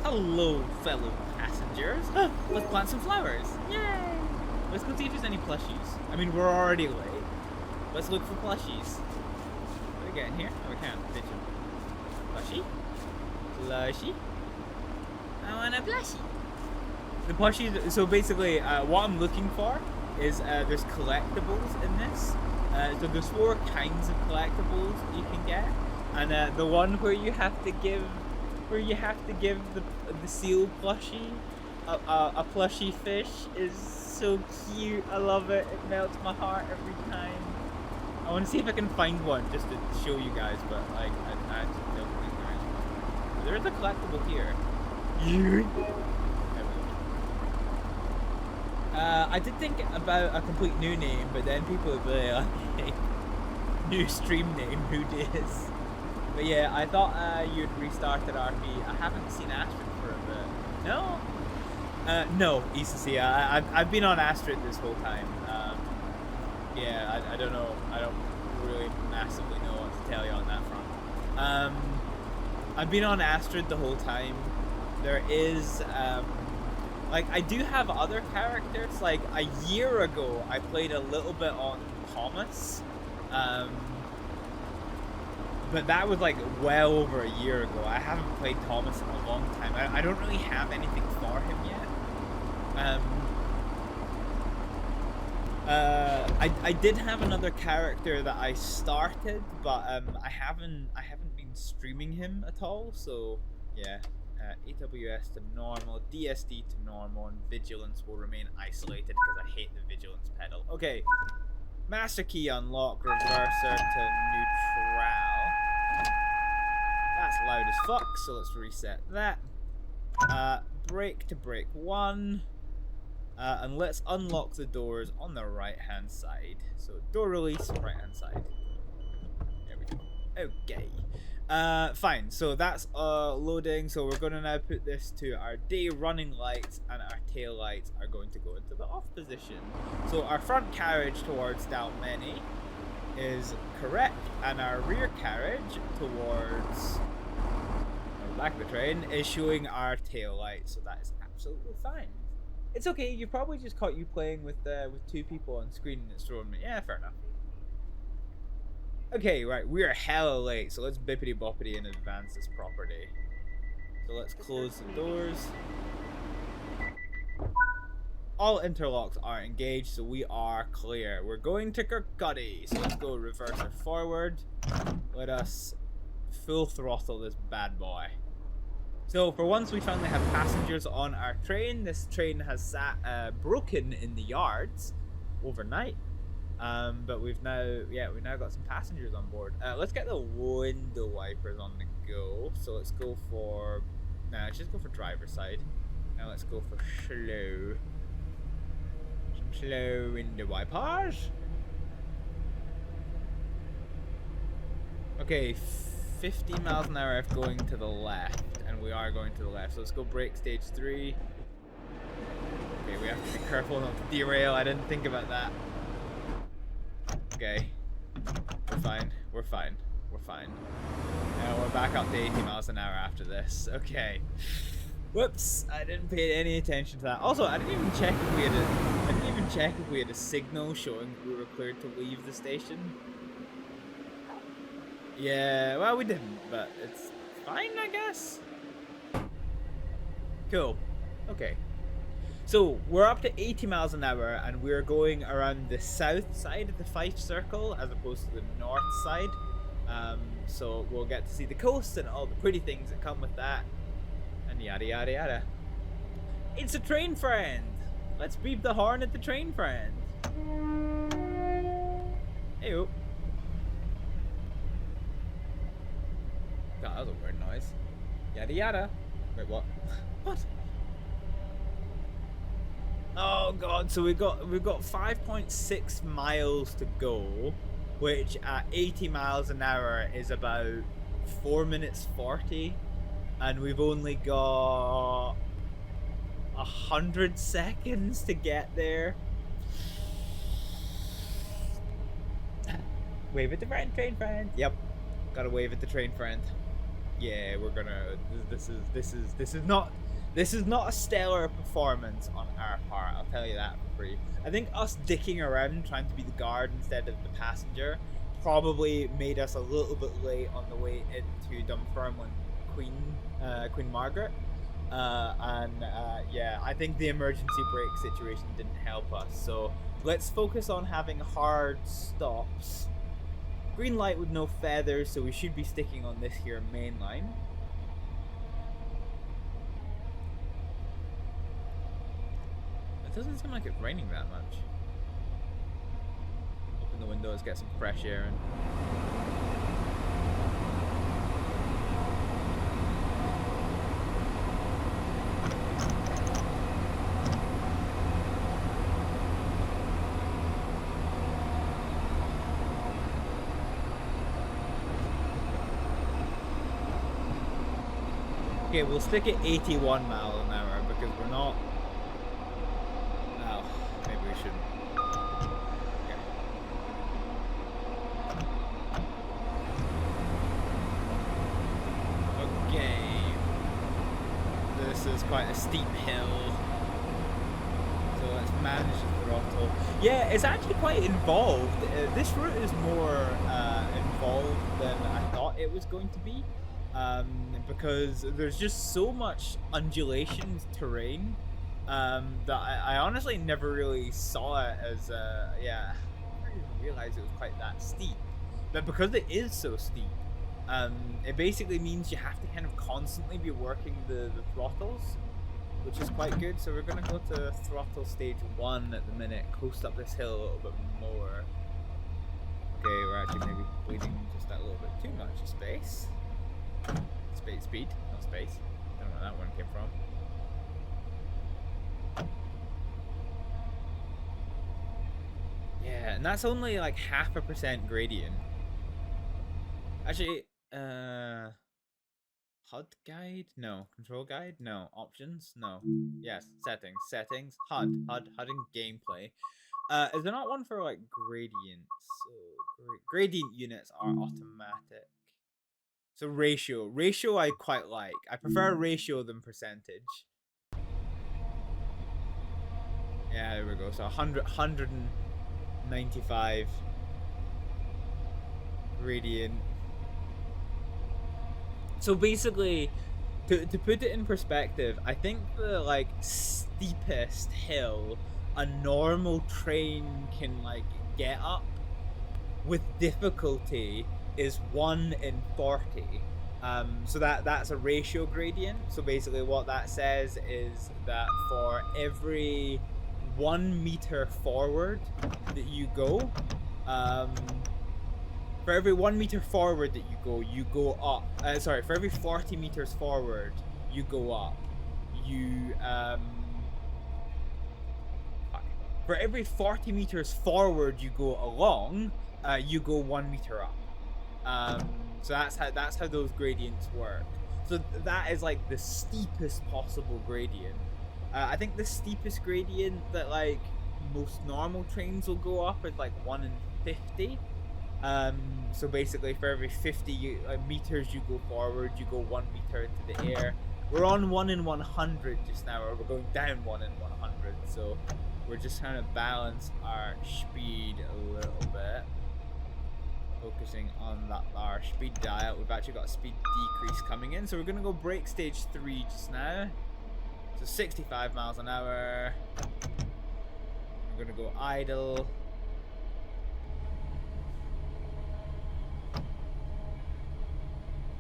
Hello, fellow passengers. Let's plant some flowers. Yay! Let's go see if there's any plushies. I mean, we're already late. Let's look for plushies. Can we get in here? Oh, we can't. Pigeon. Plushie? Plushie? I want a plushie. The plushies, so basically, what I'm looking for is there's collectibles in this. So there's 4 kinds of collectibles you can get. And the one where you have to give the seal plushie a plushie fish is so cute. I love it. It melts my heart every time. I want to see if I can find one just to show you guys, but like I just don't think there is. There's a collectible here. I did think about a complete new name, but then people would be like, new stream name, who dis? But yeah, I thought you'd restarted RP. I haven't seen Astrid for a bit. No? No, Isusia. I've been on Astrid this whole time. Yeah, I don't know. I don't really massively know what to tell you on that front. I've been on Astrid the whole time. There is, like, I do have other characters. Like, a year ago, I played a little bit on Thomas. But that was like well over a year ago. I haven't played Thomas in a long time. I don't really have anything for him yet. I did have another character that I started, but I haven't been streaming him at all. So yeah, AWS to normal, DSD to normal, and vigilance will remain isolated because I hate the vigilance pedal. Okay, master key unlock, reverser to neutral. That's loud as fuck, so let's reset that. Brake to brake 1. And let's unlock the doors on the right hand side. So door release, right hand side. There we go. Okay. Fine, so that's loading. So we're gonna now put this to our day running lights, and our tail lights are going to go into the off position. So our front carriage towards Dalmeny is correct, and our rear carriage towards the back of the train is showing our tail light, so that is absolutely fine. It's okay, you probably just caught you playing with 2 people on screen and it's throwing me. Yeah, fair enough. Okay, right, we are hella late, so let's bippity boppity and advance this property. So let's close the doors. All interlocks are engaged, so we are clear. We're going to Kirkcuddy, so let's go reverser forward. Let us full throttle this bad boy. So for once we finally have passengers on our train. This train has sat broken in the yards overnight. But we've now got some passengers on board. Let's get the window wipers on the go. So let's go for, let's just go for driver's side. Now let's go for slow. Some slow window wipers. Okay, 50 miles an hour if going to the left, and we are going to the left. So let's go brake stage 3. Okay, we have to be careful not to derail. I didn't think about that. Okay, we're fine. We're fine. We're fine. Now we're back up to 80 miles an hour after this. Okay. Whoops! I didn't pay any attention to that. Also, I didn't even check if we had a signal showing that we were cleared to leave the station. Yeah, well, we didn't, but it's fine, I guess. Cool. Okay. So, we're up to 80 miles an hour, and we're going around the south side of the Fife Circle, as opposed to the north side. So, we'll get to see the coast and all the pretty things that come with that, and yada yada yada. It's a train friend! Let's beep the horn at the train friend. Hey-o. God, that was a weird noise. Yada yada. Wait, what? What? Oh god, so we've got 5.6 miles to go, which at 80 miles an hour is about 4 minutes 40, and we've only got 100 seconds to get there. Wave at the train friend. Yep, gotta wave at the train friend. Yeah, we're gonna. This is not a stellar performance on our part. I'll tell you that for free. I think us dicking around trying to be the guard instead of the passenger probably made us a little bit late on the way into Dunfermline Queen Margaret. Yeah, I think the emergency brake situation didn't help us. So let's focus on having hard stops. Green light with no feathers, so we should be sticking on this here main line. It doesn't seem like it's raining that much. Open the windows, get some fresh air in. Okay, we'll stick at 81 miles an hour because we're not. Oh, maybe we shouldn't. Okay. This is quite a steep hill. So let's manage the throttle. Yeah, it's actually quite involved. This route is more involved than I thought it was going to be. Because there's just so much undulation terrain that I honestly never really saw it as yeah, I didn't even realize it was quite that steep. But because it is so steep, it basically means you have to kind of constantly be working the throttles, which is quite good. So we're gonna go to throttle stage 1 at the minute, coast up this hill a little bit more. Okay, we're actually maybe bleeding just that little bit too much space. Speed, not space. I don't know where that one came from. Yeah, and that's only like 0.5% gradient. Actually, HUD guide? No. Control guide? No. Options? No. Yes. Settings. HUD and gameplay. Is there not one for like gradients? So gradient units are automatic. So ratio I quite like. I prefer ratio than percentage. Yeah, there we go. So 195 gradient. So basically, to put it in perspective, I think the like steepest hill a normal train can like get up with difficulty is 1 in 40. So that's a ratio gradient. So basically what that says is that for every 1 meter forward that you go, for every 1 meter forward that you go up. Sorry, for every 40 meters forward, you go up. For every 40 meters forward you go along, you go 1 meter up. So that's how those gradients work. So that is like the steepest possible gradient. I think the steepest gradient that like most normal trains will go up is like 1 in 50. So basically for every 50 meters you go forward, you go 1 meter into the air. We're on 1 in 100 just now, or we're going down 1 in 100. So we're just trying to balance our speed a little bit. Focusing on that our speed dial. We've actually got a speed decrease coming in, so we're gonna go brake stage 3 just now. So 65 miles an hour. We're gonna go idle.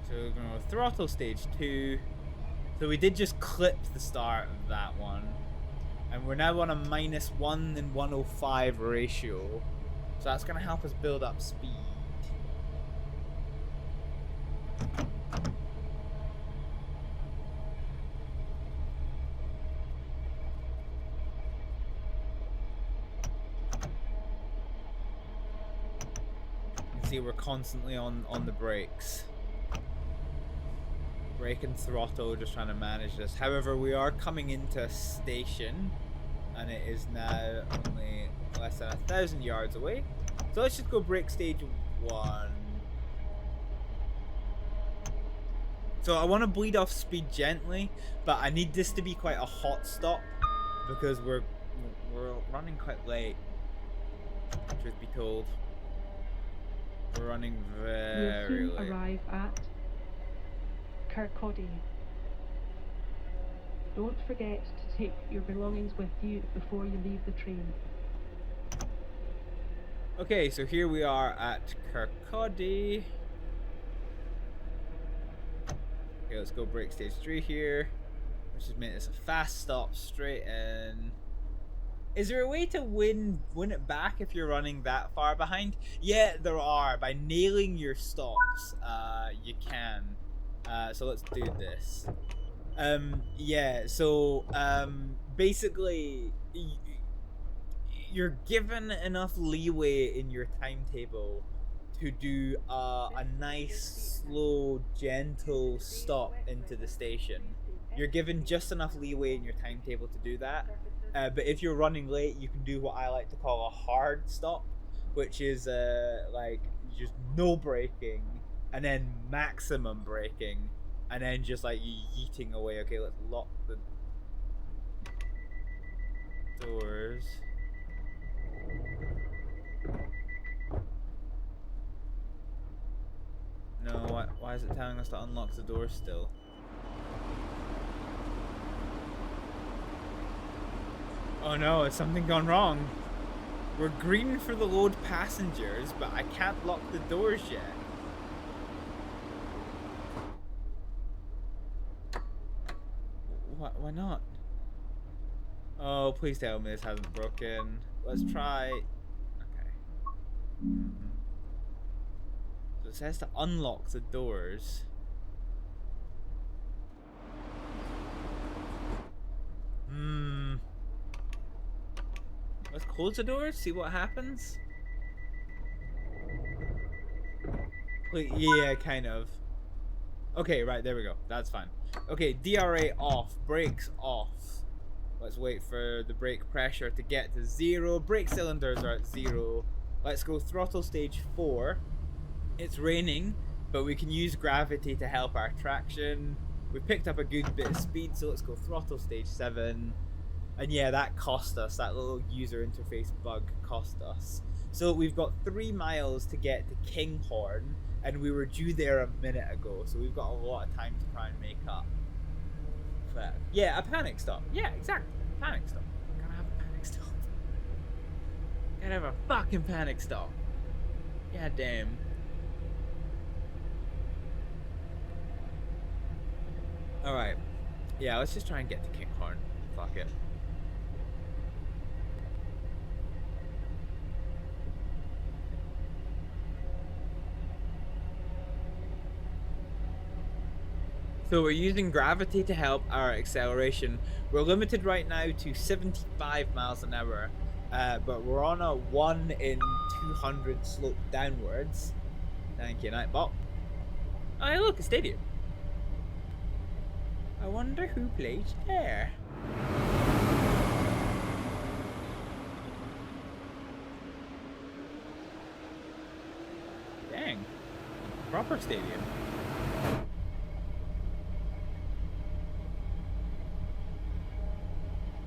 So we're gonna go throttle stage 2. So we did just clip the start of that one. And we're now on a -1 in 105 ratio. So that's gonna help us build up speed. You can see we're constantly on the brakes. Brake and throttle, just trying to manage this. However, we are coming into a station, and it is now only less than 1,000 yards away. So let's just go brake stage 1. So I want to bleed off speed gently, but I need this to be quite a hot stop because we're running quite late. Truth be told, we're running very You'll soon late. arrive at Kirkcaldy. Don't forget to take your belongings with you before you leave the train. Okay, so here we are at Kirkcaldy. Okay, let's go brake stage 3 here. Let's just make this a fast stop straight in. Is there a way to win it back if you're running that far behind? Yeah, there are. By nailing your stops, you can. So let's do this. Yeah, so basically you're given enough leeway in your timetable to do a nice, slow, gentle stop into the station. You're given just enough leeway in your timetable to do that. But if you're running late, you can do what I like to call a hard stop, which is like just no braking and then maximum braking and then just like yeeting away. Okay, let's lock the doors. No, why is it telling us to unlock the doors still? Oh no, has something gone wrong? We're green for the load passengers, but I can't lock the doors yet. Why not? Oh, please tell me this hasn't broken. Let's try. Okay. So it says to unlock the doors. Let's close the doors, see what happens. Wait, yeah, kind of. Okay, right, there we go. That's fine. Okay, DRA off, brakes off. Let's wait for the brake pressure to get to 0. Brake cylinders are at 0. Let's go throttle stage 4. It's raining, but we can use gravity to help our traction. We've picked up a good bit of speed, so let's go throttle stage 7. And yeah, that cost us. That little user interface bug cost us. So we've got 3 miles to get to Kinghorn, and we were due there a minute ago. So we've got a lot of time to try and make up. But yeah, a panic stop. Yeah, exactly. Panic stop. Gotta have a panic stop. Gotta have a fucking panic stop. God damn. Alright. Yeah, let's just try and get to Kinghorn. Fuck it. So we're using gravity to help our acceleration. We're limited right now to 75 miles an hour, but we're on a 1 in 200 slope downwards. Thank you, Nightbot. Oh, hey, look, a stadium. I wonder who plays there. Dang. Proper stadium.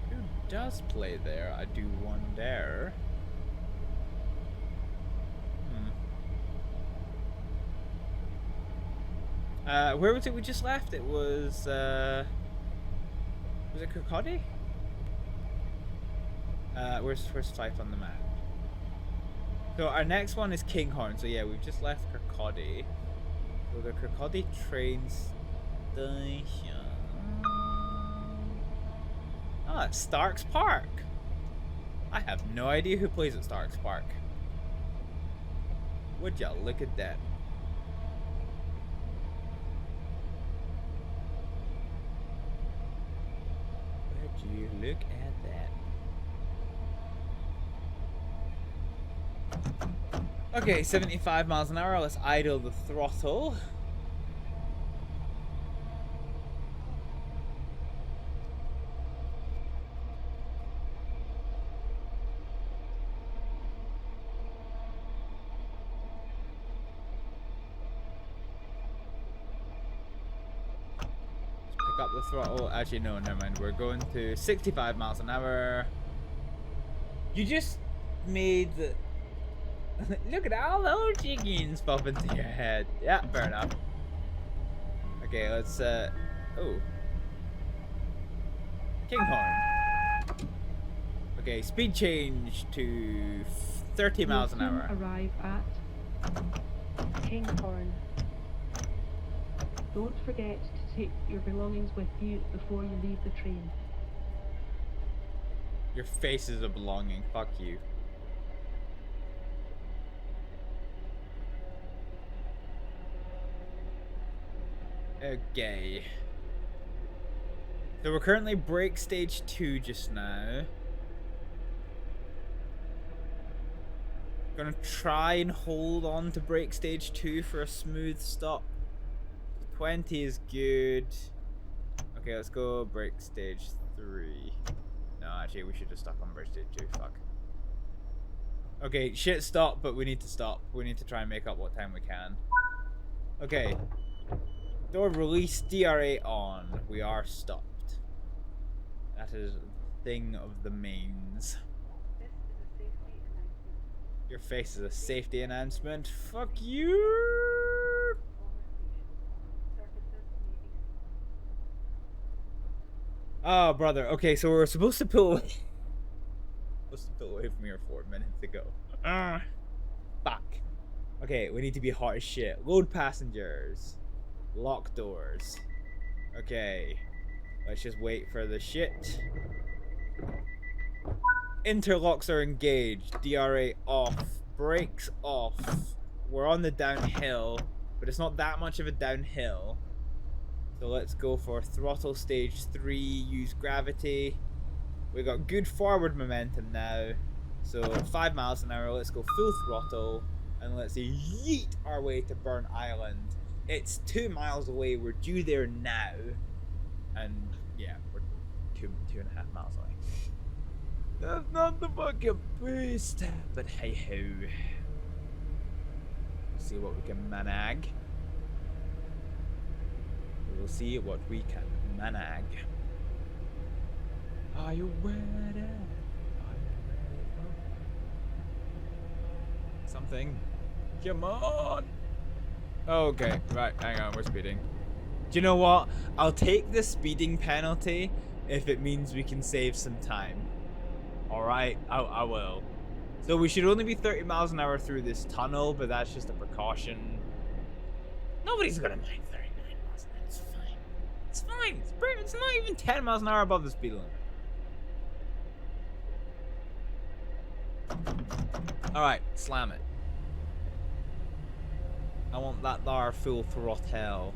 Who does play there? I do wonder. Where was it we just left? It was it Kirkcaldy? Where's Fife on the map? So our next one is Kinghorn. So yeah, we've just left Kirkcaldy. So the Kirkcaldy train station. Oh, it's Starks Park. I have no idea who plays at Starks Park. Would ya look at that? You look at that. Okay, 75 miles an hour. Let's idle the throttle. Up the throttle. Actually, no, never mind. We're going to 65 miles an hour. You just made the... Look at all those chickens pop into your head. Yeah, fair enough. Okay, let's oh. Kinghorn. Okay, speed change to 30 miles an hour. Arrive at Kinghorn. Don't forget to take your belongings with you before you leave the train. Your face is a belonging. Fuck you. Okay. So we're currently brake stage 2 just now. Gonna try and hold on to brake stage 2 for a smooth stop. 20 is good. Okay, let's go brake stage 3. No, actually, we should have stuck on brake stage 2. Fuck. Okay, shit, stop, but we need to stop. We need to try and make up what time we can. Okay. Door release, DRA on. We are stopped. That is a thing of the mains. Your face is a safety announcement. Fuck you! Oh, brother. Okay, so we're supposed to pull away. From here 4 minutes ago. Fuck. Okay, we need to be hot as shit. Load passengers. Lock doors. Okay. Let's just wait for the shit. Interlocks are engaged. DRA off. Brakes off. We're on the downhill, but it's not that much of a downhill. So let's go for throttle stage 3, use gravity. We got good forward momentum now. So 5 miles an hour, let's go full throttle. And let's yeet our way to Burn Island. It's 2 miles away, we're due there now. And yeah, we're 2.5 miles away. That's not the fucking boost. But hey ho. See what we can manag. We'll see what we can manag. Are you ready? Are you ready for something? Come on! Okay, right, hang on, we're speeding. Do you know what? I'll take the speeding penalty if it means we can save some time. Alright, I will. So we should only be 30 miles an hour through this tunnel, but that's just a precaution. Nobody's gonna mind 39 miles, that's fine. It's fine. It's not even 10 miles an hour above the speed limit. Alright, slam it. I want that there full throttle.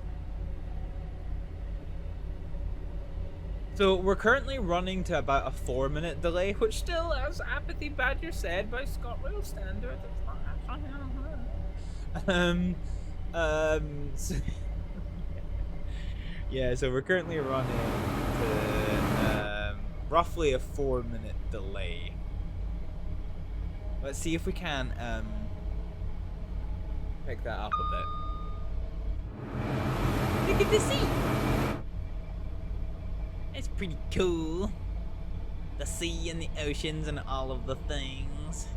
So we're currently running to about a 4-minute delay, which still, as Apathy Badger said, by ScotRail standards, it's not actually so yeah, so we're currently running to roughly a 4-minute delay. Let's see if we can pick that up a bit. Look at the sea! It's pretty cool. The sea and the oceans and all of the things.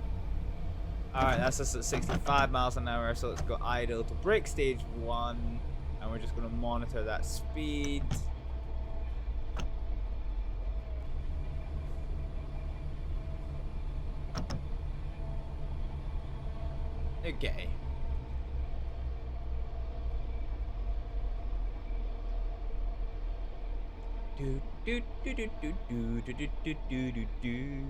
Alright, that's us at 65 miles an hour, so let's go idle to brake stage 1. And we're just going to monitor that speed. Okay. Do do do do do do do do do do do.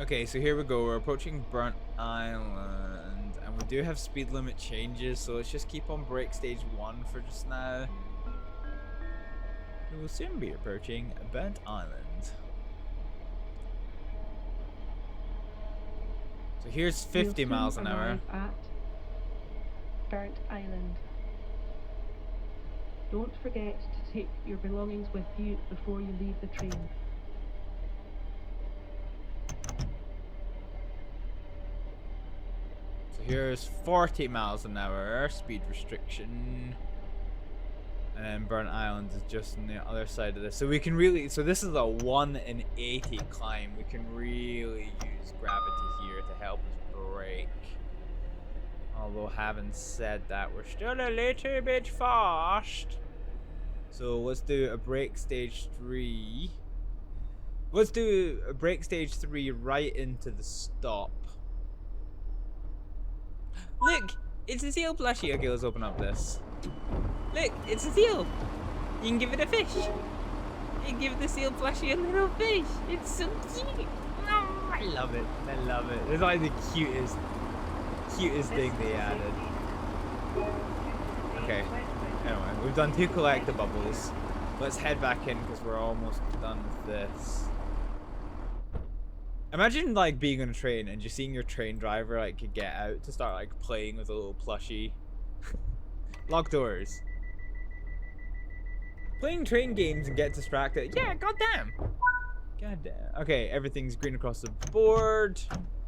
Okay, so here we go. We're approaching Burnt Island, and we do have speed limit changes, so let's just keep on brake stage 1 for just now. We will soon be approaching Burnt Island. So here's 50 miles an hour. At Burnt Island. Don't forget to take your belongings with you before you leave the train. So here's 40 miles an hour speed restriction. And Burnt Island is just on the other side of this. So we can really, so this is a 1 in 80 climb. We can really use gravity here to help us brake. Although having said that, we're still a little bit fast. So let's do a brake stage 3. Let's do a brake stage 3 right into the stop. Look, it's a seal plushie. Okay, let's open up this. Look, it's a seal. You can give it a fish. You can give the seal plushie a little fish. It's so cute. Oh, I love it. I love it. It's like the cutest thing they added. Okay. Anyway, we've done 2 collectibles. Let's head back in because we're almost done with this. Imagine like being on a train and just seeing your train driver like get out to start like playing with a little plushie. Lock doors. Playing train games and get distracted. Yeah, goddamn. Goddamn. Okay, everything's green across the board.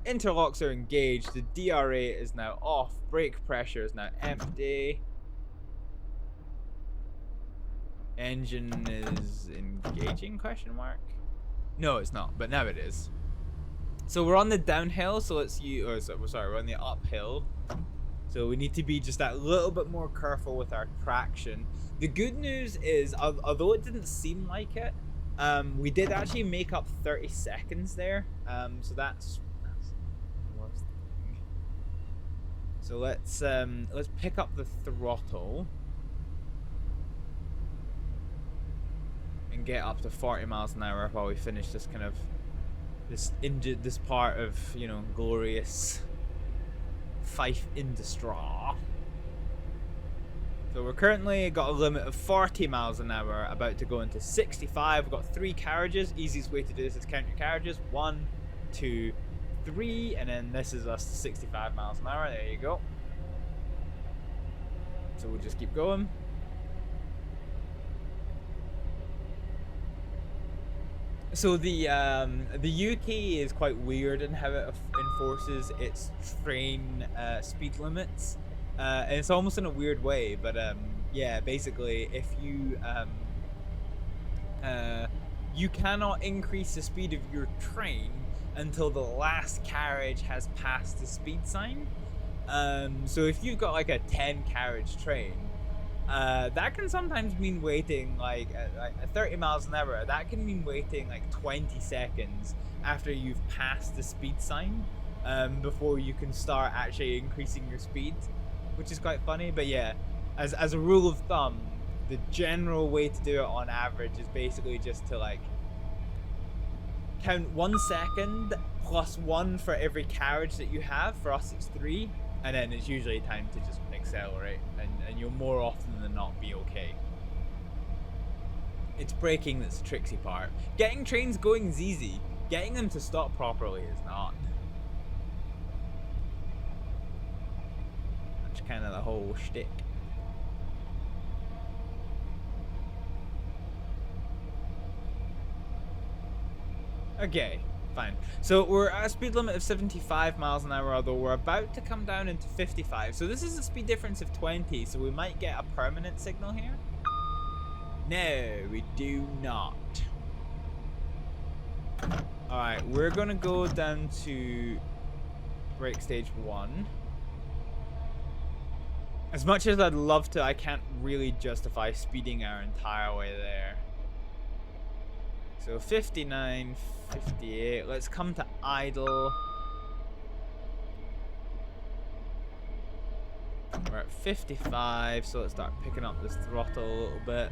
Interlocks are engaged. The DRA is now off. Brake pressure is now empty. Engine is engaging? Question mark. No, it's not. But now it is. So we're on the downhill. So let's use. Oh, sorry, we're on the uphill. So we need to be just that little bit more careful with our traction. The good news is, although it didn't seem like it, we did actually make up 30 seconds there. So that's the worst thing. So let's pick up the throttle and get up to 40 miles an hour while we finish this kind of this part of, you know, glorious Fife industry. So we're currently got a limit of 40 miles an hour, about to go into 65. We've got 3 carriages. Easiest way to do this is count your carriages. 1, 2, 3, and then this is us to 65 miles an hour. There you go. So we'll just keep going. So the UK is quite weird in how it enforces its train speed limits, and it's almost in a weird way. But yeah, basically, if you you cannot increase the speed of your train until the last carriage has passed the speed sign. So if you've got like a 10 carriage train, that can sometimes mean waiting like at 30 miles an hour. That can mean waiting like 20 seconds after you've passed the speed sign before you can start actually increasing your speed, which is quite funny. But yeah, as a rule of thumb, the general way to do it on average is basically just to like count 1 second plus 1 for every carriage that you have. For us it's 3, and then it's usually time to just accelerate, and you'll more often than not be okay. It's braking that's the tricksy part. Getting trains going is easy. Getting them to stop properly is not. That's kind of the whole shtick. Okay, fine. So we're at a speed limit of 75 miles an hour, although we're about to come down into 55. So this is a speed difference of 20, so we might get a permanent signal here. No, we do not. Alright, we're gonna go down to brake stage 1. As much as I'd love to, I can't really justify speeding our entire way there. So 59, 58, let's come to idle. We're at 55, so let's start picking up this throttle a little bit.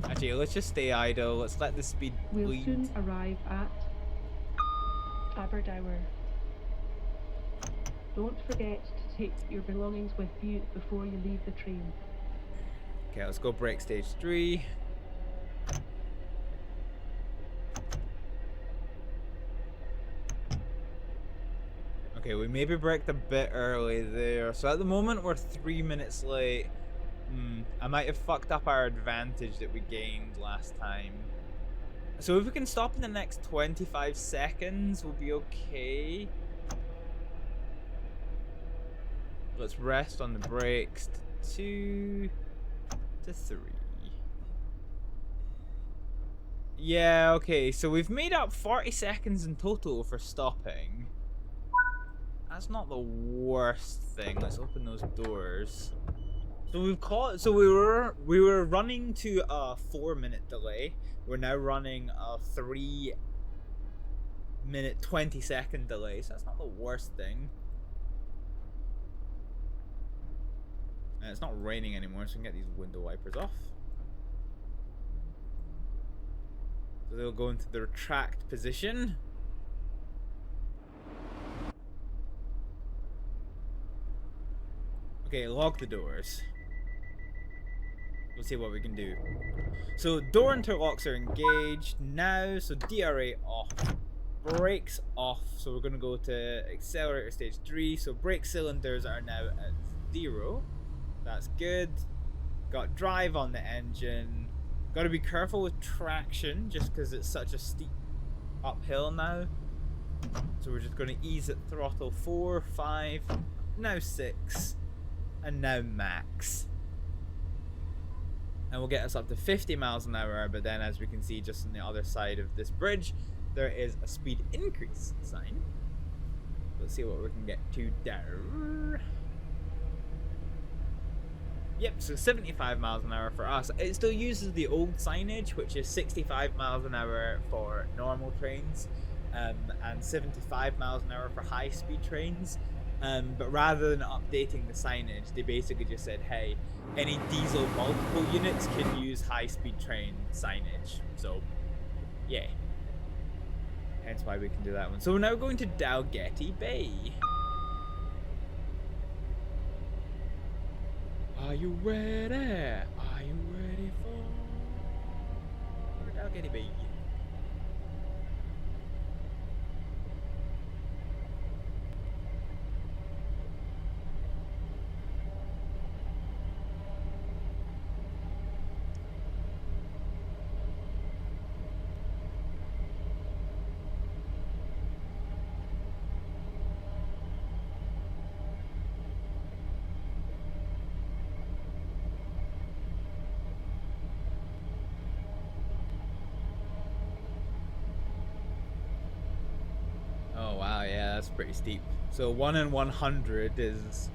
Actually, let's just stay idle, let's let the speed bleed. We'll soon arrive at Aberdour. Don't forget to take your belongings with you before you leave the train. Okay, let's go brake stage 3. Okay, we maybe braked a bit early there. So at the moment we're 3 minutes late. I might have fucked up our advantage that we gained last time. So if we can stop in the next 25 seconds, we'll be okay. Let's rest on the brakes. 2 to 3. Yeah, okay, so we've made up 40 seconds in total for stopping. That's not the worst thing. Let's open those doors. So we've caught. So we were running to a 4-minute delay. We're now running a 3-minute 20-second delay. So that's not the worst thing. And it's not raining anymore, so we can get these window wipers off. So they'll go into the retract position. Okay, lock the doors. We'll see what we can do. So door interlocks are engaged now, so DRA off. Brakes off, so we're going to go to accelerator stage 3. So brake cylinders are now at 0. That's good. Got drive on the engine. Got to be careful with traction just because it's such a steep uphill now. So we're just going to ease at throttle 4, 5, now 6, and now max. And we'll get us up to 50 miles an hour, but then as we can see just on the other side of this bridge, there is a speed increase sign. Let's see what we can get to there. Yep, so 75 miles an hour for us. It still uses the old signage, which is 65 miles an hour for normal trains, and 75 miles an hour for high-speed trains. But rather than updating the signage, they basically just said, hey, any diesel multiple units can use high-speed train signage. So, yeah. Hence why we can do that one. So we're now going to Dalgety Bay. Are you ready? Are you ready for Dalgety Bay? Oh wow, yeah, that's pretty steep. So 1 in 100 is,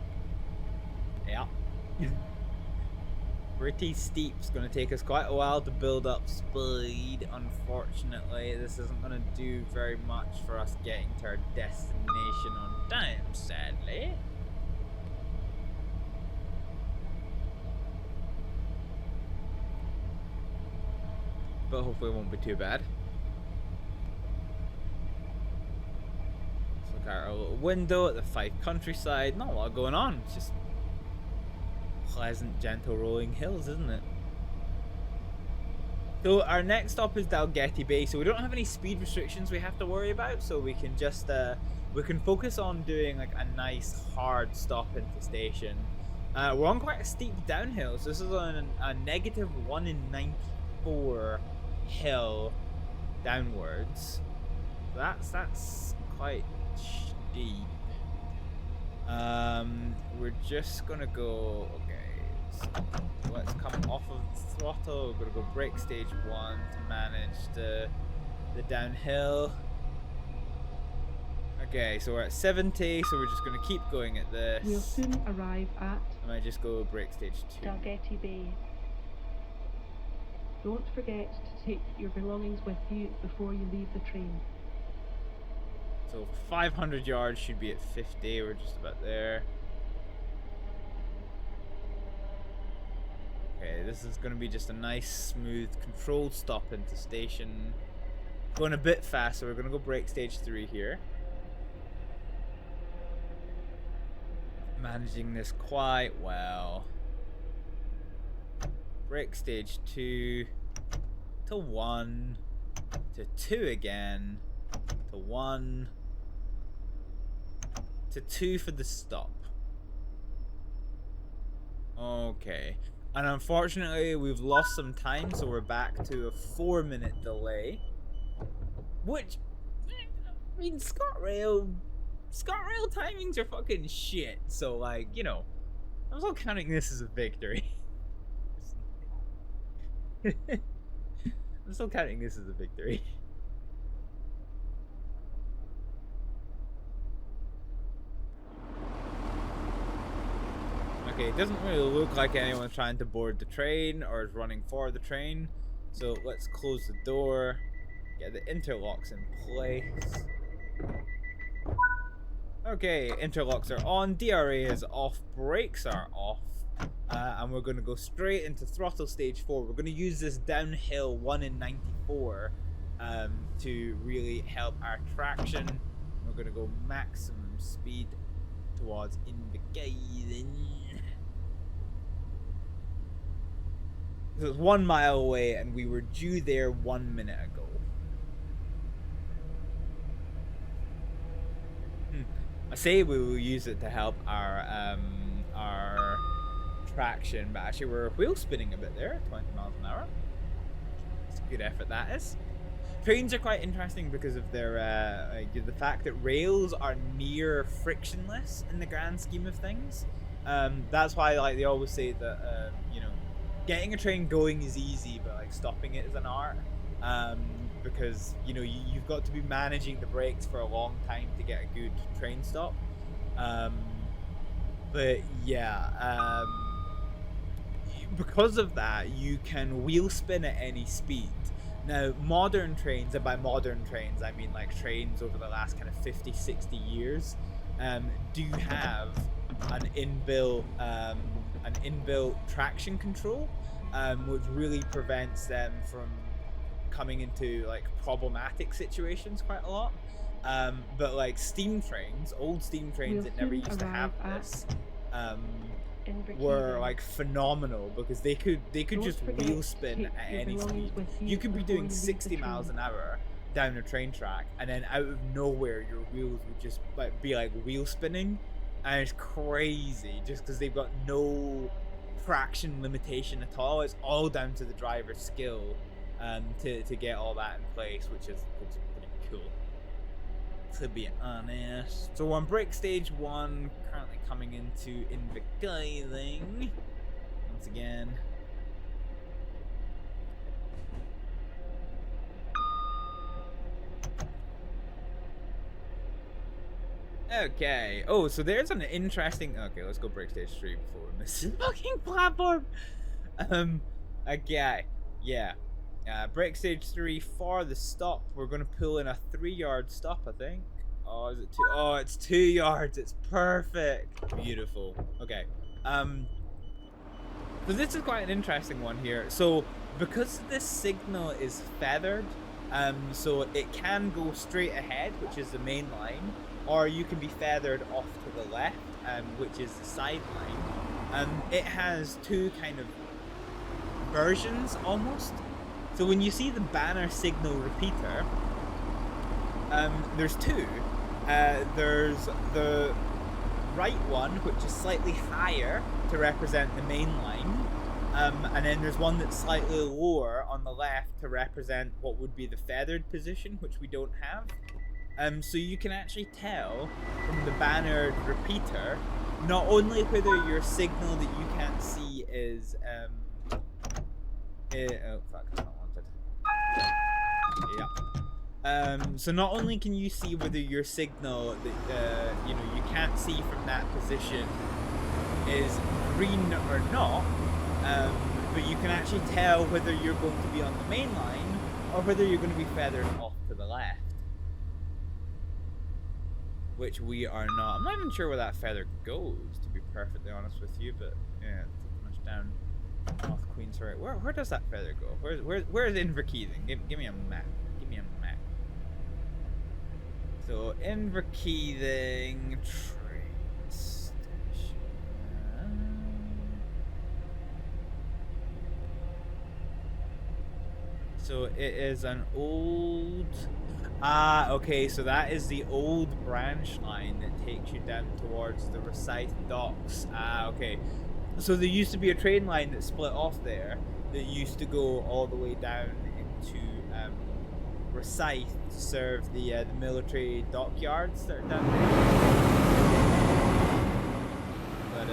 yeah, pretty steep. It's going to take us quite a while to build up speed. Unfortunately, this isn't going to do very much for us getting to our destination on time, sadly. But hopefully it won't be too bad. Let's look at our little window at the Fife countryside. Not a lot going on. It's just pleasant, gentle rolling hills, isn't it? So our next stop is Dalgety Bay. So we don't have any speed restrictions we have to worry about. So we can just we can focus on doing like a nice hard stop into station. We're on quite a steep downhill. So this is on a negative 1 in 94 hill downwards. So that's quite steep. We're just gonna go, okay, so let's come off of the throttle. We're gonna go brake stage 1 to manage the downhill. Okay, so we're at 70, so we're just gonna keep going at this. We'll soon arrive at I might just go brake stage 2. Dalgety Bay. Don't forget to take your belongings with you before you leave the train. So 500 yards should be at 50. We're just about there. Okay, this is going to be just a nice, smooth, controlled stop into station. Going a bit faster. We're going to go brake stage 3 here. Managing this quite well. Brake stage 2 to 1 to 2 again to 1 to 2 for the stop. Okay, and unfortunately we've lost some time, so we're back to a 4-minute delay, which, I mean, ScotRail timings are fucking shit, so like, you know, I'm still counting this as a victory. I'm still counting this as a victory. Okay, it doesn't really look like anyone's trying to board the train or is running for the train. So let's close the door, get the interlocks in place. Okay, interlocks are on, DRA is off, brakes are off. And we're going to go straight into throttle stage 4. We're going to use this downhill 1 in 94 to really help our traction. We're going to go maximum speed towards Invergate. So it's 1 mile away and we were due there 1 minute ago. I say we will use it to help our traction, but actually we're wheel spinning a bit there, 20 miles an hour. It's a good effort, that is. Trains are quite interesting because of their the fact that rails are near frictionless in the grand scheme of things. That's why, like, they always say that you know, getting a train going is easy, but like stopping it is an art. Because, you know, you've got to be managing the brakes for a long time to get a good train stop. But yeah, because of that, you can wheel spin at any speed. Now, modern trains, and by modern trains I mean like trains over the last kind of 50-60 years, do have an inbuilt traction control, which really prevents them from coming into like problematic situations quite a lot. But like steam trains, old steam trains that never used to have this, were like phenomenal because they could just wheel spin at any speed. You could be doing 60 miles an hour down a train track, and then out of nowhere your wheels would just like be like wheel spinning, and it's crazy just because they've got no traction limitation at all. It's all down to the driver's skill to get all that in place, which is pretty cool, to be honest. So we're on brake stage 1, currently coming into Invergate once again. Okay. Oh, so there's an interesting. Okay, let's go break stage 3 before we miss the fucking platform. Okay. Yeah. Break stage 3 for the stop. We're gonna pull in a 3-yard stop, I think. Oh, is it 2? Oh, it's 2 yards. It's perfect. Beautiful. Okay. So this is quite an interesting one here. So because this signal is feathered, so it can go straight ahead, which is the main line, or you can be feathered off to the left, which is the side line. It has 2 kind of versions almost. So when you see the banner signal repeater, there's 2. There's the right one, which is slightly higher to represent the main line, and then there's one that's slightly lower on the left to represent what would be the feathered position, which we don't have. So you can actually tell from the bannered repeater not only whether your signal that you can't see is oh fuck, that's not wanted. Yeah. So not only can you see whether your signal that you know you can't see from that position is green or not, but you can actually tell whether you're going to be on the main line or whether you're going to be feathered off to the left, which we are not. I'm not even sure where that feather goes, to be perfectly honest with you, but yeah, it's pretty much down North Queen's right. Where does that feather go? Where's Inverkeithing? Give me a map. Give me a map. So Inverkeithing train station. So it is an old. Okay, so that is the old branch line that takes you down towards the Rosyth docks. Okay. So there used to be a train line that split off there that used to go all the way down into Rosyth to serve the military dockyards that are down there. But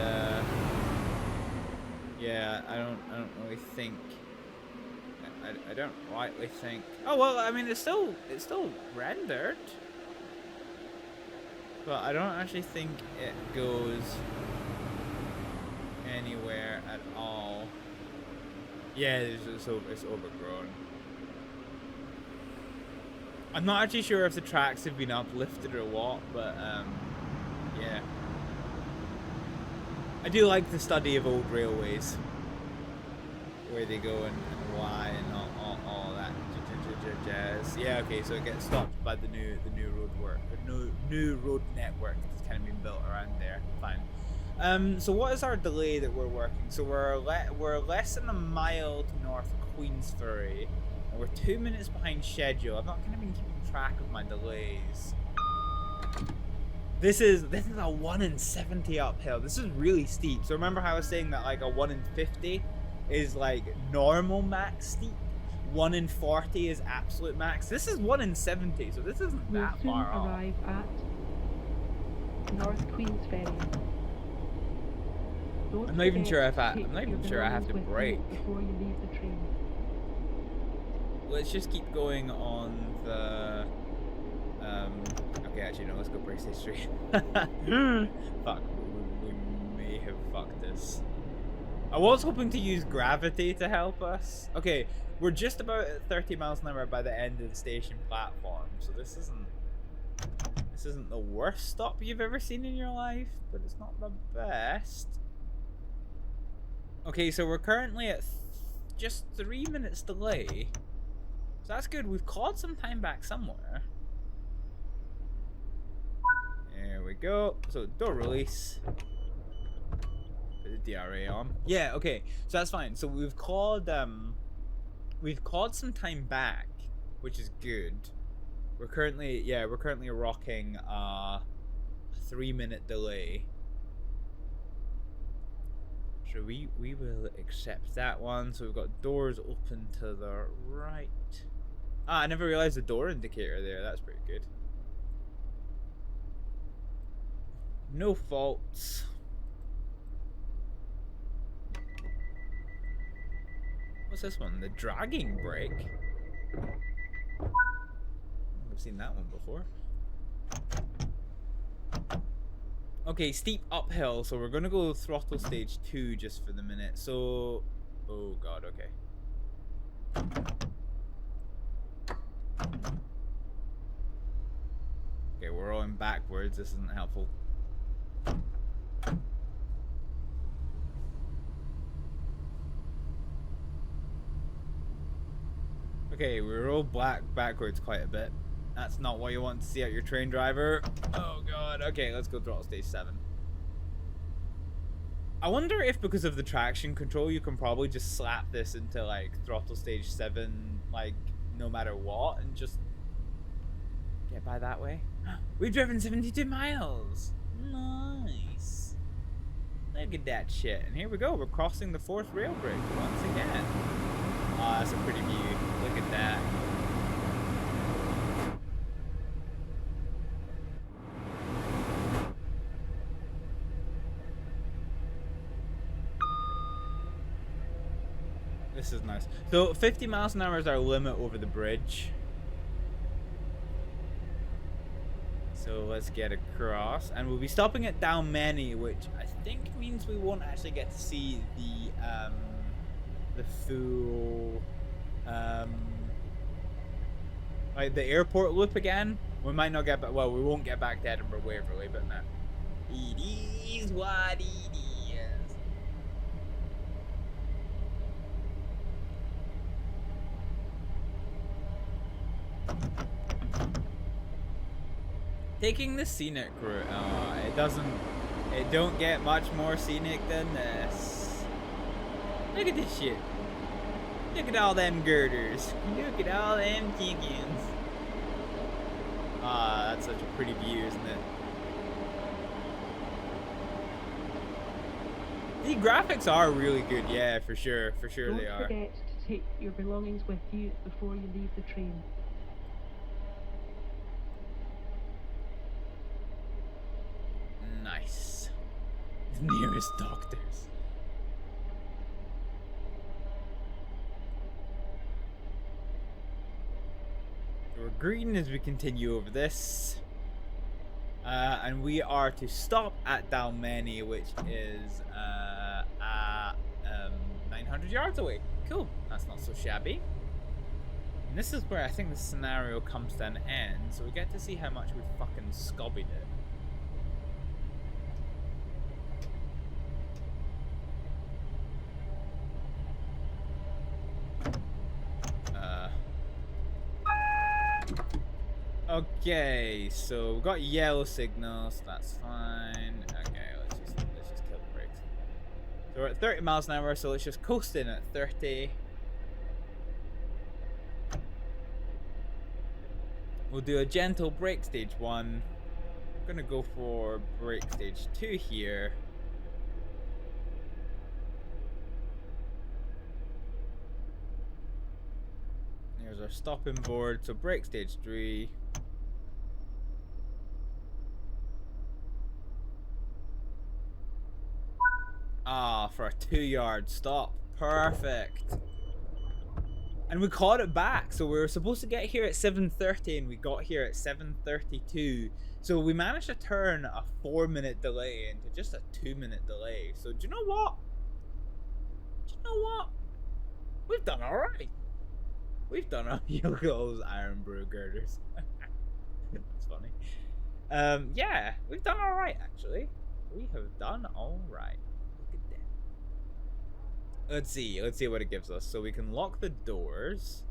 yeah, I don't really think. I don't rightly think. Oh well, I mean it's still rendered, but I don't actually think it goes anywhere at all. Yeah, it's overgrown. I'm not actually sure if the tracks have been uplifted or what, but yeah. I do like the study of old railways, where they go and why and all that jazz. Yeah, okay, so it gets stopped by the new road work, new road network that's kind of been built around there. Fine. So what is our delay that we're working? So we're less than a mile to North Queensferry, and we're 2 minutes behind schedule. I've not kind of been keeping track of my delays. This is a 1 in 70 uphill. This is really steep. So remember how I was saying that like a 1 in 50 is like normal max steep? 1 in 40 is absolute max. This is 1 in 70, so this isn't that far off. Arrive at North Queensferry. I'm not even sure if I have to brake. Before you leave the train. Let's just keep going on the. Okay, actually no. Let's go brake stage 3. Fuck. We may have fucked this. I was hoping to use gravity to help us. Okay, we're just about at 30 miles an hour by the end of the station platform, so this isn't the worst stop you've ever seen in your life, but it's not the best. Okay, so we're currently at just 3 minutes delay. So that's good. We've clawed some time back somewhere. There we go. So door release. Put the DRA on. Yeah, okay. So that's fine. So we've clawed some time back, which is good. We're currently rocking a 3-minute delay. So we will accept that one. So we've got doors open to the right. I never realized the door indicator there. That's pretty good. No faults. What's this one? The dragging brake? I've seen that one before. Okay, steep uphill, so we're gonna go throttle stage 2 just for the minute. So, oh god, okay. Okay, we're rolling backwards. This isn't helpful. Okay, we roll backwards quite a bit. That's not what you want to see out your train driver. Oh god. Okay, let's go throttle stage 7. I wonder if because of the traction control, you can probably just slap this into like throttle stage 7, like no matter what, and just get by that way. We've driven 72 miles. Nice. Look at that shit. And here we go. We're crossing the 4th rail bridge once again. Ah, that's a pretty view. Look at that. This is nice. So 50 miles an hour is our limit over the bridge. So let's get across, and we'll be stopping at Dalmeny, which I think means we won't actually get to see the full like the airport loop again. We might not get back. Well, we won't get back to Edinburgh Waverley, but no. It is what it is. Taking the scenic route, it don't get much more scenic than this. Look at this shit. Look at all them girders. Look at all them chickens. Ah, that's such a pretty view, isn't it? The graphics are really good, yeah, for sure they are. Don't forget to take your belongings with you before you leave the train. Nice. The nearest doctors. We're green as we continue over this. And we are to stop at Dalmeny, which is 900 yards away. Cool. That's not so shabby. And this is where I think the scenario comes to an end, so we get to see how much we fucking scobbied it. Okay, so we've got yellow signals, so that's fine. Okay, let's just kill the brakes. So we're at 30 miles an hour, so let's just coast in at 30. We'll do a gentle brake stage 1. I'm gonna go for brake stage 2 here. Here's our stopping board, so brake stage 3. Ah, for a 2-yard stop. Perfect. And we caught it back. So we were supposed to get here at 7:30 and we got here at 7:32. So we managed to turn a 4-minute delay into just a 2-minute delay. So do you know what? We've done alright. We've done alright. Look at all those iron brew girders. That's funny. Yeah, we've done alright actually. We have done alright. Let's see what it gives us. So we can lock the doors.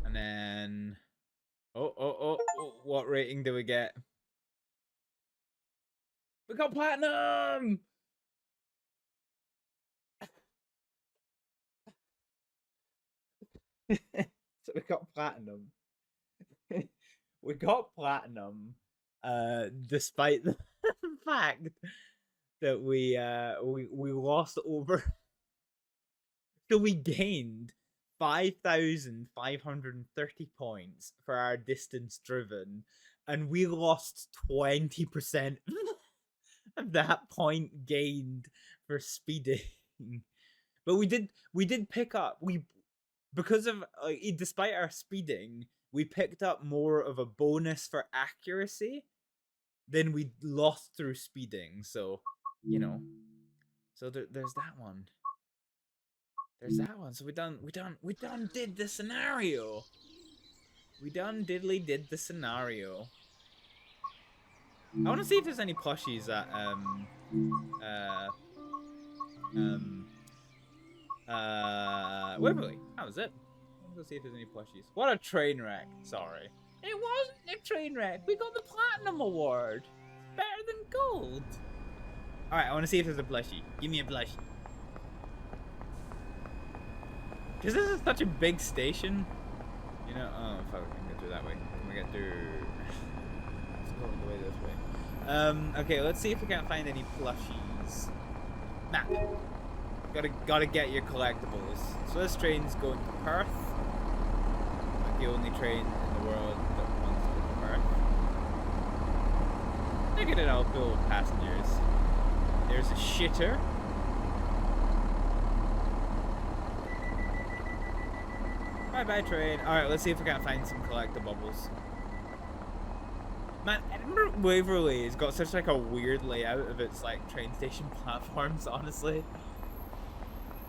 And then oh, what rating do we get? We got platinum! So we got platinum. We got platinum. Despite the fact that we lost over, so we gained 5,530 points for our distance driven, and we lost 20% of that point gained for speeding. But we did pick up, because of despite our speeding, we picked up more of a bonus for accuracy than we lost through speeding. So, you know, so there's that one. There's that one. So we done did the scenario. We done diddly did the scenario. I want to see if there's any plushies at Waverly. That was it. Let's go see if there's any plushies. What a train wreck. Sorry. It wasn't a train wreck. We got the platinum award. Better than gold. Alright, I want to see if there's a plushie. Give me a plushie. Because this is such a big station. You know, oh fuck, we can get through that way. Can we get through? Let's go the way this way. Okay, let's see if we can't find any plushies. Map. Gotta get your collectibles. So this train's going to Perth. Like the only train in the world that wants to go to Perth. Look at it all full of passengers. There's a shitter. Bye-bye train. Alright, let's see if we can find some collectibles. Man, Edinburgh Waverley has got such like a weird layout of its like train station platforms, honestly.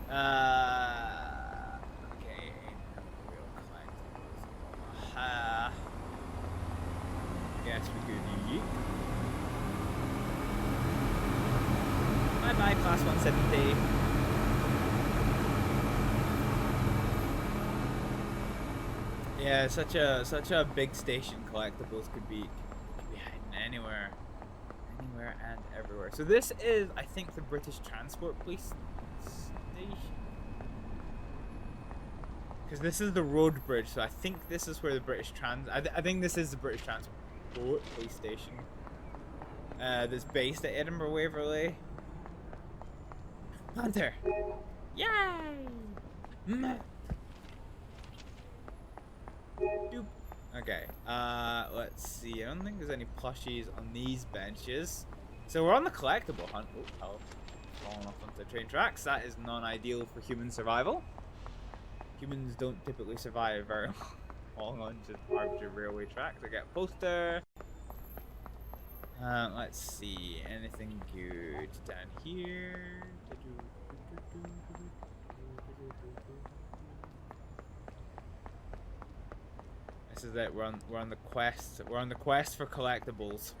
Okay. Real collectibles. Guess we could yeet. Bye-bye, class 170. Yeah, such a big station. Collectibles could be hiding anywhere and everywhere. So this is, I think, the British Transport Police station, because this is the road bridge. So I think this is where the British I think this is the British Transport Police station. That's based at Edinburgh Waverley. Hunter! Yay! Doop. Okay, let's see. I don't think there's any plushies on these benches. So we're on the collectible hunt. Oh, falling off onto the train tracks. That is non-ideal for human survival. Humans don't typically survive very long on just arbitrary railway tracks. I get a poster. Let's see. Anything good down here? This is it. We're on the quest. We're on the quest for collectibles.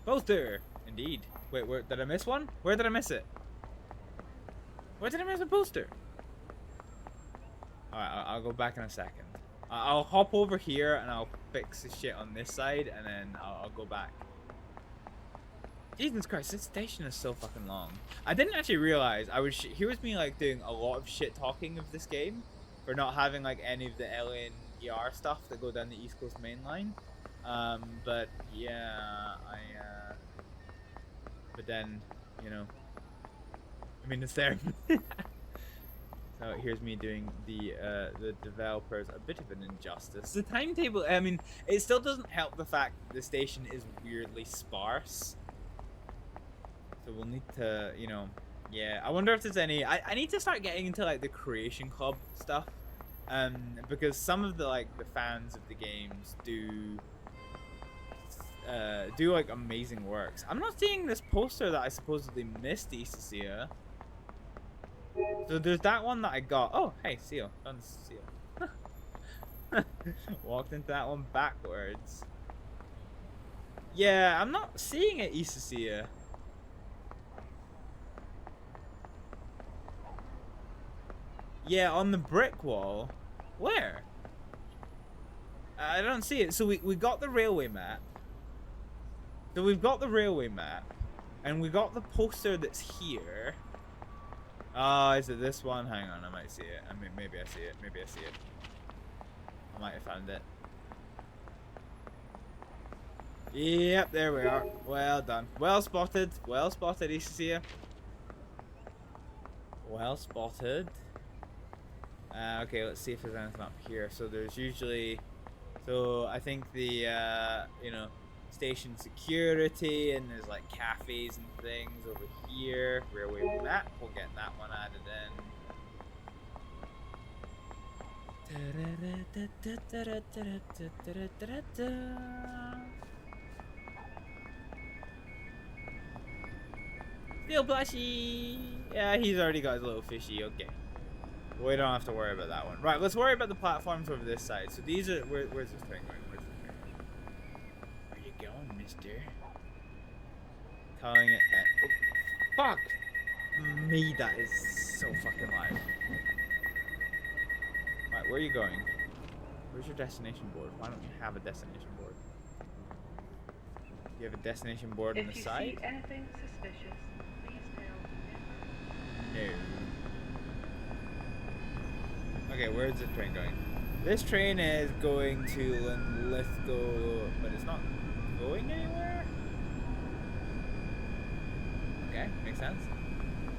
Poster, indeed. Wait, where did I miss one? Where did I miss it? Where did I miss a poster? All right, I'll go back in a second. I'll hop over here and I'll fix the shit on this side, and then I'll go back. Jesus Christ, this station is so fucking long. I didn't actually realize here was me like doing a lot of shit talking of this game for not having like any of the LNER stuff that go down the East Coast main line. But yeah, but then, you know, I mean, it's there. So here's me doing the developers a bit of an injustice. The timetable, I mean, it still doesn't help the fact that the station is weirdly sparse. So we'll need to, you know, yeah. I wonder if there's any. I need to start getting into like the Creation Club stuff, because some of the like the fans of the games do like amazing works. I'm not seeing this poster that I supposedly missed, Isacia. So there's that one that I got. Oh, hey, Seal. Found Seal. Walked into that one backwards. Yeah, I'm not seeing it, Isacia. Yeah, on the brick wall. Where? I don't see it. So we got the railway map. So we've got the railway map. And we got the poster that's here. Oh, is it this one? Hang on, I might see it. I mean, maybe I see it. Maybe I see it. I might have found it. Yep, there we are. Well done. Well spotted. Well spotted, Isacia. Well spotted. Okay, let's see if there's anything up here. So there's usually, so I think the you know, station security, and there's like cafes and things over here. Railway map, we'll get that one added Still blushy. Yeah, he's already got his little fishy. Okay. We don't have to worry about that one. Right, let's worry about the platforms over this side. So these are... where's this train going? Where's this train going? Where you going, mister? Calling it... oh, fuck! Me, that is so fucking loud. Right, where are you going? Where's your destination board? Why don't you have a destination board? You have a destination board on the side? If you see anything suspicious, please tell No. Okay, where's the train going? This train is going to Linlithgow, but it's not going anywhere? Okay, makes sense.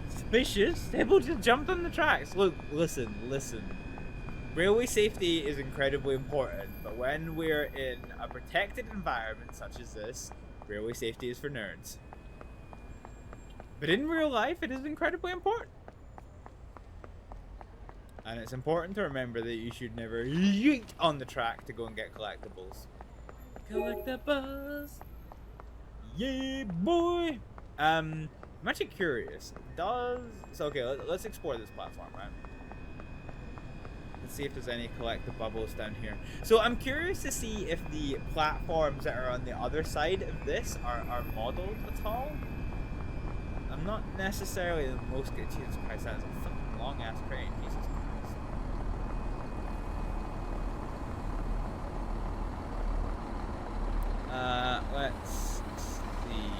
Suspicious? Hibble just jumped on the tracks. Look, listen. Railway safety is incredibly important, but when we're in a protected environment such as this, railway safety is for nerds. But in real life, it is incredibly important. And it's important to remember that you should never yeet on the track to go and get collectibles. Collectibles! Yeah, boy! I'm actually curious. So okay, let's explore this platform, right? Let's see if there's any collectibles down here. So I'm curious to see if the platforms that are on the other side of this are modeled at all. I'm not necessarily the most good. Jesus Christ, that is a fucking long ass train. Jesus Christ. Let's see.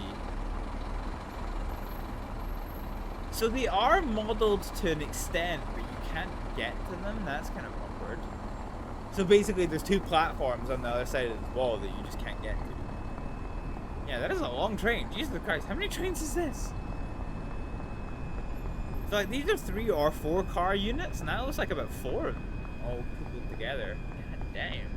So they are modeled to an extent, but you can't get to them. That's kind of awkward. So basically, there's two platforms on the other side of the wall that you just can't get to. Yeah, that is a long train. Jesus Christ, how many trains is this? So like, these are 3 or 4 car units, and that looks like about 4 of them all coupled together. God damn.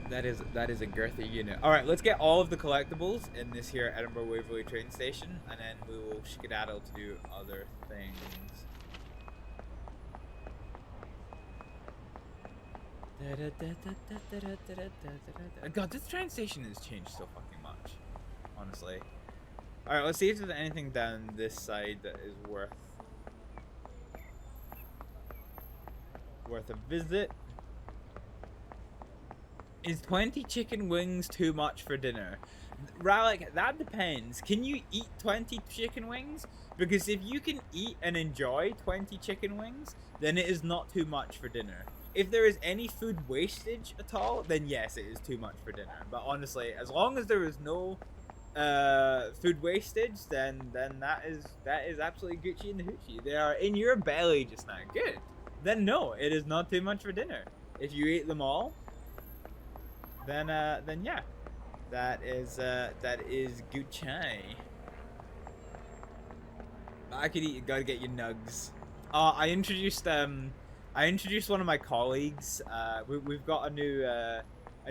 That is a girthy unit. Alright, let's get all of the collectibles in this here Edinburgh Waverley train station, and then we will skedaddle to do other things. God, this train station has changed so fucking much. Honestly. Alright, let's see if there's anything down this side that is worth a visit. Is 20 chicken wings too much for dinner? Rallic, that depends. Can you eat 20 chicken wings? Because if you can eat and enjoy 20 chicken wings, then it is not too much for dinner. If there is any food wastage at all, then yes, it is too much for dinner. But honestly, as long as there is no food wastage, then that is absolutely Gucci and the Hoochie. They are in your belly just now. Good. Then no, it is not too much for dinner. If you eat them all, then yeah, that is Gucci. I could eat. You gotta get your nugs. I introduced one of my colleagues. We've got a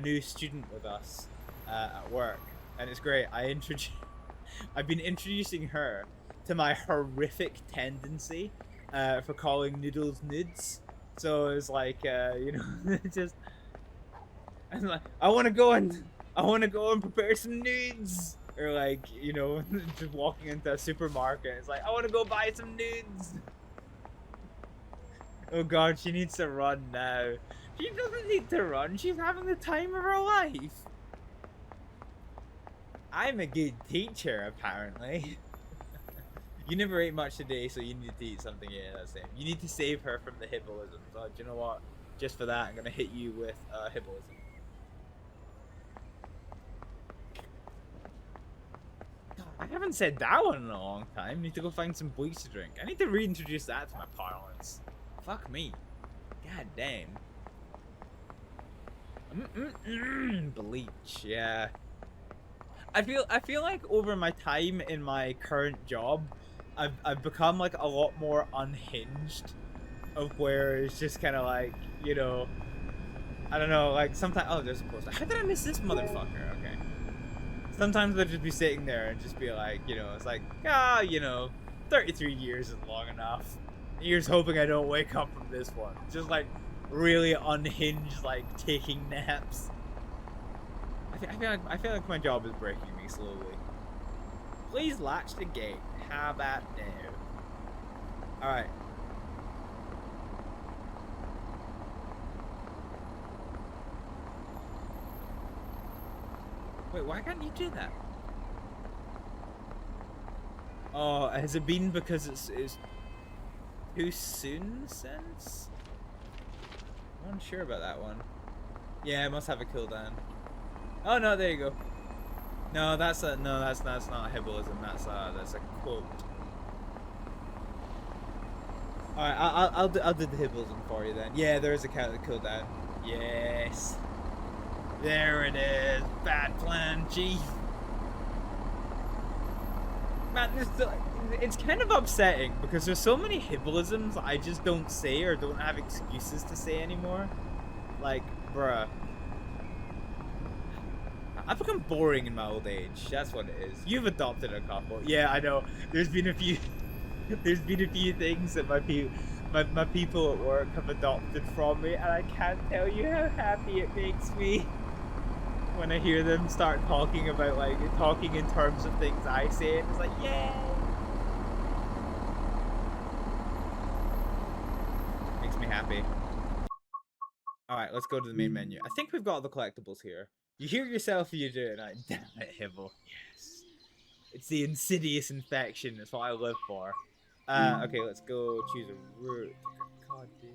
new student with us at work, and it's great. I've been introducing her to my horrific tendency for calling noodles nudes. So it's like just. I'm like, I want to go and prepare some nudes, or like, just walking into a supermarket. It's like, I want to go buy some nudes. Oh God, she needs to run now. She doesn't need to run. She's having the time of her life. I'm a good teacher, apparently. You never ate much today, so you need to eat something. Yeah, that's it. You need to save her from the Hibbelism. So, do you know what? Just for that, I'm gonna hit you with Hibbelism. I haven't said that one in a long time. I need to go find some bleach to drink. I need to reintroduce that to my parlance. Fuck me. God damn. Bleach, yeah. I feel like over my time in my current job, I've become like a lot more unhinged, of where it's just kind of like, I don't know, like sometimes, oh, there's a poster. How did I miss this motherfucker? Okay. Sometimes I'll just be sitting there and just be like, it's like, 33 years is long enough. Here's hoping I don't wake up from this one. Just like really unhinged, like taking naps. I feel like my job is breaking me slowly. Please latch the gate. How about now? Alright. Wait, why can't you do that? Oh, has it been because it's too soon since? I'm unsure about that one. Yeah, it must have a cooldown. Oh no, there you go. No, that's not Hibbelism. That's a quote. All right, I'll do the Hibbelism for you then. Yeah, there is a cooldown. Yes. There it is. Bad plan, Chief. Man, it's kind of upsetting because there's so many Hibbelisms I just don't say or don't have excuses to say anymore. Like, bruh. I've become boring in my old age. That's what it is. You've adopted a couple. Yeah, I know. There's been a few. There's been a few things that my people at work have adopted from me, and I can't tell you how happy it makes me when I hear them start talking about talking in terms of things I say. And it's like, yay! Makes me happy. All right, let's go to the main menu. I think we've got all the collectibles here. You hear yourself, you do it. Like, damn it, Hibble. Yes. It's the insidious infection. That's what I live for. Okay, let's go choose a route. God, dude.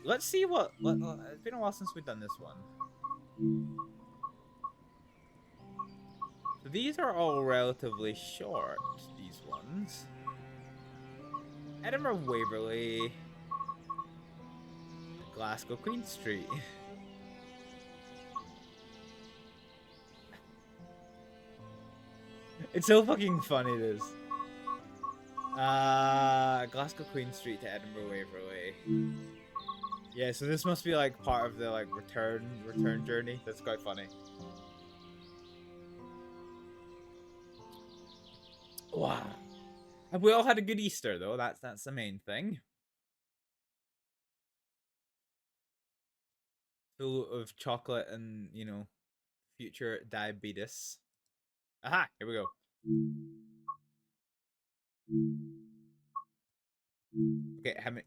Let's see what. It's been a while since we've done this one. So these are all relatively short. These ones. Edinburgh Waverley. Glasgow Queen Street. It's so fucking funny, this. Glasgow Queen Street to Edinburgh Waverley. Yeah, so this must be like part of the like return journey. That's quite funny. Wow. Have we all had a good Easter though? That's the main thing. Full of chocolate and, you know, future diabetes. Aha, here we go. Okay, how many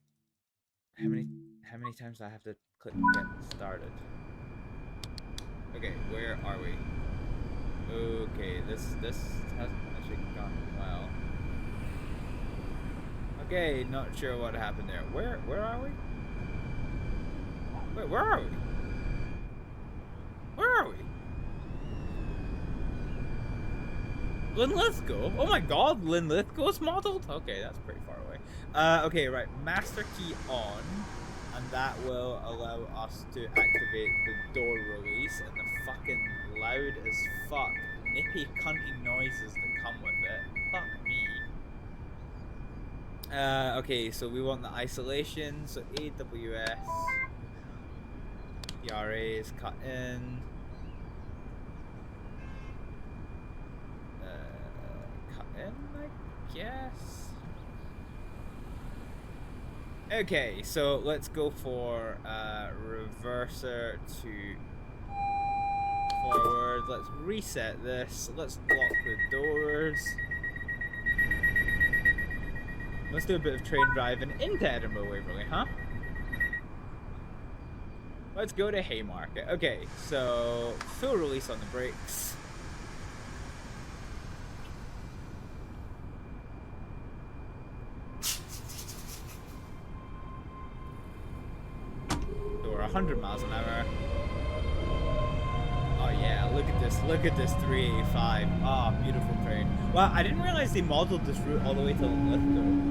times do I have to click get started? Okay, where are we? Okay, this hasn't actually gone well. Okay, not sure what happened there. Where are we? Wait, where are we? Where are we? Linlithgow? Oh my god, Linlithgow's modeled? Okay, that's pretty far away. Okay, right. Master key on. And that will allow us to activate the door release and the fucking loud as fuck nippy cunty noises that come with it. Fuck me. Okay, so we want the isolation, so AWS. The RA is cut in. I guess. Okay, so let's go for reverser to forward. Let's reset this. Let's lock the doors. Let's do a bit of train driving into Edinburgh Waverley, huh? Let's go to Haymarket. Okay, so full release on the brakes. So we're 100 miles an hour. Oh yeah, look at this 385. Ah, oh, beautiful train. Wow, I didn't realize they modeled this route all the way to Lithgow.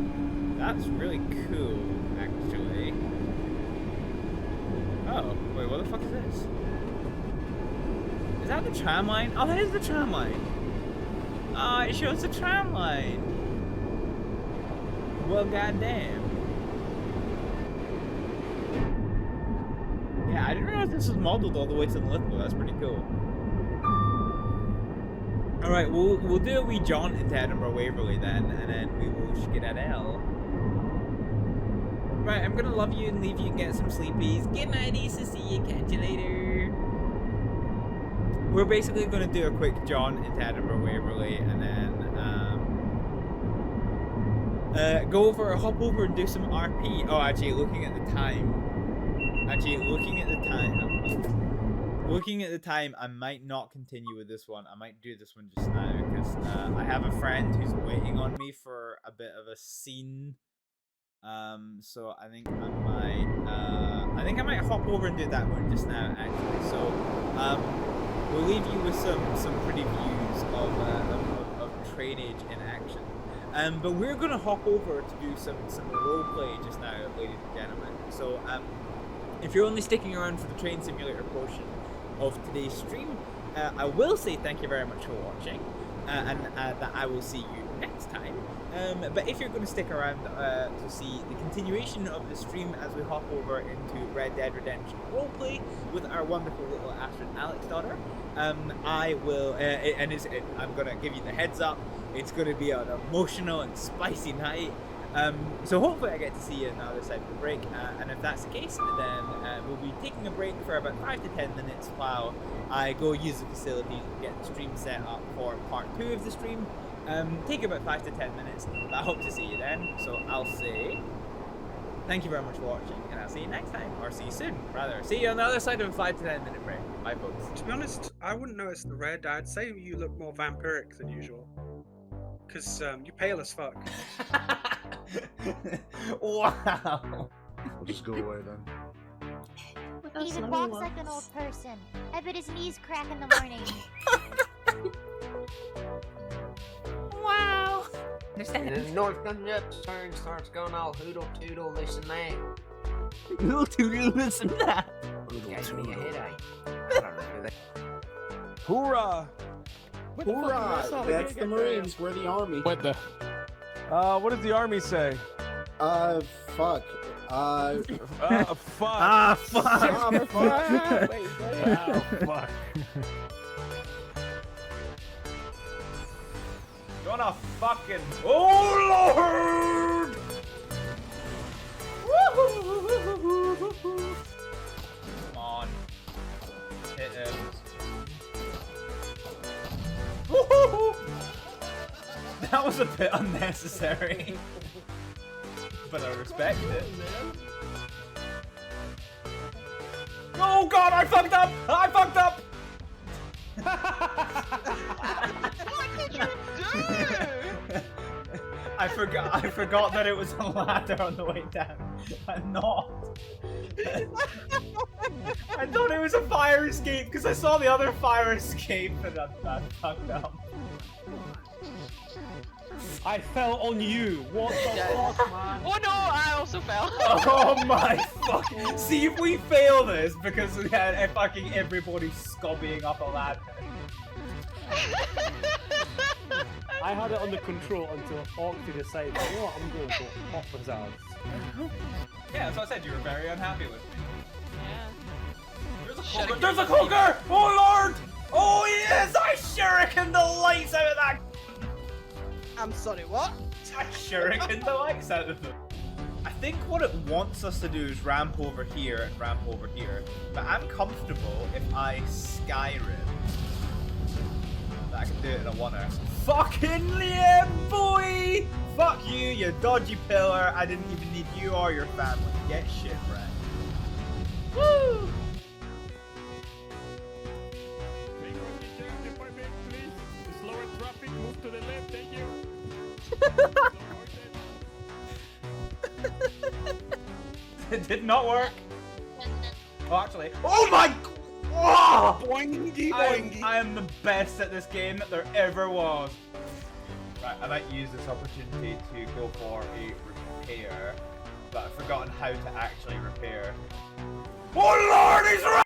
That's really cool, actually. Oh, wait, what the fuck is this? Is that the tram line? Oh, that is the tram line. Ah, it shows the tram line. Well, goddamn. Yeah, I didn't realize this was modeled all the way to Lithgow. That's pretty cool. Alright, we'll do a wee jaunt into Edinburgh Waverley then, and then we will skedaddle. Right, I'm gonna love you and leave you and get some sleepies. Good night, Issa. See you. Catch you later. We're basically gonna do a quick jaunt into Edinburgh Waverley, and then hop over and do some RP. Oh, actually, looking at the time. Looking at the time, I might not continue with this one. I might do this one just now because I have a friend who's waiting on me for a bit of a scene. So I think I might hop over and do that one just now, actually. So we'll leave you with some pretty views of trainage in action. But we're gonna hop over to do some roleplay just now, ladies and gentlemen. So if you're only sticking around for the train simulator portion of today's stream, I will say thank you very much for watching, and that I will see you next time. But if you're going to stick around to see the continuation of the stream as we hop over into Red Dead Redemption roleplay with our wonderful little Astrid Alex daughter, I will, I'm going to give you the heads up, it's going to be an emotional and spicy night. So hopefully I get to see you on the other side of the break, and if that's the case, then we'll be taking a break for about 5 to 10 minutes while I go use the facilities and get the stream set up for part 2 of the stream. Take about 5 to 10 minutes, but I hope to see you then. So I'll say thank you very much for watching, and I'll see you next time, or see you soon, rather. See you on the other side of a 5 to 10 minute break. Bye, folks. To be honest, I wouldn't notice the red. I'd say you look more vampiric than usual. Because you're pale as fuck. Wow. We'll just go away then. He even walks like an old person. I bet his knees crack in the morning. Wow. And the north comes up, turn, starts going all hoodle toodle, this and that. Hoodle toodle, this and that. Gives me a headache. I don't know that. Hoorah! Hoorah! That's the Marines. We're the Army. What the? What does the Army say? Fuck. Fuck. Ah, fuck. Ah, fuck. Oh, fuck. Gonna fucking. Oh, Lord! Come on. Hit him. That was a bit unnecessary. But I respect it. Oh god, I fucked up! I fucked up! What did you do? I forgot that it was a ladder on the way down. I'm not. I thought it was a fire escape because I saw the other fire escape and I fucked up. I fell on you. What the fuck, man? Oh no, I also fell. Oh my fuck! See if we fail this because we had fucking everybody scobbying up a ladder. I had it under control until Octi decided, you know what, I'm going for hot hazards. Yeah, that's what I said. You were very unhappy with me. Yeah. There's a cloaker! There's a cloaker! Oh lord! Oh yes! I shuriken the lights out of that! I'm sorry, what? I shuriken the lights out of them. I think what it wants us to do is ramp over here and ramp over here. But I'm comfortable if I Skyrim. I can do it in a one-er. Fucking Liam, boy! Fuck you, you dodgy pillar. I didn't even need you or your family. Get shit right. Woo! Slower traffic, move to the left, thank you. It did not work. Oh, actually. Oh my! Oh! Boingy I am the best at this game that there ever was. Right, I might use this opportunity to go for a repair, but I've forgotten how to actually repair. Oh lord, he's right!